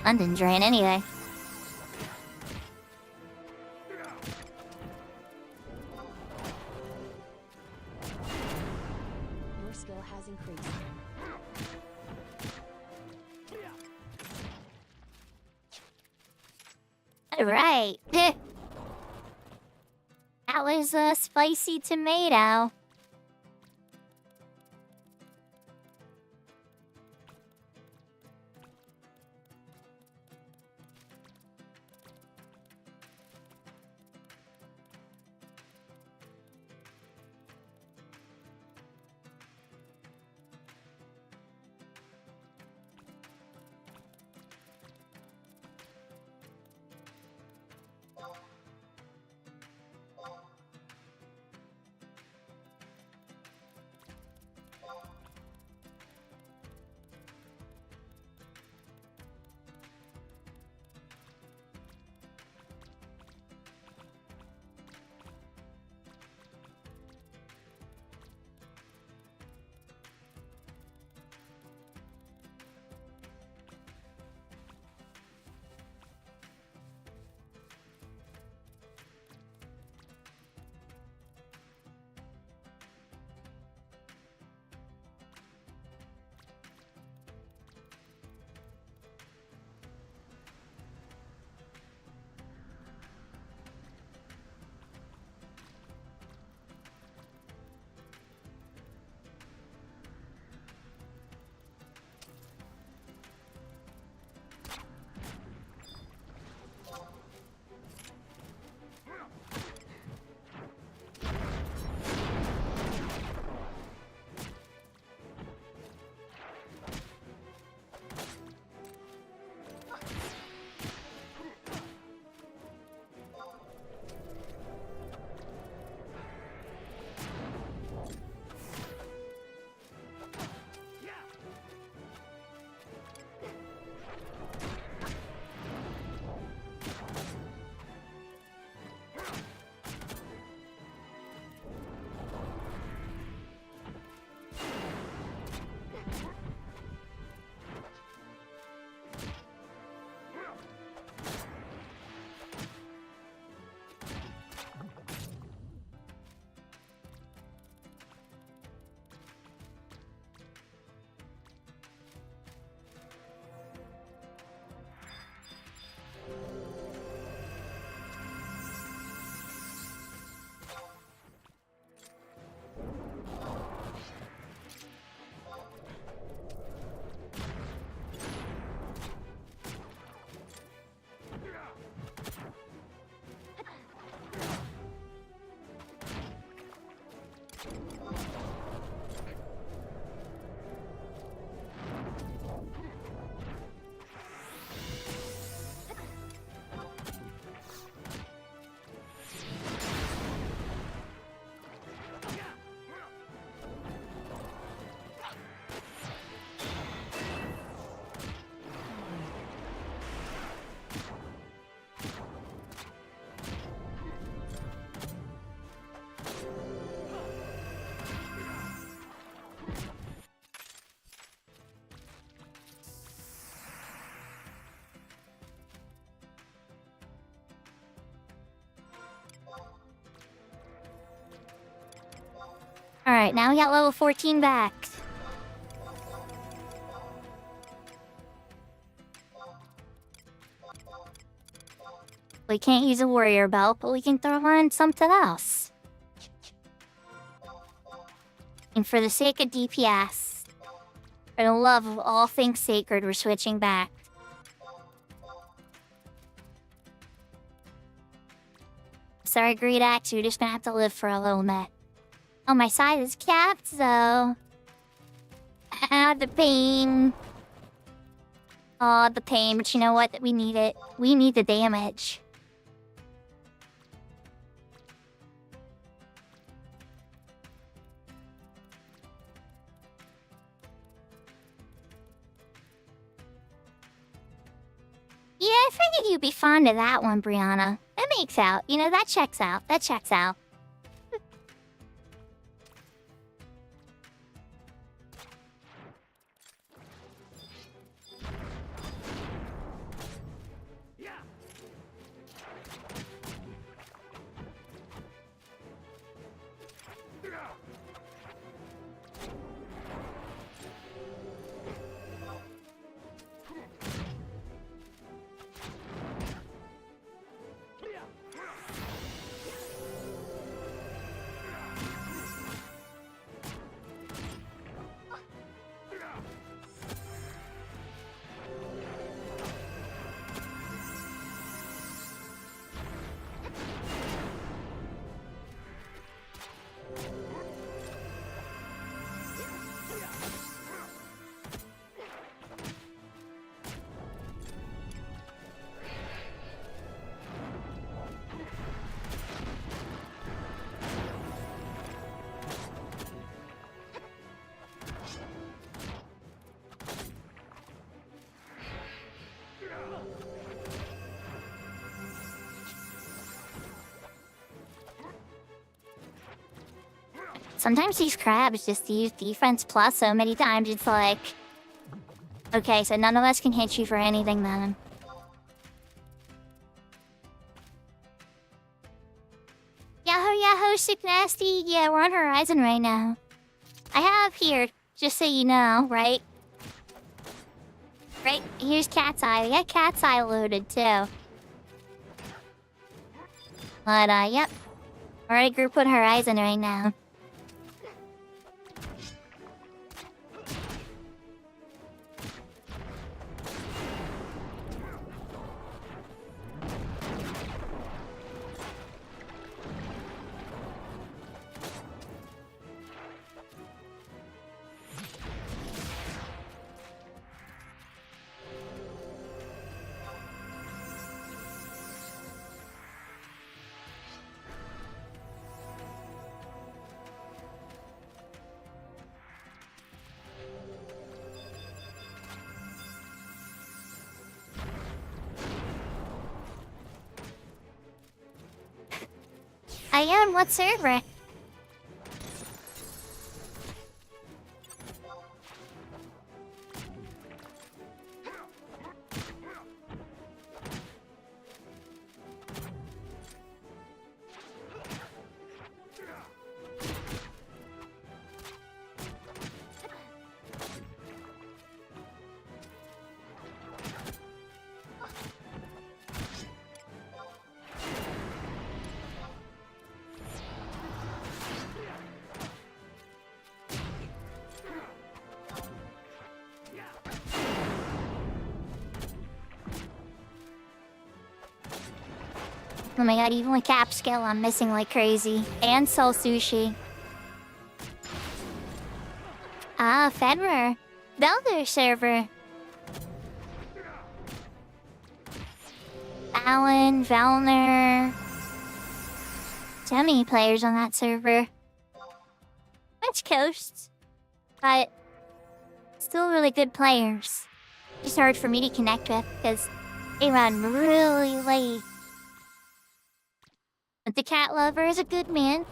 London drain anyway. Your skill has increased. Alright. That was a spicy tomato. Alright, now we got level 14 back. We can't use a warrior belt, but we can throw on something else. And for the sake of DPS, for the love of all things sacred, we're switching back. Sorry, Greed Axe, you're just gonna have to live for a little bit. Oh, my side is capped, though. Ah, the pain. Oh, the pain, but you know what? We need it. We need the damage. Yeah, I figured you'd be fond of that one, Brianna. That makes out. You know, that checks out. That checks out. Sometimes these crabs just use defense plus so many times it's like... Okay, so none of us can hit you for anything then. Yahoo yahoo sick nasty, yeah, we're on Horizon right now. I have here, just so you know, right? Right, here's Cat's Eye. We got Cat's Eye loaded too. But yep. Alright, group with Horizon right now. I am, what server? Oh my god, even with cap skill, I'm missing like crazy. And Soul Sushi. Ah, Fedra. Belder server. Alan, Valner. So many players on that server. West Coast. But still really good players. Just hard for me to connect with because they run really late. But the cat lover is a good man.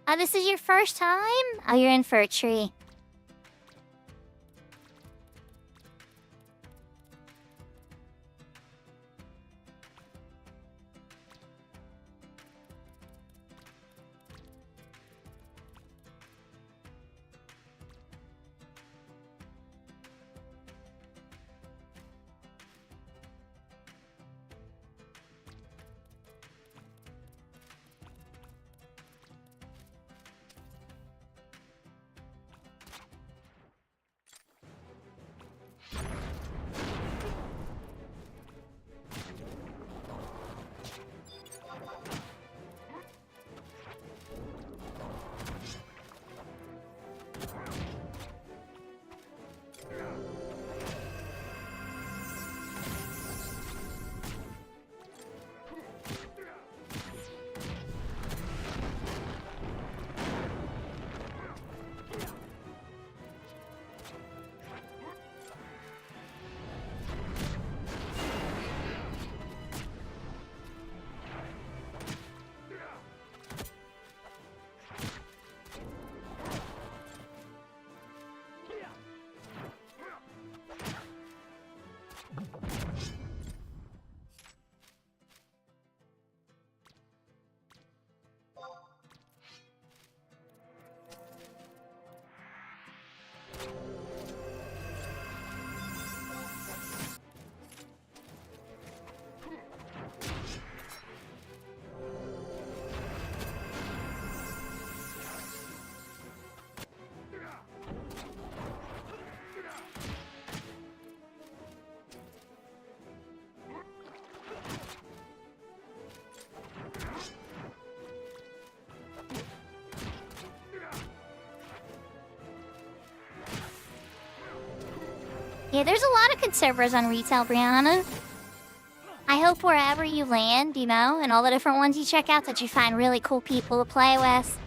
Oh, this is your first time? Oh, you're in for a treat. Yeah, there's a lot of good servers on retail, Brianna. I hope wherever you land, you know, and all the different ones you check out, that you find really cool people to play with.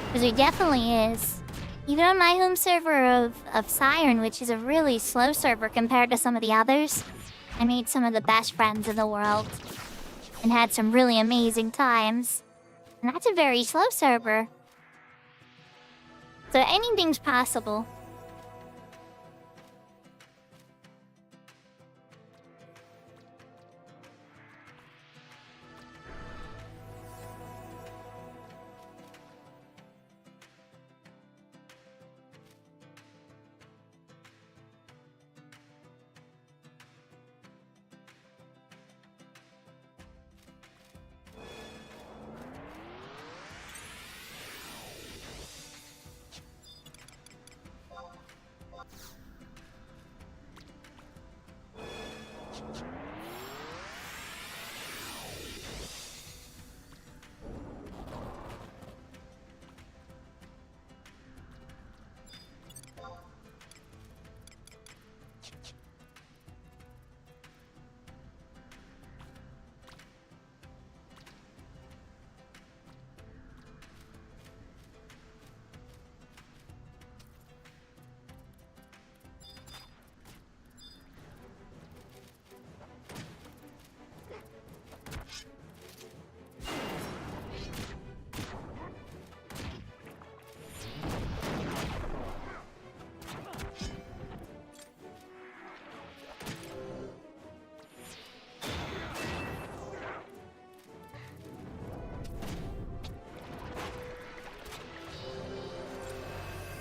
Because there definitely is. Even on my home server of Siren, which is a really slow server compared to some of the others, I made some of the best friends in the world. And had some really amazing times. And that's a very slow server. So anything's possible.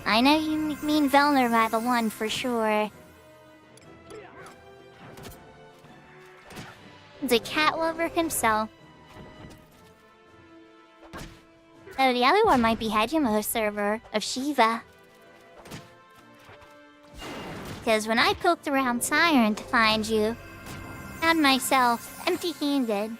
I know you mean Velner by the one for sure. The cat lover himself. Oh, the other one might be Hegemo's server of Shiva. Because when I poked around Siren to find you, found myself empty-handed.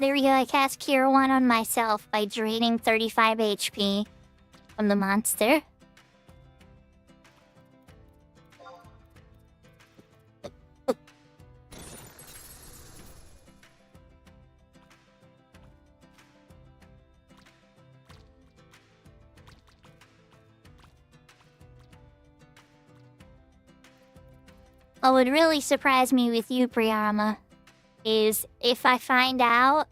There we go, I cast Cure 1 on myself by draining 35 HP from the monster. What would really surprise me with you, Priyama, is if I find out,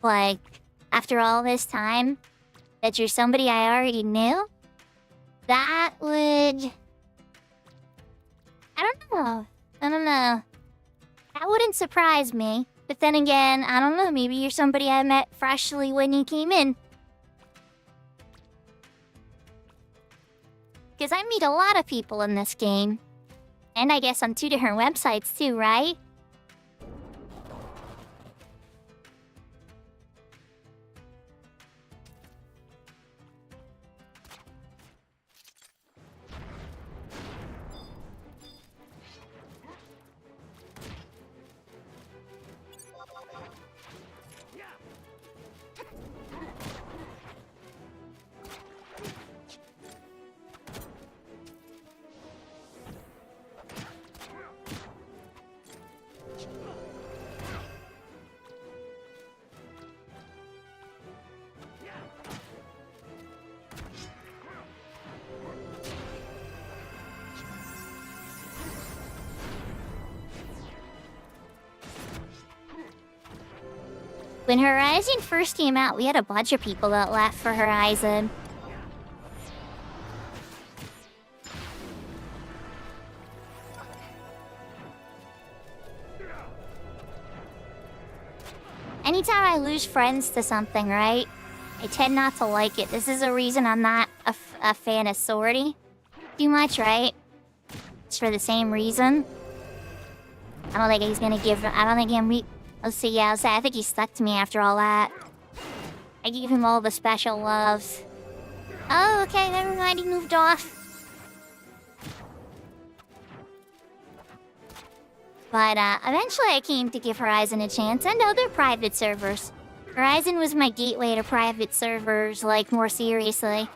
like, after all this time, that you're somebody I already knew. That would... I don't know. That wouldn't surprise me. But then again, I don't know, maybe you're somebody I met freshly when you came in. Because I meet a lot of people in this game. And I guess on 2 different websites too, right? When Horizon first came out, we had a bunch of people that left for Horizon. Anytime I lose friends to something, right? I tend not to like it. This is a reason I'm not a fan of Swordy too much, right? It's for the same reason. I don't think he's gonna give... I don't think him... Let's see, yeah, I think he stuck to me after all that. I gave him all the special loves. Oh, okay, never mind, he moved off. But, eventually I came to give Horizon a chance, and other private servers. Horizon was my gateway to private servers, like, more seriously.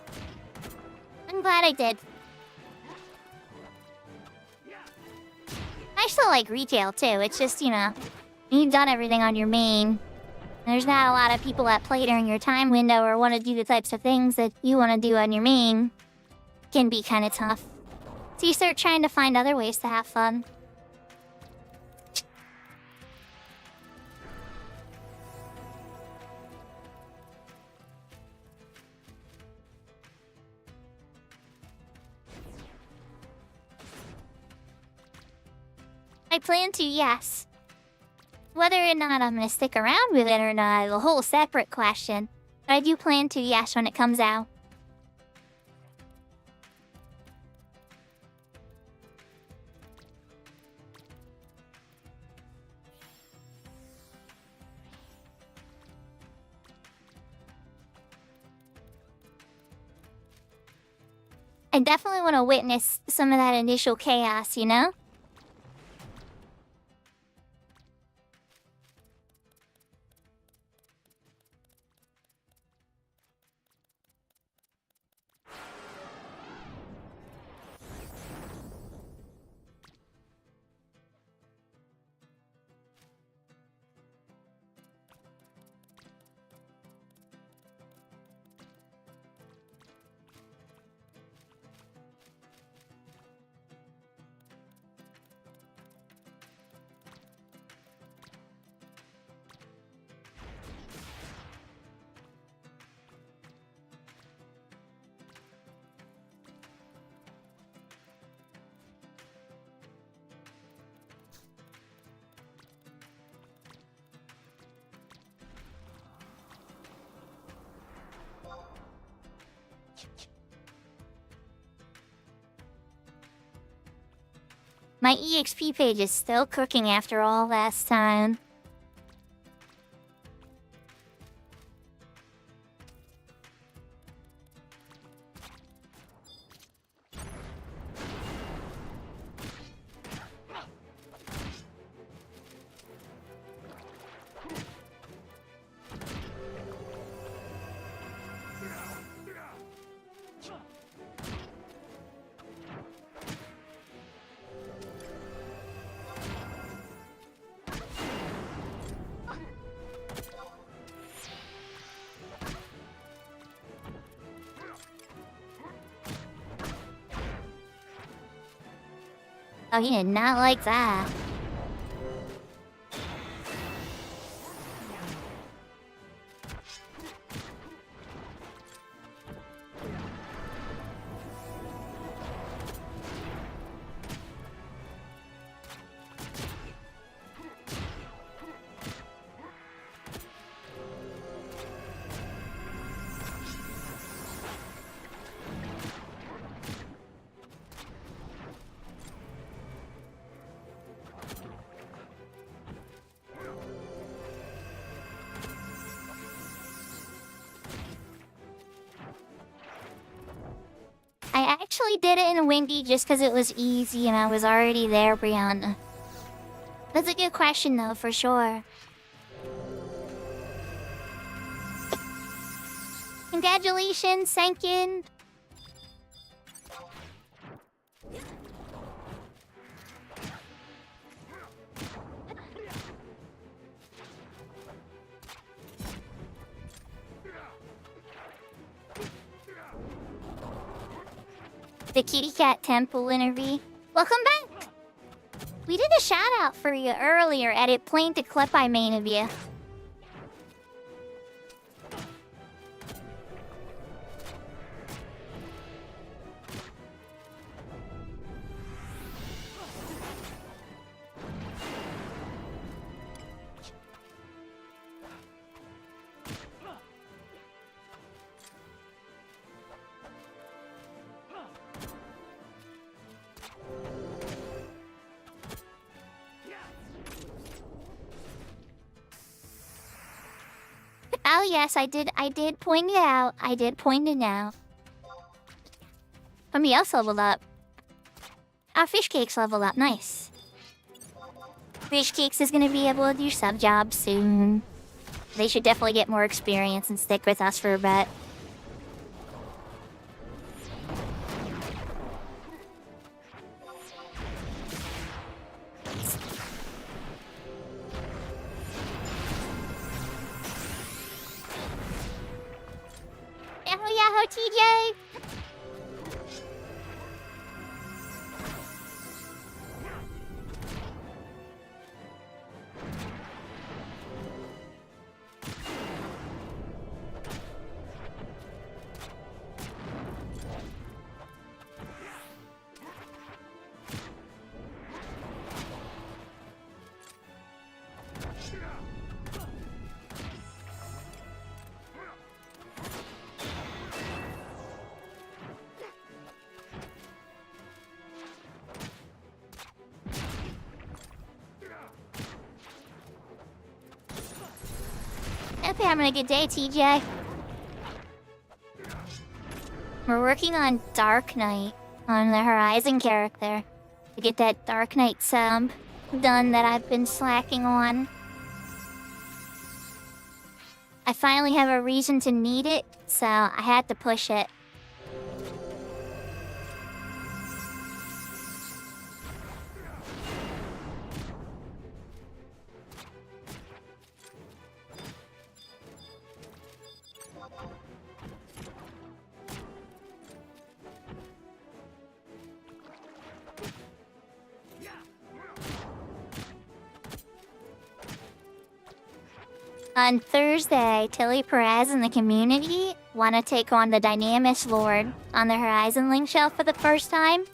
I'm glad I did. I still like retail, too. It's just, you know, you've done everything on your main. There's not a lot of people that play during your time window or want to do the types of things that you want to do on your main. Can be kind of tough. So you start trying to find other ways to have fun. I plan to, yes. Whether or not I'm gonna stick around with it or not is a whole separate question. But I do plan to, yes, when it comes out. I definitely want to witness some of that initial chaos, you know? My EXP page is still cooking after all last time. Oh, he did not like that. I actually did it in windy just because it was easy and I was already there, Brianna. That's a good question, though, for sure. Congratulations, Senkin. The Kitty Cat Temple interview. Welcome back! We did a shout out for you earlier at it playing the clip I made of you. Oh yes, I did point it out. I did point it out. Somebody else leveled up. Our fish cakes leveled up, nice. Fish cakes is gonna be able to do sub jobs soon. They should definitely get more experience and stick with us for a bit. Yahoo, TJ! Hope you're having a good day, TJ. We're working on Dark Knight on the Horizon character to get that Dark Knight sub done that I've been slacking on. I finally have a reason to need it, so I had to push it. On Thursday, Tilly Perez and the community want to take on the Dynamis Lord on the Horizon Link shelf for the first time.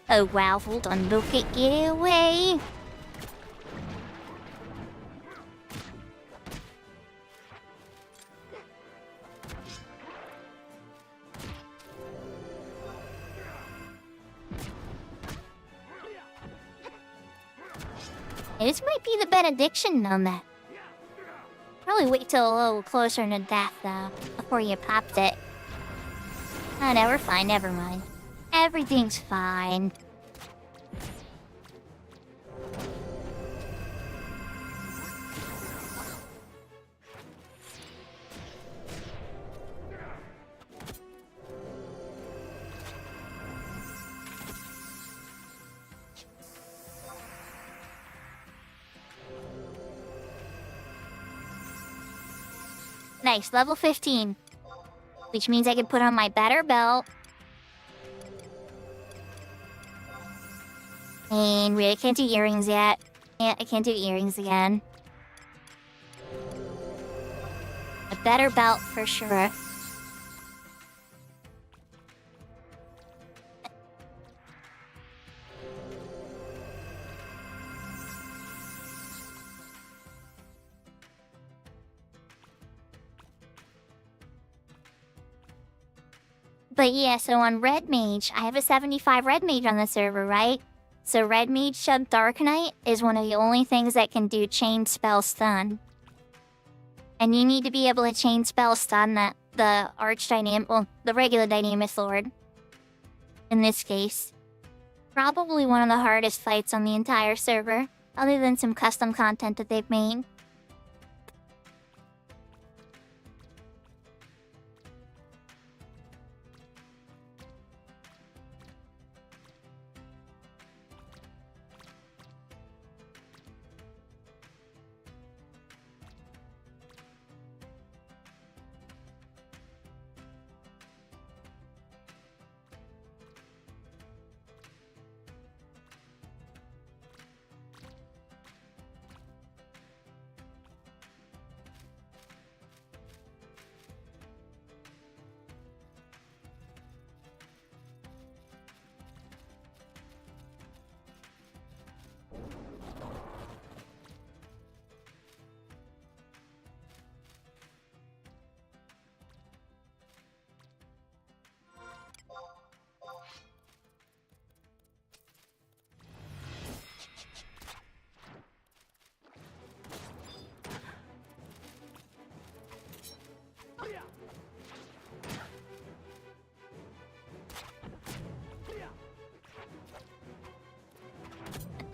Oh wow, hold on, look it, get away! This might be the benediction on that. Probably wait till a little closer to death, though, before you popped it. Oh no, we're fine, never mind. Everything's fine. Nice, level 15. Which means I can put on my better belt. And really can't do earrings yet. Yeah, I can't do earrings again. A better belt for sure. But yeah, so on Red Mage, I have a 75 Red Mage on the server, right? So Red Mage sub Dark Knight is one of the only things that can do chain spell stun. And you need to be able to chain spell stun the the regular Dynamis Lord. In this case. Probably one of the hardest fights on the entire server, other than some custom content that they've made.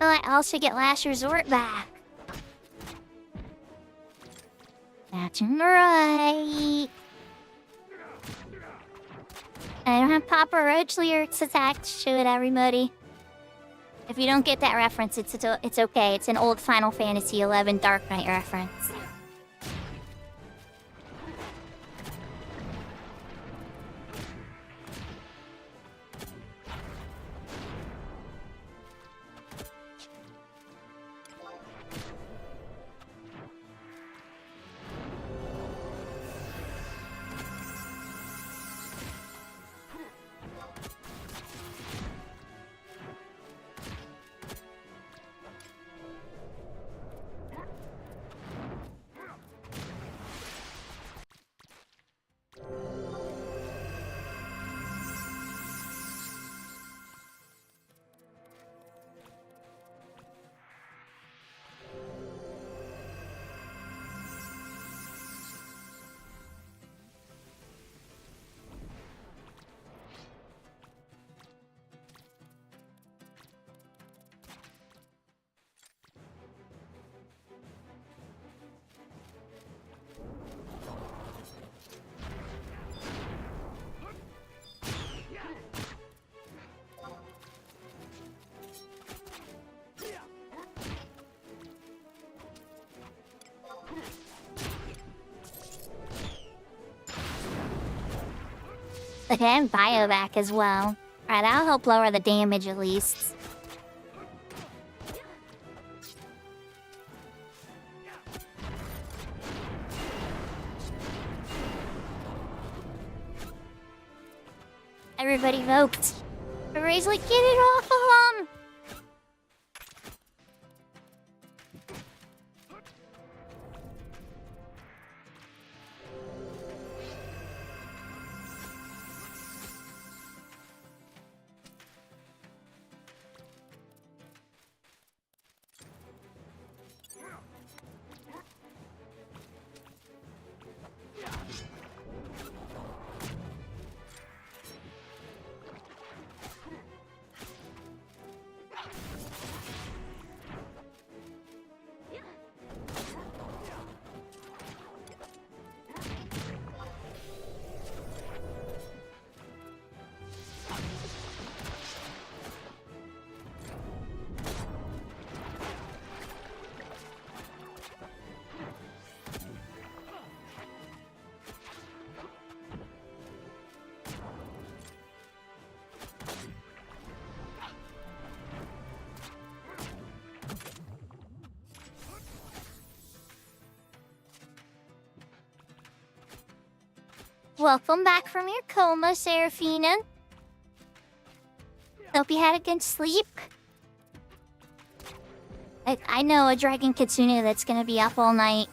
Oh, I also get Last Resort back. That's right. I don't have Papa Roach lyrics attached to it, everybody. If you don't get that reference, it's okay. It's an old Final Fantasy XI Dark Knight reference. Okay, I have Bio back as well. Alright, that'll help lower the damage at least. Everybody vote. Everybody's like, get it off of him! Welcome back from your coma, Seraphina. Hope you had a good sleep. I know a dragon kitsune that's gonna be up all night.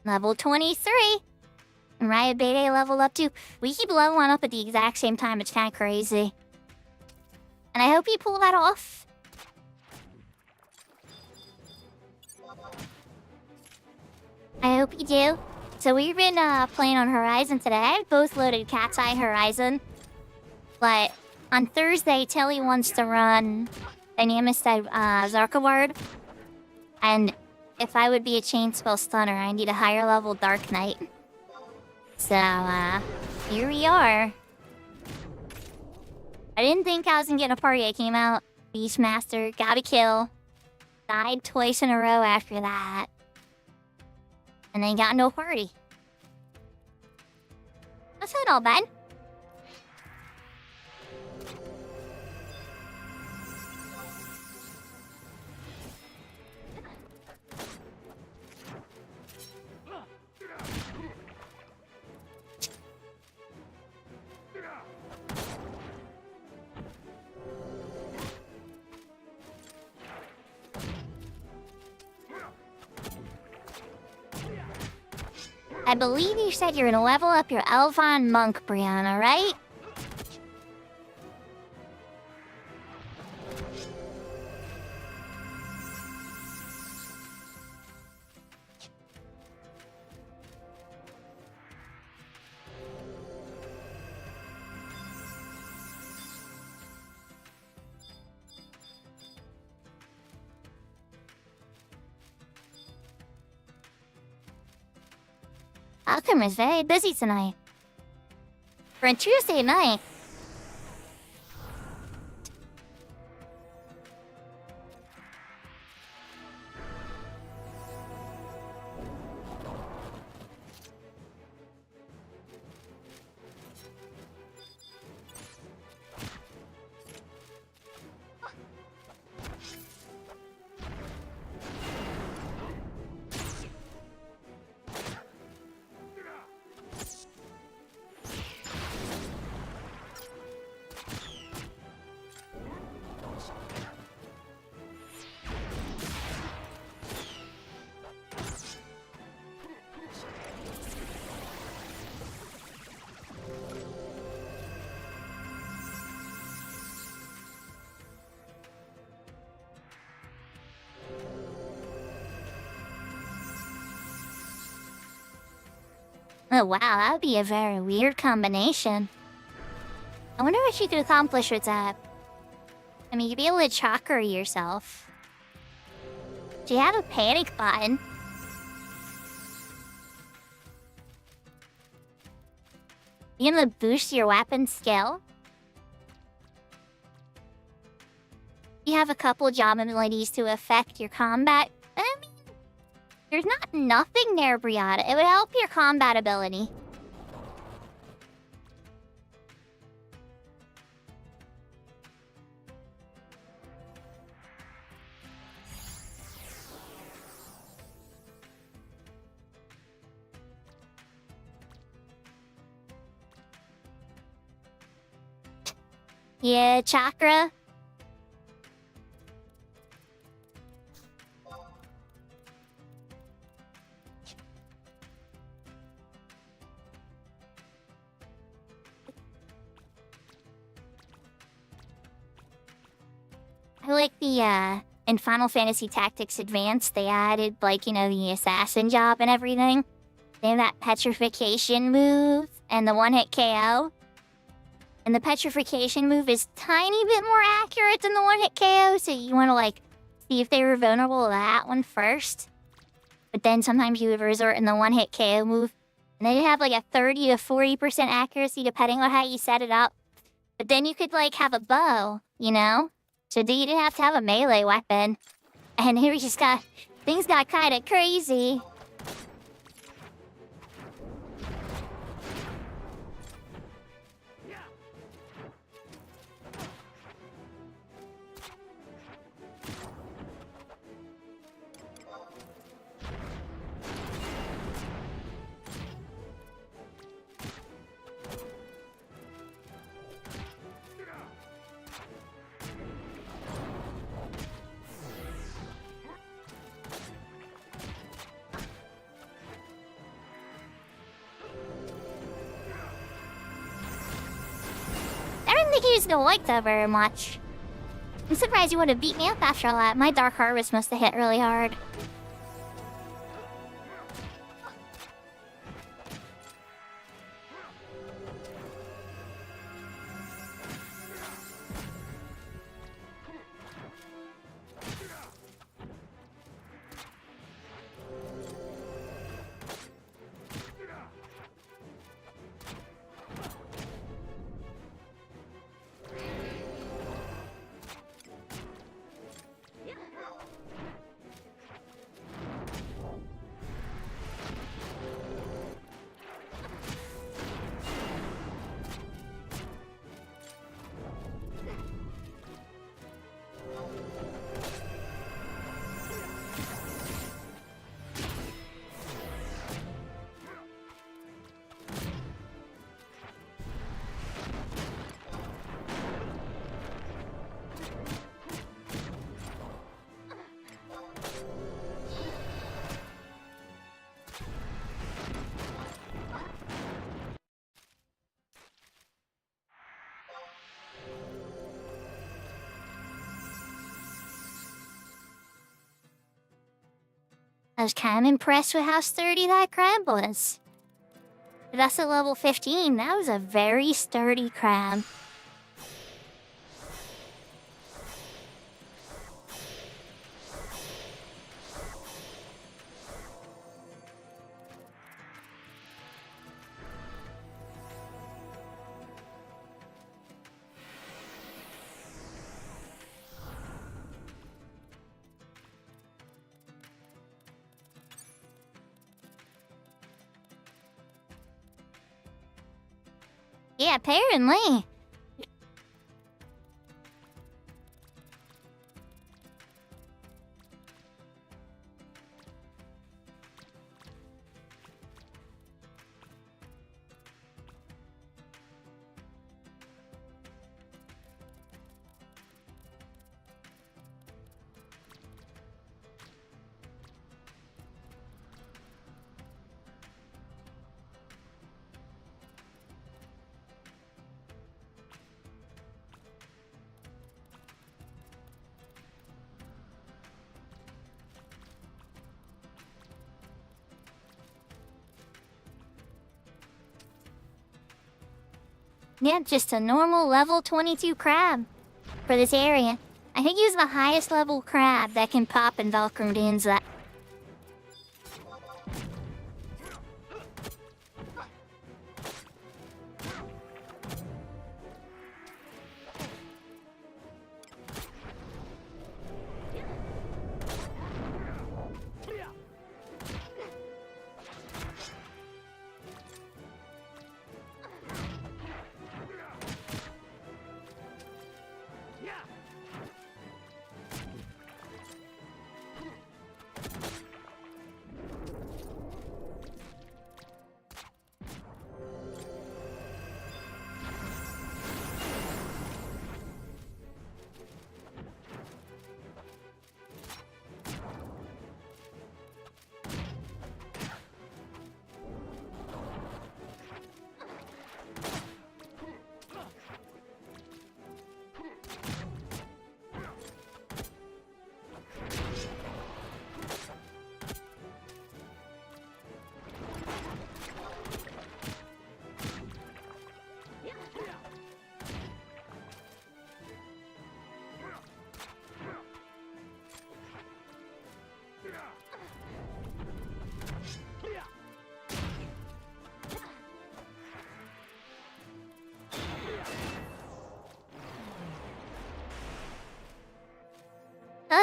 Level 23. And Riot Beta leveled up too. We keep leveling up at the exact same time. It's kind of crazy. And I hope you pull that off. I hope you do. So we've been playing on Horizon today. I both loaded Cat's Eye Horizon. But on Thursday, Tilly wants to run Dynamis Zarkaward. And if I would be a chain spell stunner, I need a higher level Dark Knight. So, here we are. I didn't think I was gonna get a party. I came out, Beastmaster, got a kill. Died twice in a row after that. And then got no party. That's not all bad. I believe you said you're gonna level up your Elvon Monk, Brianna, right? Alchem is very busy tonight. For a Tuesday night. Oh wow, that would be a very weird combination. I wonder what you could accomplish with that. I mean, you'd be able to chakra yourself. Do you have a panic button? You gonna boost your weapon skill? You have a couple job abilities to affect your combat. I mean, there's not nothing there, Brianna. It would help your combat ability. Yeah, chakra. I like the in Final Fantasy Tactics Advanced, they added like, you know, the assassin job and everything. They have that petrification move and the one-hit KO. And the petrification move is tiny bit more accurate than the one-hit KO, so you want to like see if they were vulnerable to that one first. But then sometimes you would resort in the one-hit KO move, and then you have like a 30 to 40% accuracy depending on how you set it up. But then you could like have a bow, you know? So you didn't have to have a melee weapon. And here we just got... Things got kinda crazy. I didn't think he was gonna like that very much. I'm surprised you would have beat me up after all that. My Dark Harvest must have hit really hard. I was kind of impressed with how sturdy that crab was. That's at level 15. That was a very sturdy crab. Yeah, apparently. Yeah, just a normal level 22 crab for this area. I think he's the highest level crab that can pop in Valkyrians that.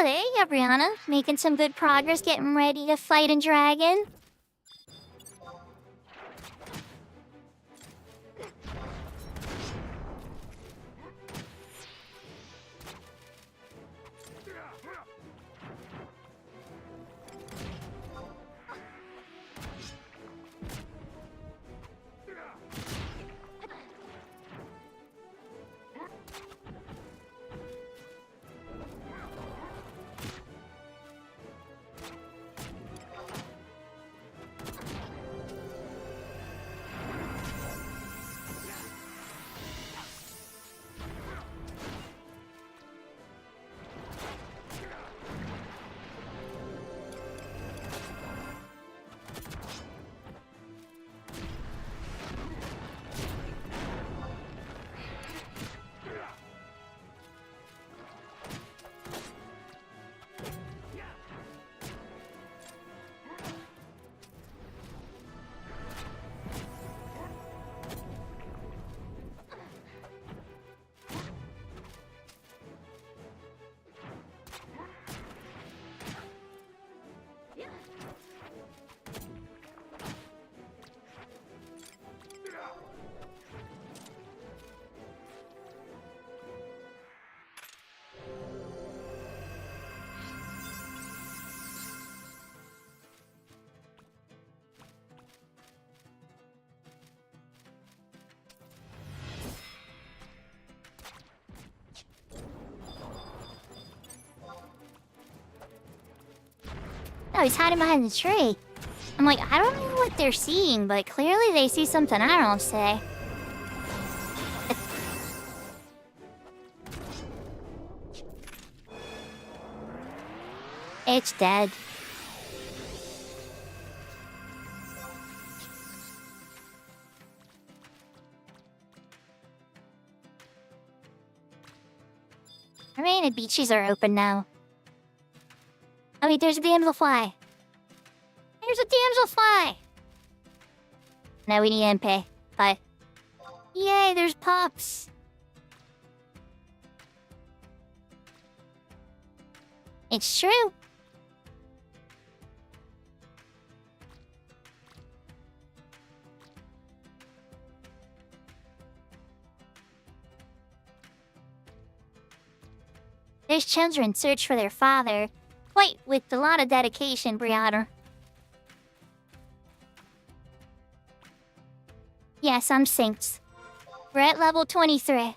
Oh, there you go, Brianna. Making some good progress, getting ready to fight a dragon. Oh, he's hiding behind the tree. I'm like, I don't know what they're seeing, but clearly they see something I don't see. It's dead. I mean, the beaches are open now. Oh wait, there's a damselfly. There's a damselfly! Now we need MP. But... Yay, there's pups! It's true! There's children search for their father. Quite with a lot of dedication, Brianna. Yes, I'm synced. We're at level 23. I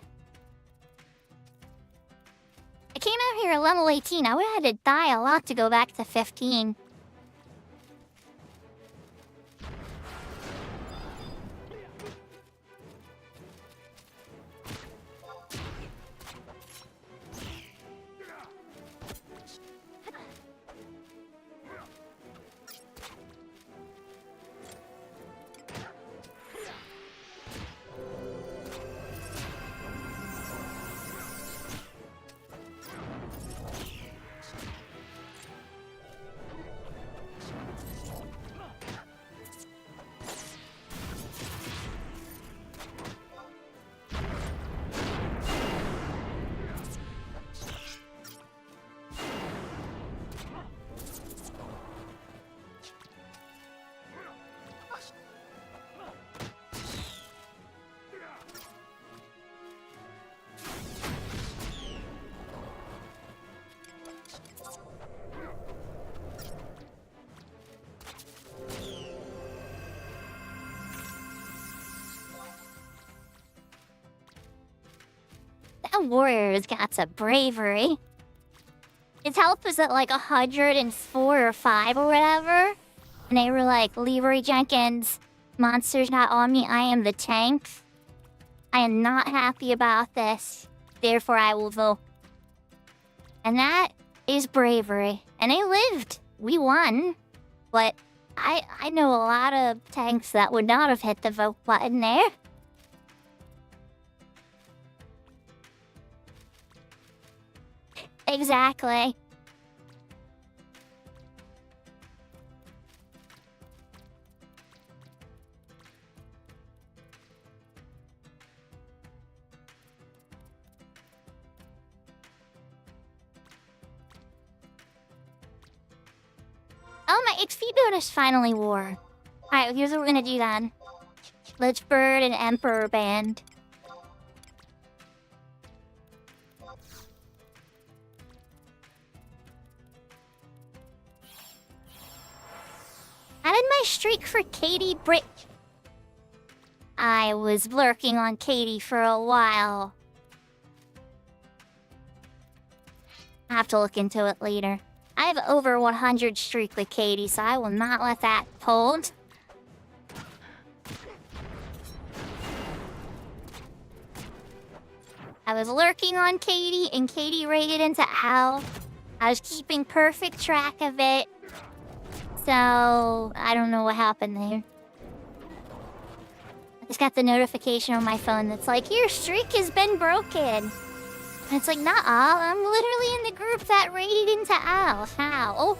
came out here at level 18. I would have had to die a lot to go back to 15. That warrior's got some bravery. His health was at like 104 or 5 or whatever. And they were like, Leroy Jenkins, monster's not on me, I am the tank. I am not happy about this. Therefore I will vote. And that is bravery. And they lived. We won. But I know a lot of tanks that would not have hit the vote button there. Exactly. Oh, my XP bonus finally wore. Alright, here's what we're gonna do then. Let's bird an Emperor Band. How did my streak for Katie break? I was lurking on Katie for a while. I have to look into it later. I have over 100 streak with Katie, so I will not let that hold. I was lurking on Katie, and Katie raided into Al. I was keeping perfect track of it. So, I don't know what happened there. I just got the notification on my phone that's like, your streak has been broken. And it's like, nah, I'm literally in the group that raided into Al. How?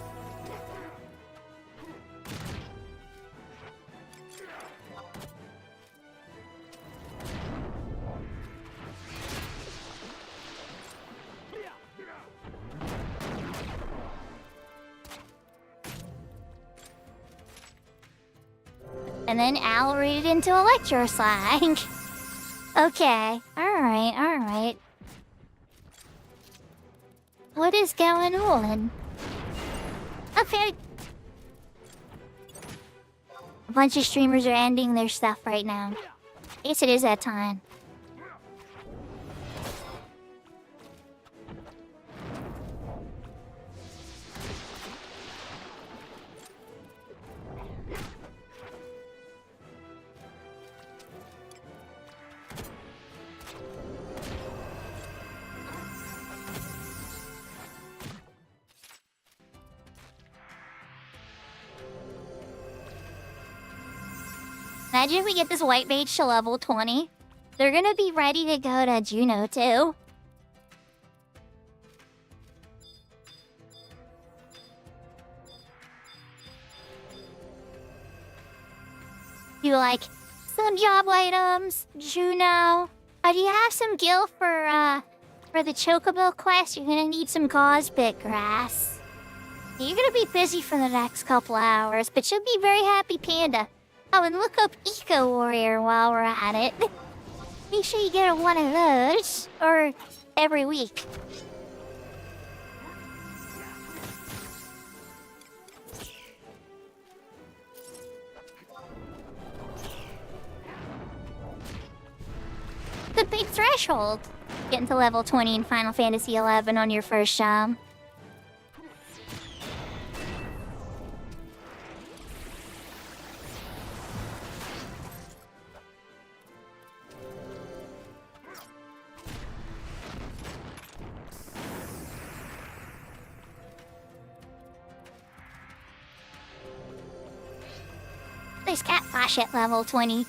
And then Al raided into Electroslide. Okay, alright. What is going on? Okay. A bunch of streamers are ending their stuff right now. I guess it is that time. Imagine if we get this white mage to level 20. They're gonna be ready to go to Juno too. You like some job items, Juno? Do you have some gil for the Chocobo quest? You're gonna need some Cosbit grass. You're gonna be busy for the next couple hours, but you'll be very happy, Panda. Oh, and look up Eco Warrior while we're at it. Make sure you get one of those, or every week. The big threshold. Getting to level 20 in Final Fantasy XI on your first job. There's Catfish at level 20.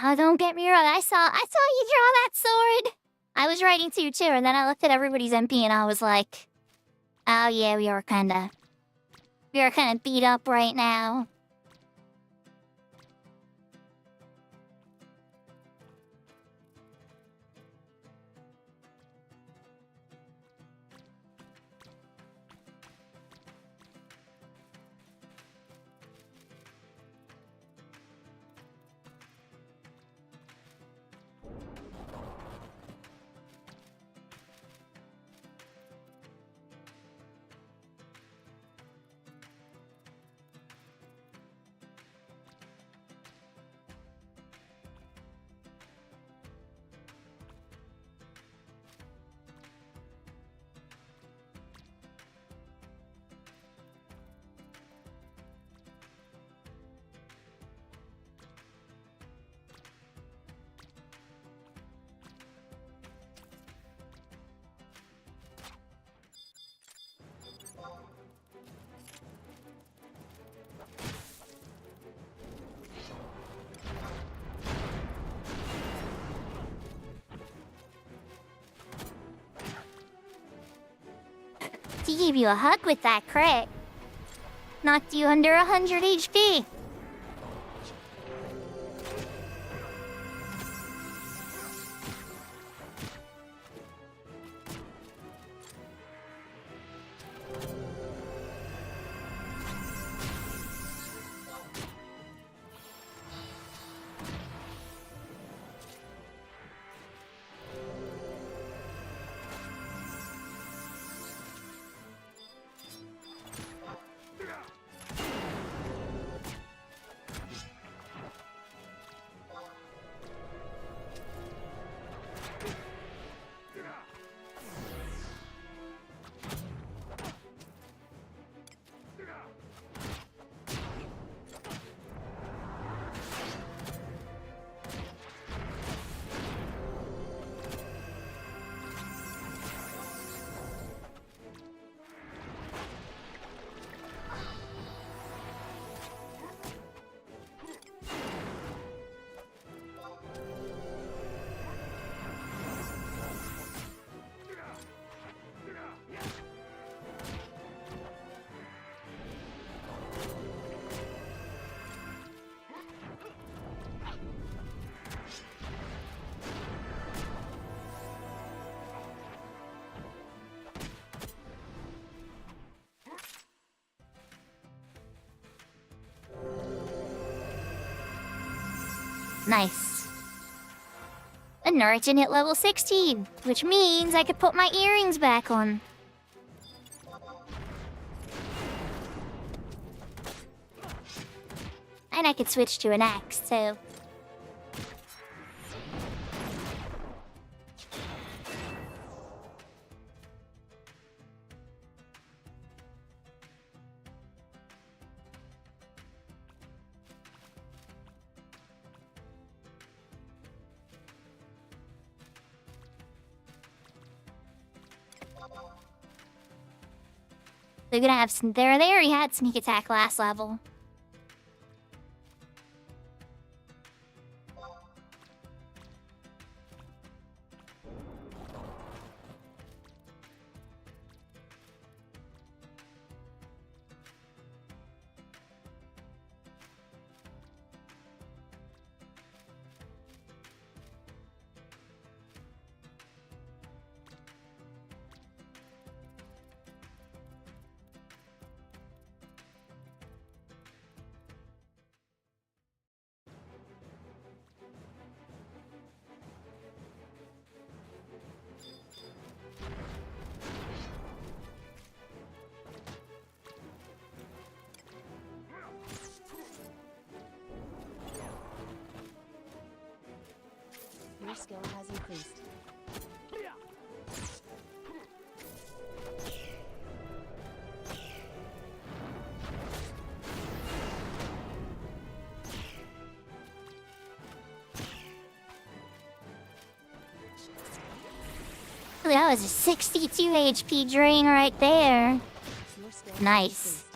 Oh, don't get me wrong. I saw you draw that sword. I was writing too, and then I looked at everybody's MP and I was like, oh yeah, we are kinda beat up right now. to give you a hug with that crit. Knocked you under 100 HP. Nice. A Norton at level 16, which means I could put my earrings back on. And I could switch to an axe, too. They're gonna have some. There, they already had sneak attack last level. Your skill has increased. That was a 62 HP drain right there. Your skill has Nice. increased.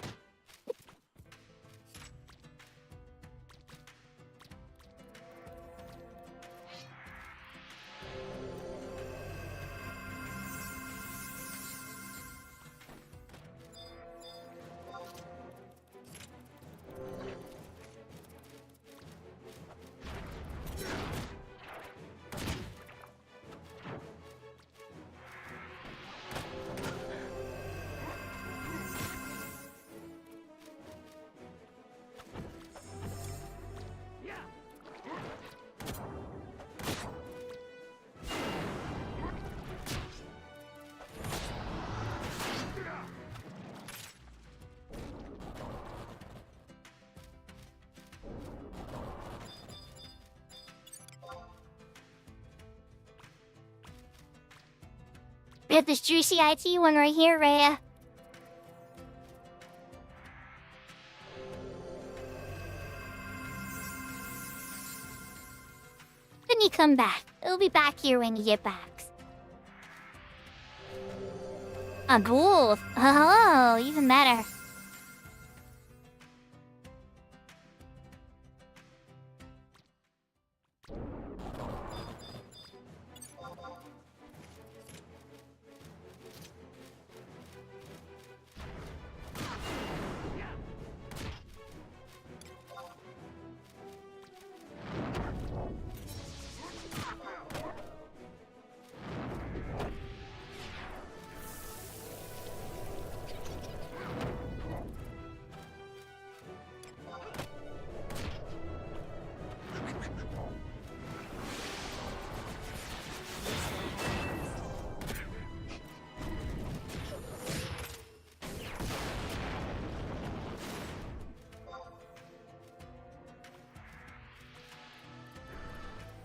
We have this juicy IT one right here, Rhea. Then you come back. It'll be back here when you get back. A ghoul. Oh, even better.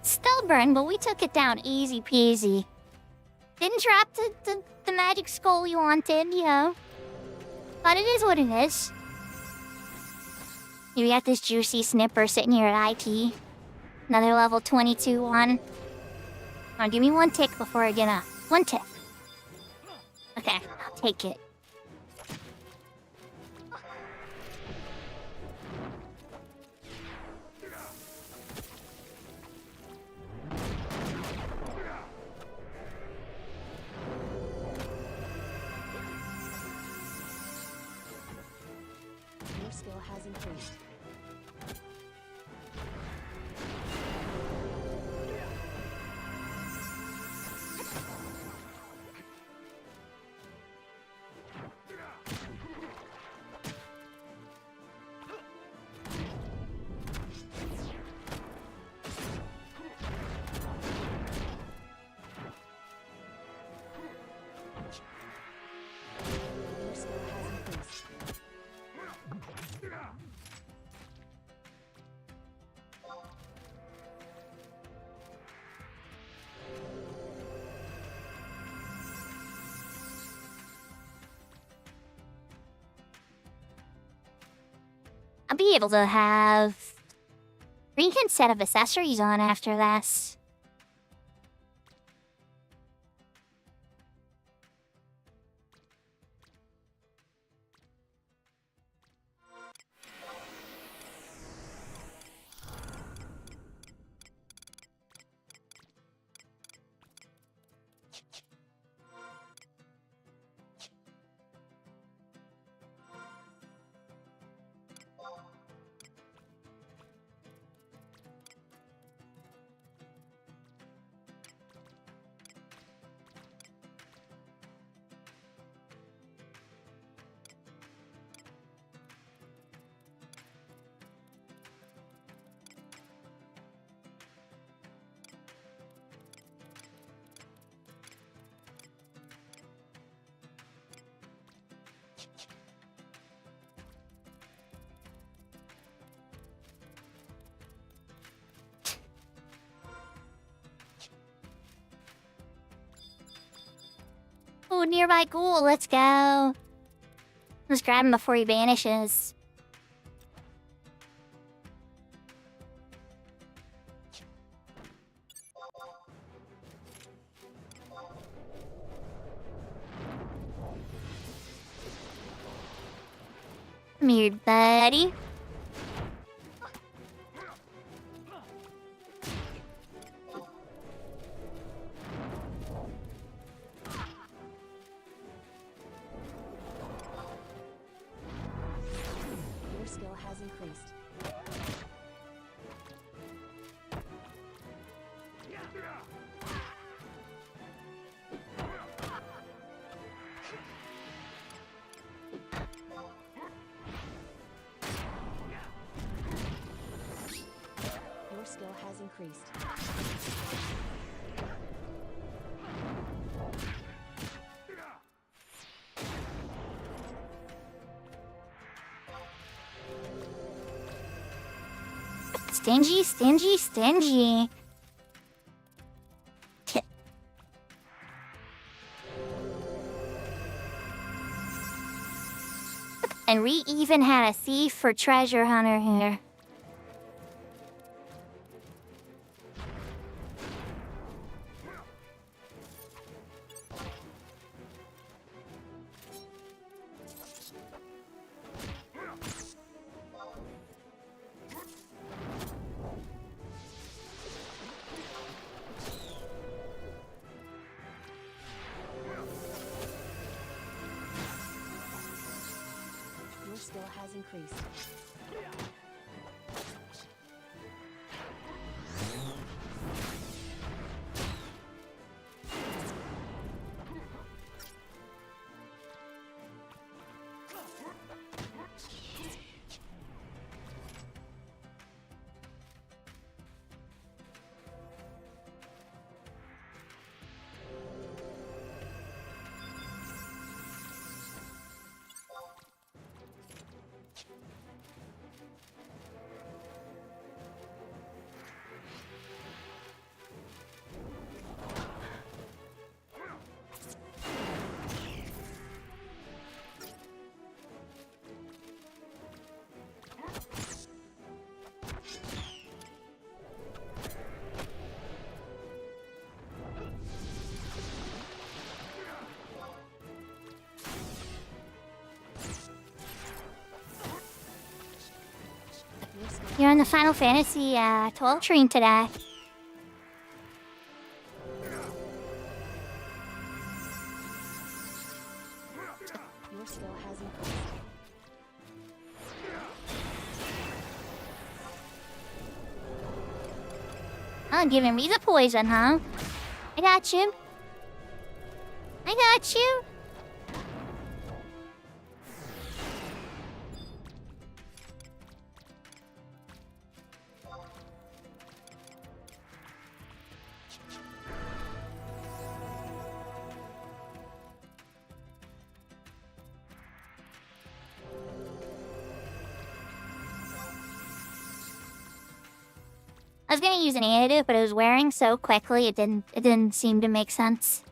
Stubborn, but we took it down easy peasy. Didn't drop the magic skull you wanted, you know. But it is what it is. You got this juicy snipper sitting here at IT. Another level 22 one. Now give me one tick before I get up. One tick. Okay, I'll take it. Your skill has increased. Your skill has increased. I'll be able to have 3 good set of accessories on after this. Oh, nearby ghoul, let's go. Let's grab him before he vanishes. Come here, buddy. Your skill has increased. Your skill has increased. Stingy, stingy, stingy. And we even had a thief for treasure hunter here. Your skill has increased. You're on the Final Fantasy 12 train today. Your skill has increased. Oh, giving me the poison, huh? I got you. I got you. I was gonna use an antidote, but it was wearing so quickly it didn't seem to make sense.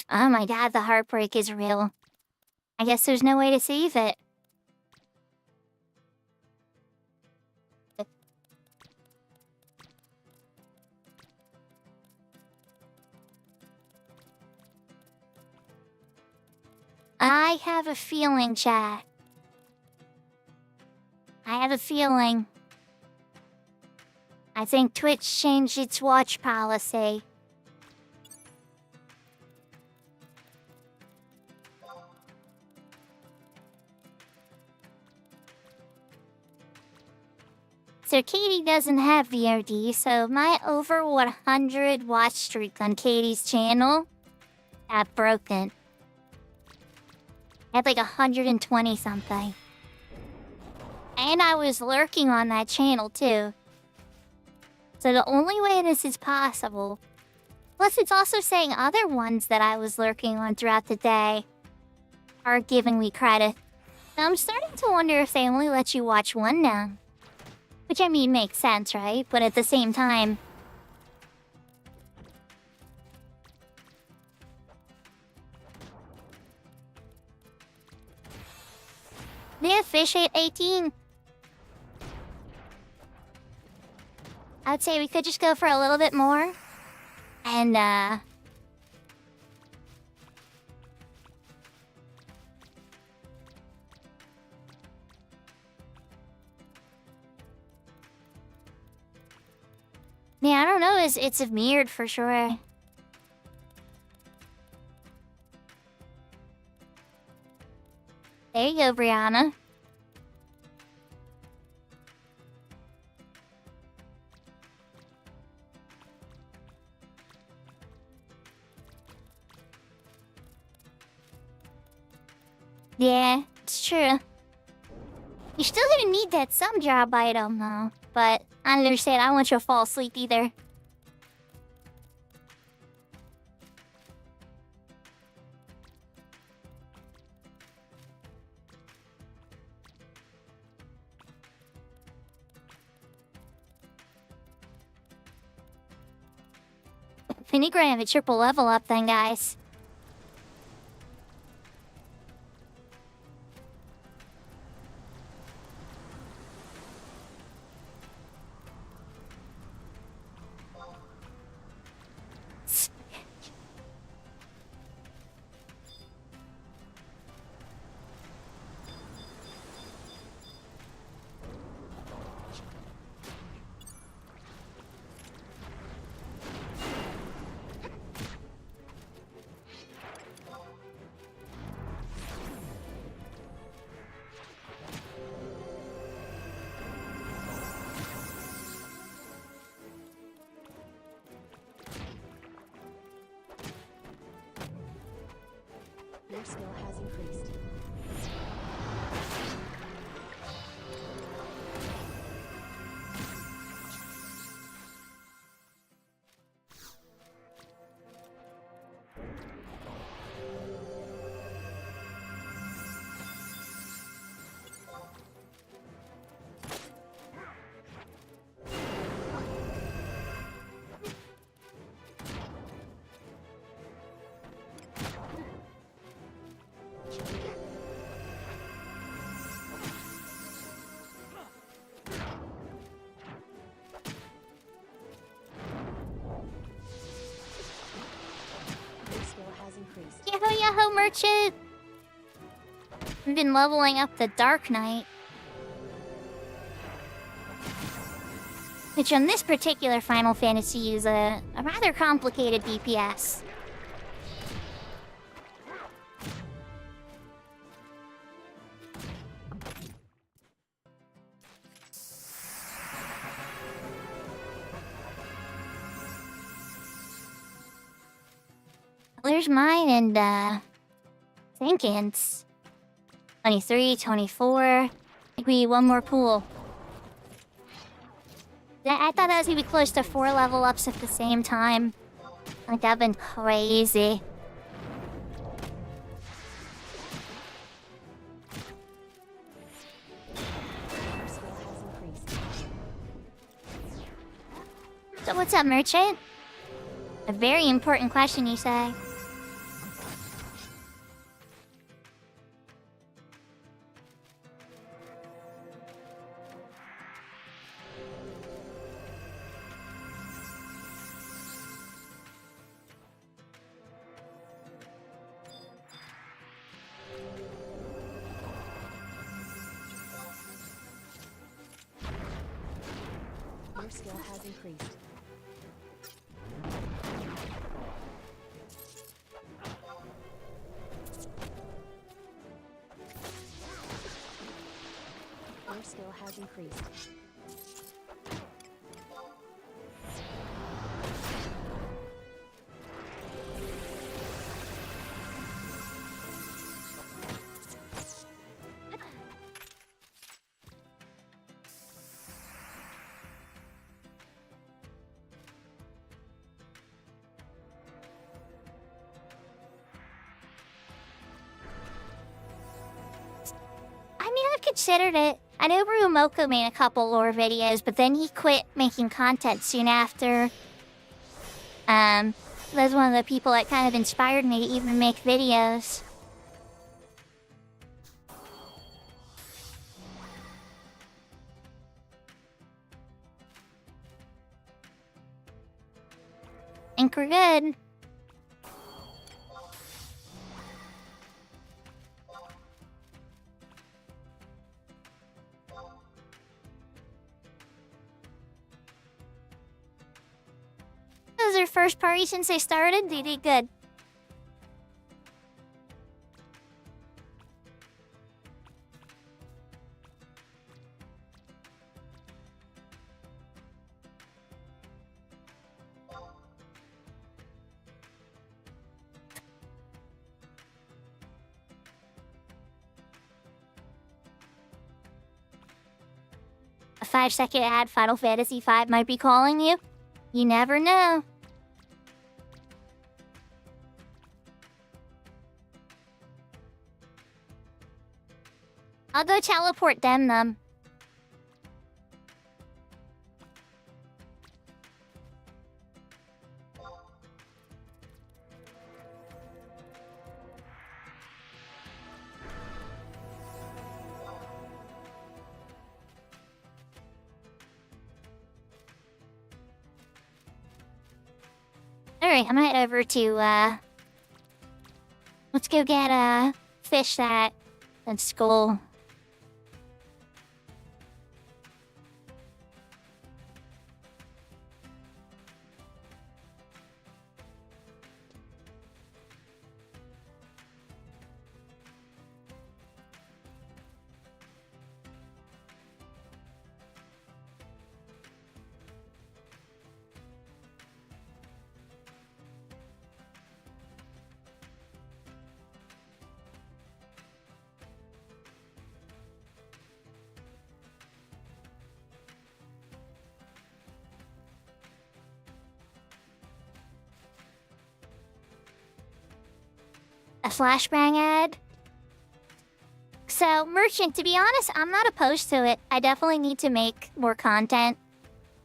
Oh my god, the heartbreak is real. I guess there's no way to save it. I have a feeling, chat. I have a feeling. I think Twitch changed its watch policy. So Katie doesn't have VRD, so my over 100 watch streak on Katie's channel got broken. I had like 120 something. And I was lurking on that channel too. So the only way this is possible... Plus it's also saying other ones that I was lurking on throughout the day are giving me credit. Now I'm starting to wonder if they only let you watch one now. Which I mean makes sense, right? But at the same time... Yeah, fish ate 18. I would say we could just go for a little bit more. And, Yeah, I don't know. It's a mirrored for sure. There you go, Brianna. Yeah, it's true. You're still gonna need that some job item, though. But I understand. I don't want you to fall asleep either. think we're gonna have a triple level up then, guys. Your skill has increased. Your skill has increased. Yahoo, yahoo, merchant! I've been leveling up the Dark Knight. Which on this particular Final Fantasy is a rather complicated DPS. There's mine and, thinking it's 23, 24. I think we need one more pool. I thought that was gonna be close to 4 level ups at the same time. Like, that'd been crazy. Your skill has increased. So what's up, merchant? A very important question, you say? Your skill has increased. Your skill has increased. I mean, I've considered it. I know Rumoko made a couple lore videos, but then he quit making content soon after. That's one of the people that kind of inspired me to even make videos. Think we're good. This is their first party since they started. They did good. A 5-second ad, Final Fantasy V might be calling you. You never know. I'll go teleport them. Alright, I'm gonna head over to, let's go get a fish that skull. A flashbang ad. So, Merchant, to be honest, I'm not opposed to it. I definitely need to make more content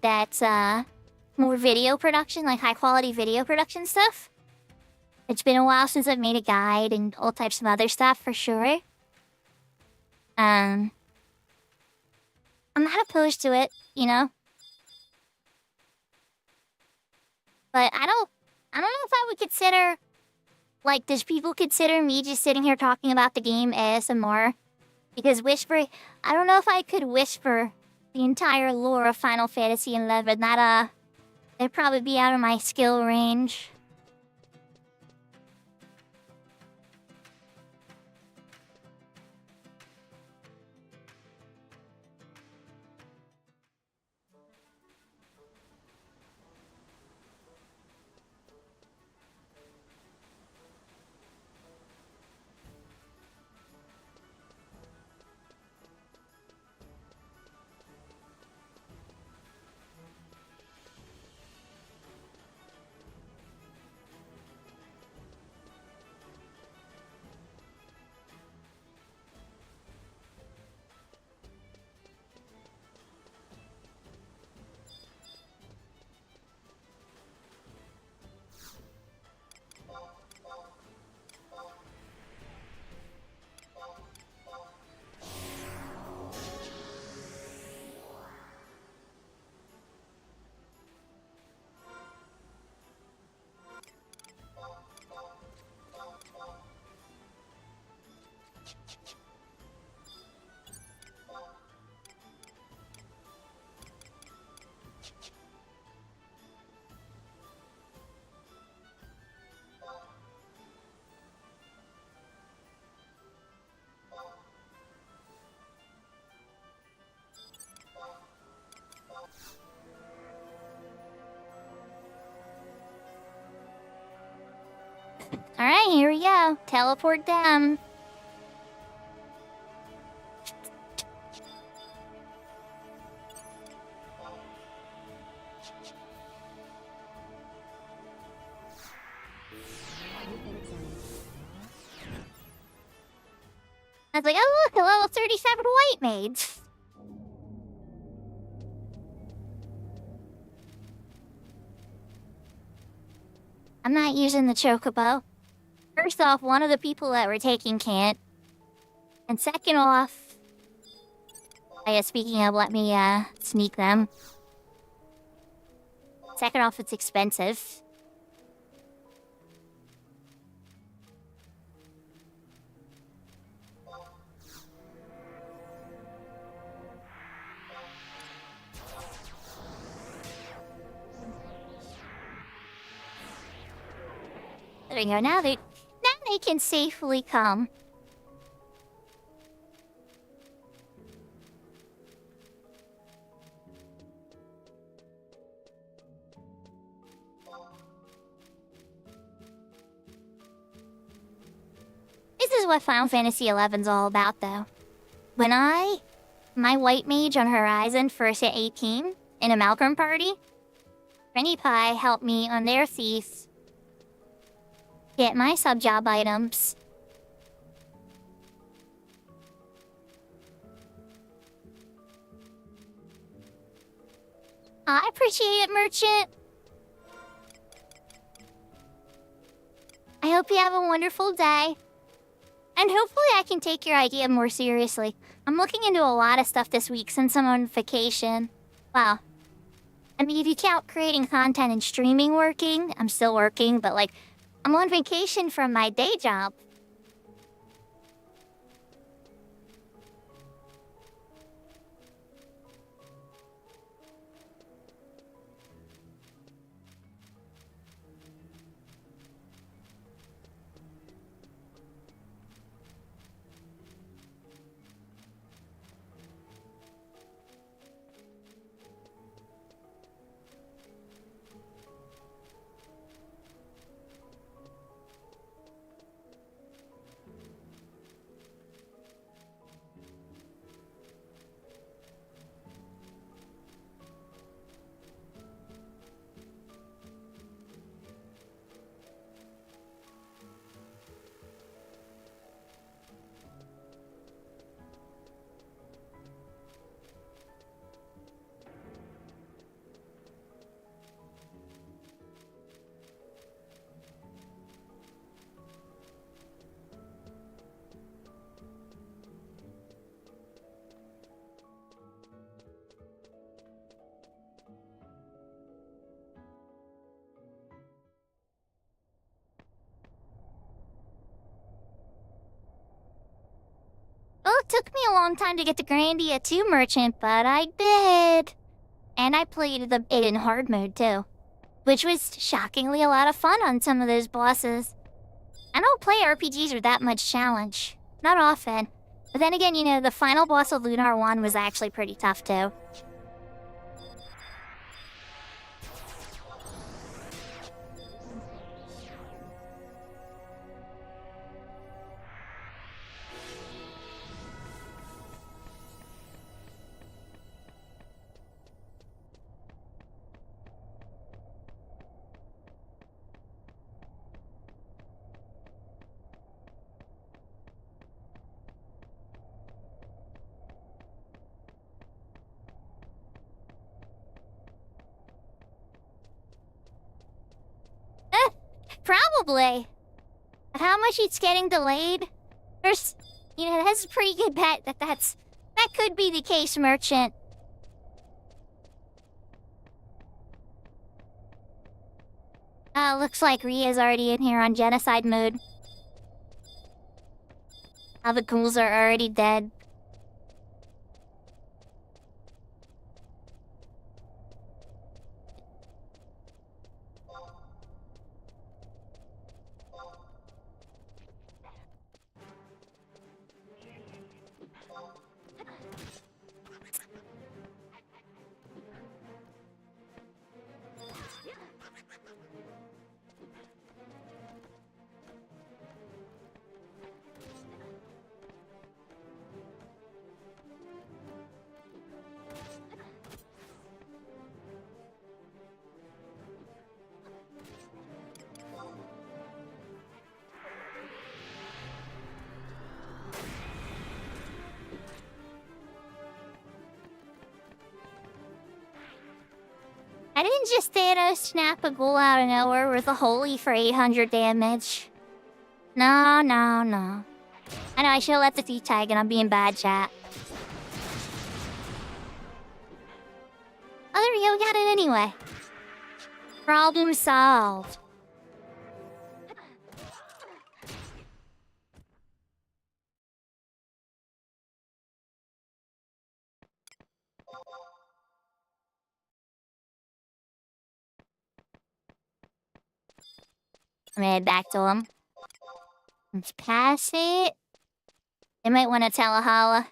that's, more video production, like high-quality video production stuff. It's been a while since I've made a guide and all types of other stuff, for sure. I'm not opposed to it, you know? But I don't know if I would consider... Like, does people consider me just sitting here talking about the game ASMR? Because I don't know if I could whisper the entire lore of Final Fantasy XI. That'd probably be out of my skill range. Alright, here we go. Teleport them. I was like, oh look, a level 37 white maids. I'm not using the chocobo. First off, one of the people that we're taking can't. And second off... I guess speaking of, let me, sneak them. Second off, it's expensive. There we go, now they can safely come. This is what Final Fantasy XI's all about, though. When my white mage on Horizon first hit 18 in a Malcolm party, Rennie Pie helped me on their thief get my sub-job items. I appreciate it, Merchant. I hope you have a wonderful day. And hopefully I can take your idea more seriously. I'm looking into a lot of stuff this week since I'm on vacation. Well, I mean, if you count creating content and streaming working, I'm still working, but like, I'm on vacation from my day job. Well, it took me a long time to get to Grandia 2 Merchant, but I did. And I played the it in hard mode too, which was shockingly a lot of fun on some of those bosses. I don't play RPGs with that much challenge. Not often. But then again, you know, the final boss of Lunar 1 was actually pretty tough too. Probably. At how much it's getting delayed, there's, you know, that's a pretty good bet that could be the case, Merchant. Looks like Ria's already in here on genocide mode. All the ghouls are already dead. I didn't just Thanos snap a ghoul out of nowhere with a holy for 800 damage. No, no, no. I know I should've left the T-tag and I'm being bad, chat. Oh, there we go, we got it anyway. Problem solved. I'm gonna head back to him. Let's pass it. They might want to tell a holla.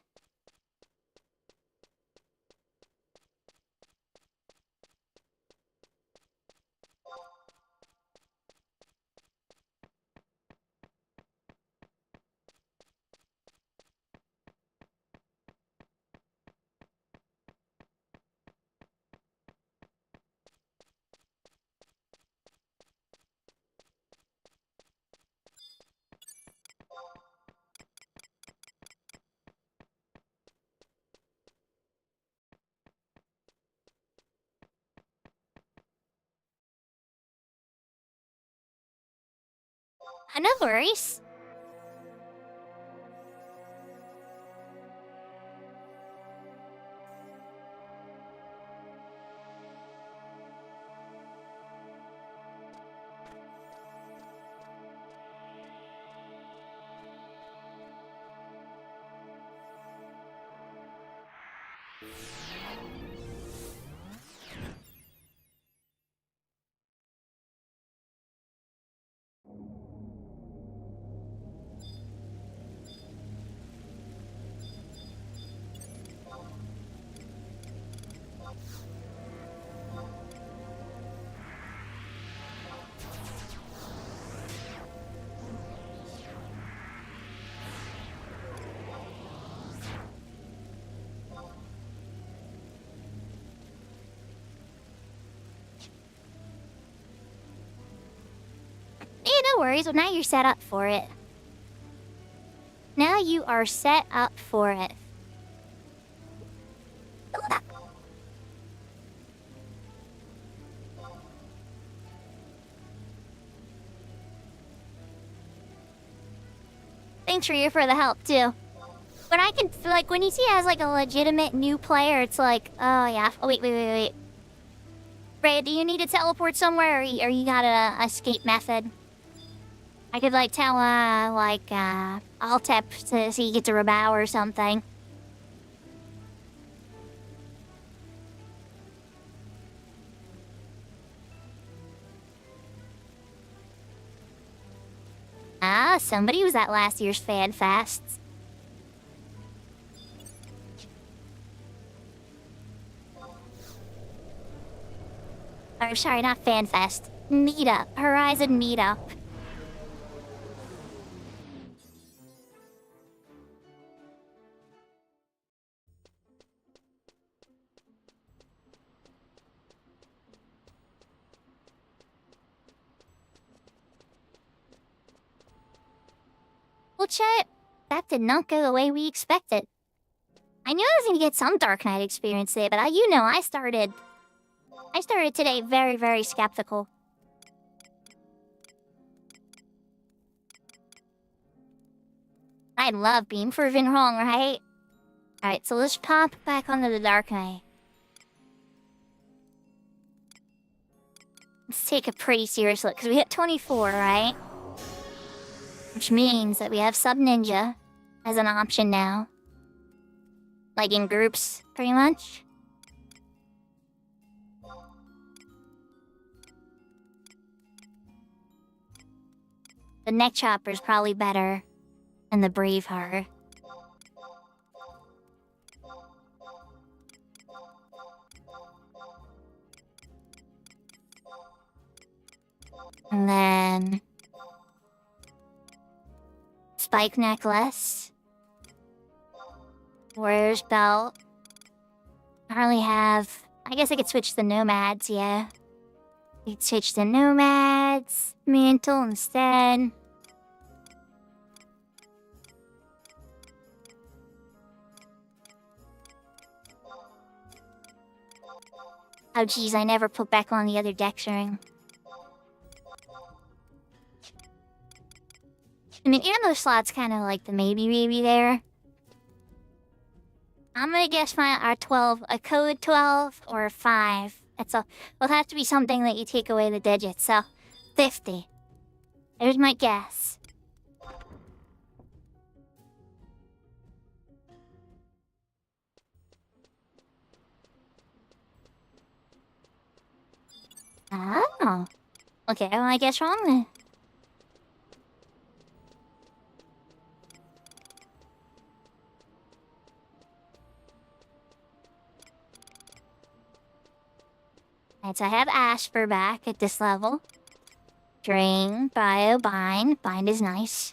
No worries. Yeah, no worries. Well, now you're set up for it. Now you are set up for it. Thanks Rhea for the help too. When I can, like, when you see as like a legitimate new player, it's like, oh yeah. Oh wait. Rhea, do you need to teleport somewhere, or you got a escape method? I could like tell I'll tap to see you get to Rabao or something. Ah, somebody was at last year's Fan Fests. Or sorry, not Fan Fest. Meetup. Horizon Meetup. Well, chat, that did not go the way we expected. I knew I was gonna get some Dark Knight experience today, but I started today very, very skeptical. I love being proven wrong, right? Alright, so let's pop back onto the Dark Knight. Let's take a pretty serious look, because we hit 24, right? Which means that we have Sub Ninja as an option now. Like in groups, pretty much. The Neck Chopper is probably better than the Braveheart. And then Spike Necklace, Warrior's Belt. I hardly have. I guess I could switch the Nomads, yeah. You could switch the Nomads, Mantle instead. Oh geez, I never put back on the other Dex ring. I mean, ammo slot's kind of like the maybe there. I'm gonna guess our 12, a code 12 or a 5. It'll have to be something that you take away the digits, so 50. There's my guess. Oh. Okay, well, I guess wrong then. Alright, so I have Asper back at this level. Drain, Bio, Bind. Bind is nice.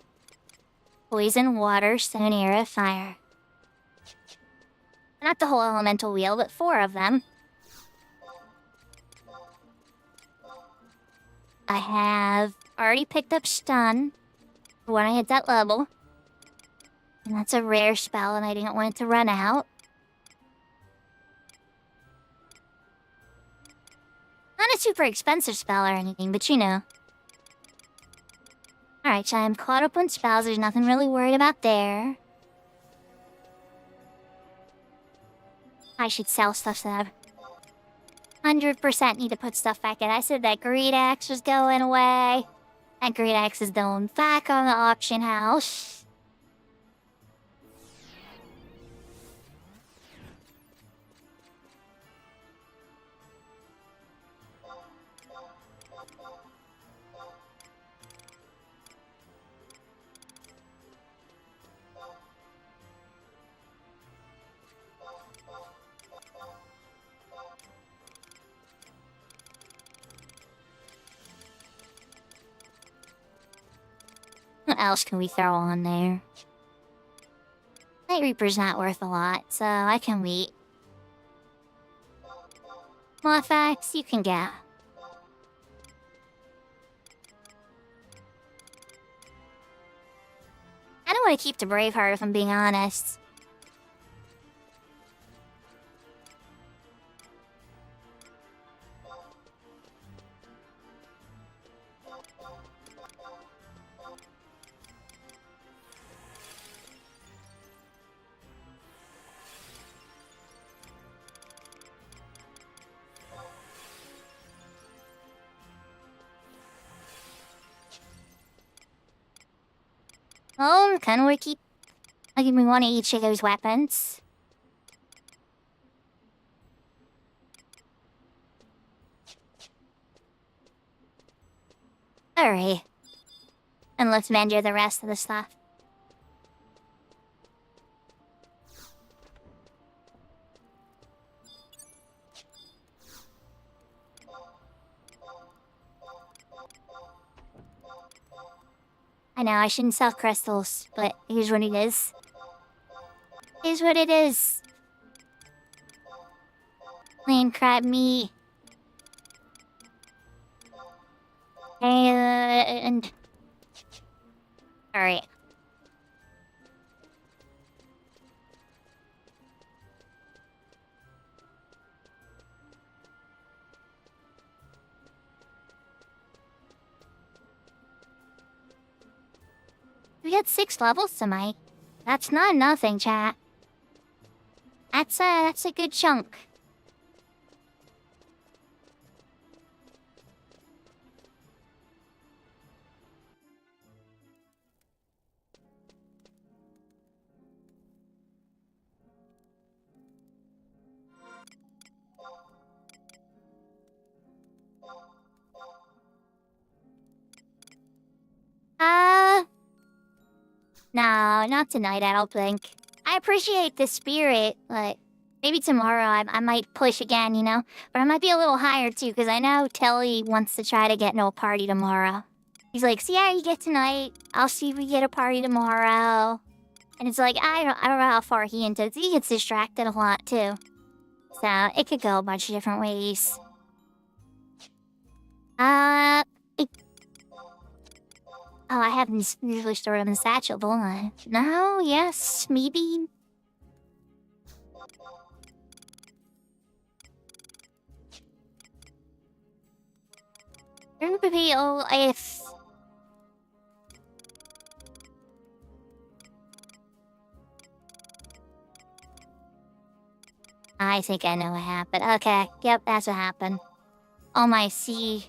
Poison, Water, Stone, Era, Fire. Not the whole elemental wheel, but 4 of them. I have already picked up Stun when I hit that level. And that's a rare spell, and I didn't want it to run out. Not a super expensive spell or anything, but you know. Alright, so I'm caught up on spells. There's nothing really worried about there. I should sell stuff so that 100% need to put stuff back in. I said that Greed Axe was going away. That Greed Axe is going back on the auction house. What else can we throw on there? Night Reaper's not worth a lot, so I can wait. Mothfax, you can get. I don't want to keep the Braveheart if I'm being honest. Oh, can we keep... I'll give me one of each of those weapons. Alright. And let's vendor the rest of the stuff. I know, I shouldn't sell crystals, but here's what it is. Here's what it is. Plain crab meat. And... Alright. We had 6 levels tonight. That's not nothing, chat. That's a good chunk. No, not tonight, I don't think. I appreciate the spirit, but maybe tomorrow I might push again, you know? But I might be a little higher too, because I know Telly wants to try to get no party tomorrow. He's like, see how you get tonight? I'll see if we get a party tomorrow. And it's like, I don't know how far he into it. He gets distracted a lot too. So, it could go a bunch of different ways. Oh, I haven't usually stored them in the satchel, don't I? No, yes, maybe. If... I think I know what happened. Okay, yep, that's what happened. All my sea...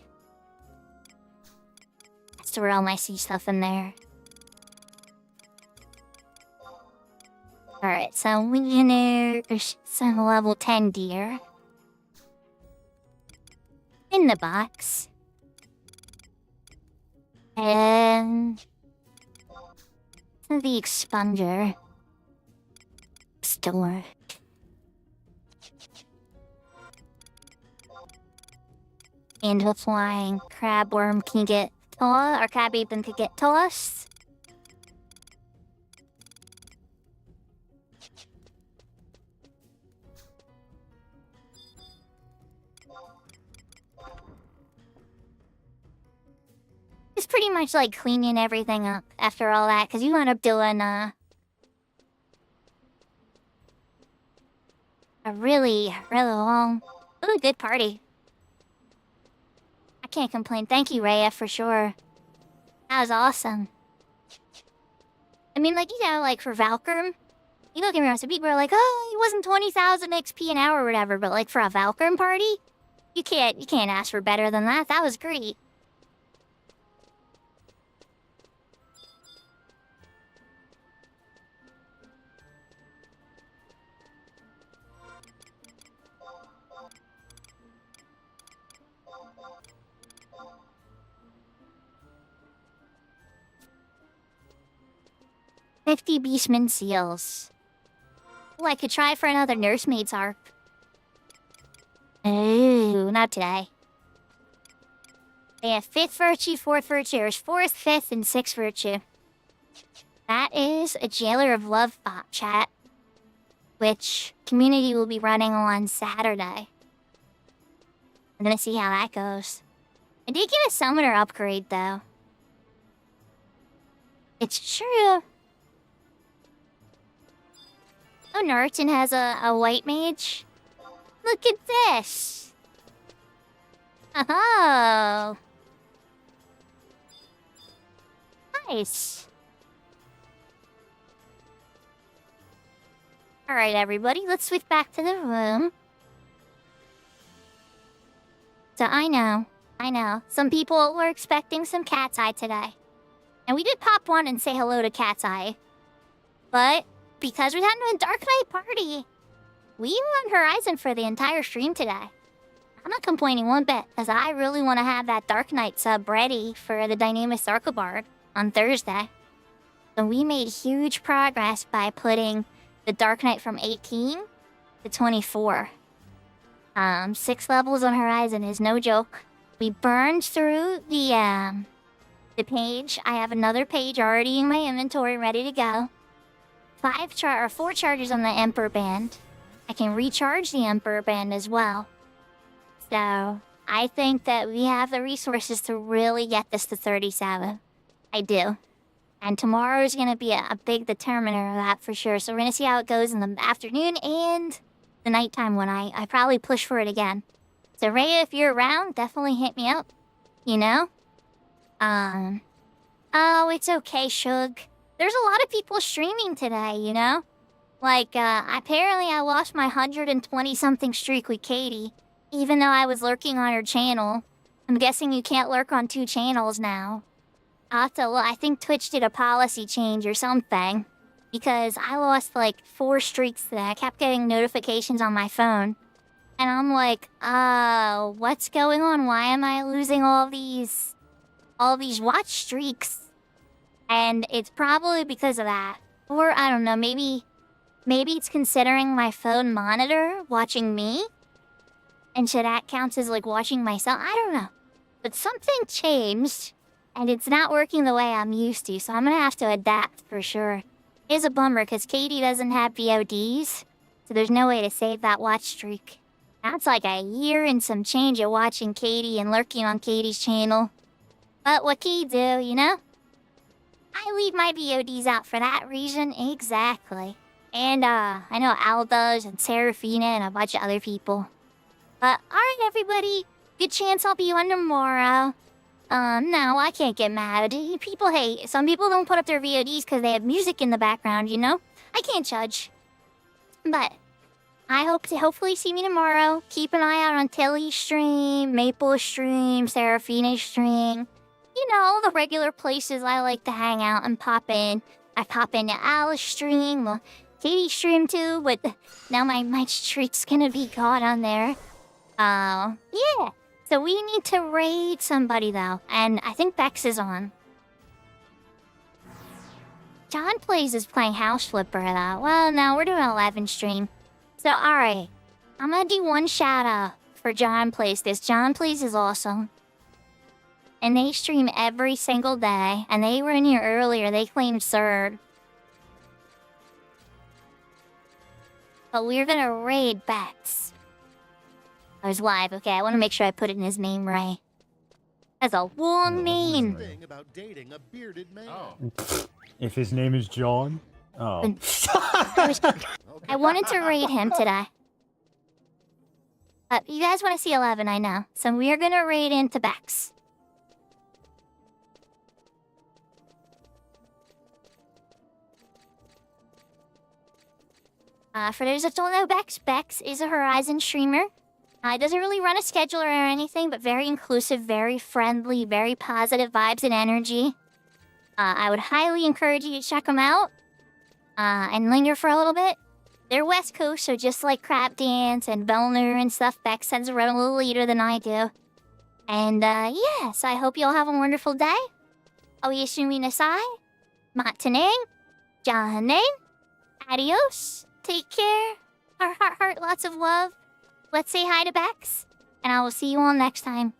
Store all my sea stuff in there. Alright, so Legionnaires, some level 10 deer. In the box. And... the expunger. Store. And the flying crabworm can get or crab even could get tossed. It's pretty much like cleaning everything up after all that, because you end up doing a really long... Ooh, good party. I can't complain. Thank you, Rhea, for sure. That was awesome. I mean, like, you know, like, for Valkyrie, you look at me, some people are like, oh, it wasn't 20,000 XP an hour or whatever, but, like, for a Valkyrie party, you can't ask for better than that. That was great. $50 Beastman seals. Oh, I could try for another nursemaid's harp. Ooh, not today. They have 5th virtue, 4th virtue, or 4th, 5th, and 6th virtue. That is a Jailer of Love bot chat, which community will be running on Saturday. I'm gonna see how that goes. I did get a summoner upgrade though. It's true. Oh, Narton has a white mage. Look at this. Oh. Nice. Alright, everybody, let's switch back to the room. So I know. Some people were expecting some Cat's Eye today. And we did pop one and say hello to Cat's Eye. But because we had a Dark Knight party, we were on Horizon for the entire stream today. I'm not complaining one bit, because I really want to have that Dark Knight sub ready for the Dynamis Archibald on Thursday. So we made huge progress by putting the Dark Knight from 18 to 24. 6 levels on Horizon is no joke. We burned through the page. I have another page already in my inventory ready to go. 4 charges on the Emperor Band. I can recharge the Emperor Band as well. So, I think that we have the resources to really get this to 37. I do. And tomorrow is going to be a big determiner of that for sure. So we're going to see how it goes in the afternoon and the nighttime when I probably push for it again. So Ray, if you're around, definitely hit me up. You know? Oh, it's okay, Shug. There's a lot of people streaming today, you know? Like, apparently I lost my 120-something streak with Katie, even though I was lurking on her channel. I'm guessing you can't lurk on 2 channels now. I'll have to look. I think Twitch did a policy change or something. Because I lost, like, 4 streaks today. I kept getting notifications on my phone. And I'm like, what's going on? Why am I losing all these watch streaks? And it's probably because of that. Or, I don't know, maybe it's considering my phone monitor watching me? And so that counts as, like, watching myself? I don't know. But something changed, and it's not working the way I'm used to, so I'm gonna have to adapt for sure. It's a bummer, because Katie doesn't have VODs, so there's no way to save that watch streak. That's like a year and some change of watching Katie and lurking on Katie's channel. But what can you do, you know? I leave my VODs out for that reason, exactly. And, I know Al does, and Serafina, and a bunch of other people. But, alright everybody, good chance I'll be on tomorrow. No, I can't get mad. People hate. Some people don't put up their VODs because they have music in the background, you know? I can't judge. But, I hope to hopefully see me tomorrow. Keep an eye out on Tilly's stream, Maple's stream, Serafina's stream. You know, the regular places I like to hang out and pop in. I pop into Alice's stream, well, Katie's stream too, but now my streak's gonna be gone on there. Yeah. So we need to raid somebody though, and I think Bex is on. John Plays is playing House Flipper though. Well, no, we're doing 11 stream. So alright, I'm gonna do one shout out for John Plays. This John Plays is awesome. And they stream every single day, and they were in here earlier, they claimed third. But we're gonna raid Bex. I was live. Okay, I want to make sure I put it in his name right. That's a long name. If his name is John? Oh. I wanted to raid him today. But you guys want to see 11, I know. So we're going to raid into Bex. For those that don't know Bex is a Horizon streamer. It doesn't really run a schedule or anything, but very inclusive, very friendly, very positive vibes and energy. I would highly encourage you to check them out and linger for a little bit. They're West Coast, so just like Crap Dance and Velner and stuff, Bex sends around a little later than I do. And yeah, so I hope you all have a wonderful day. Oyasumi Nasai, Mataneng, Jahaneng, adios, take care, heart, lots of love. Let's say hi to Bex, and I will see you all next time.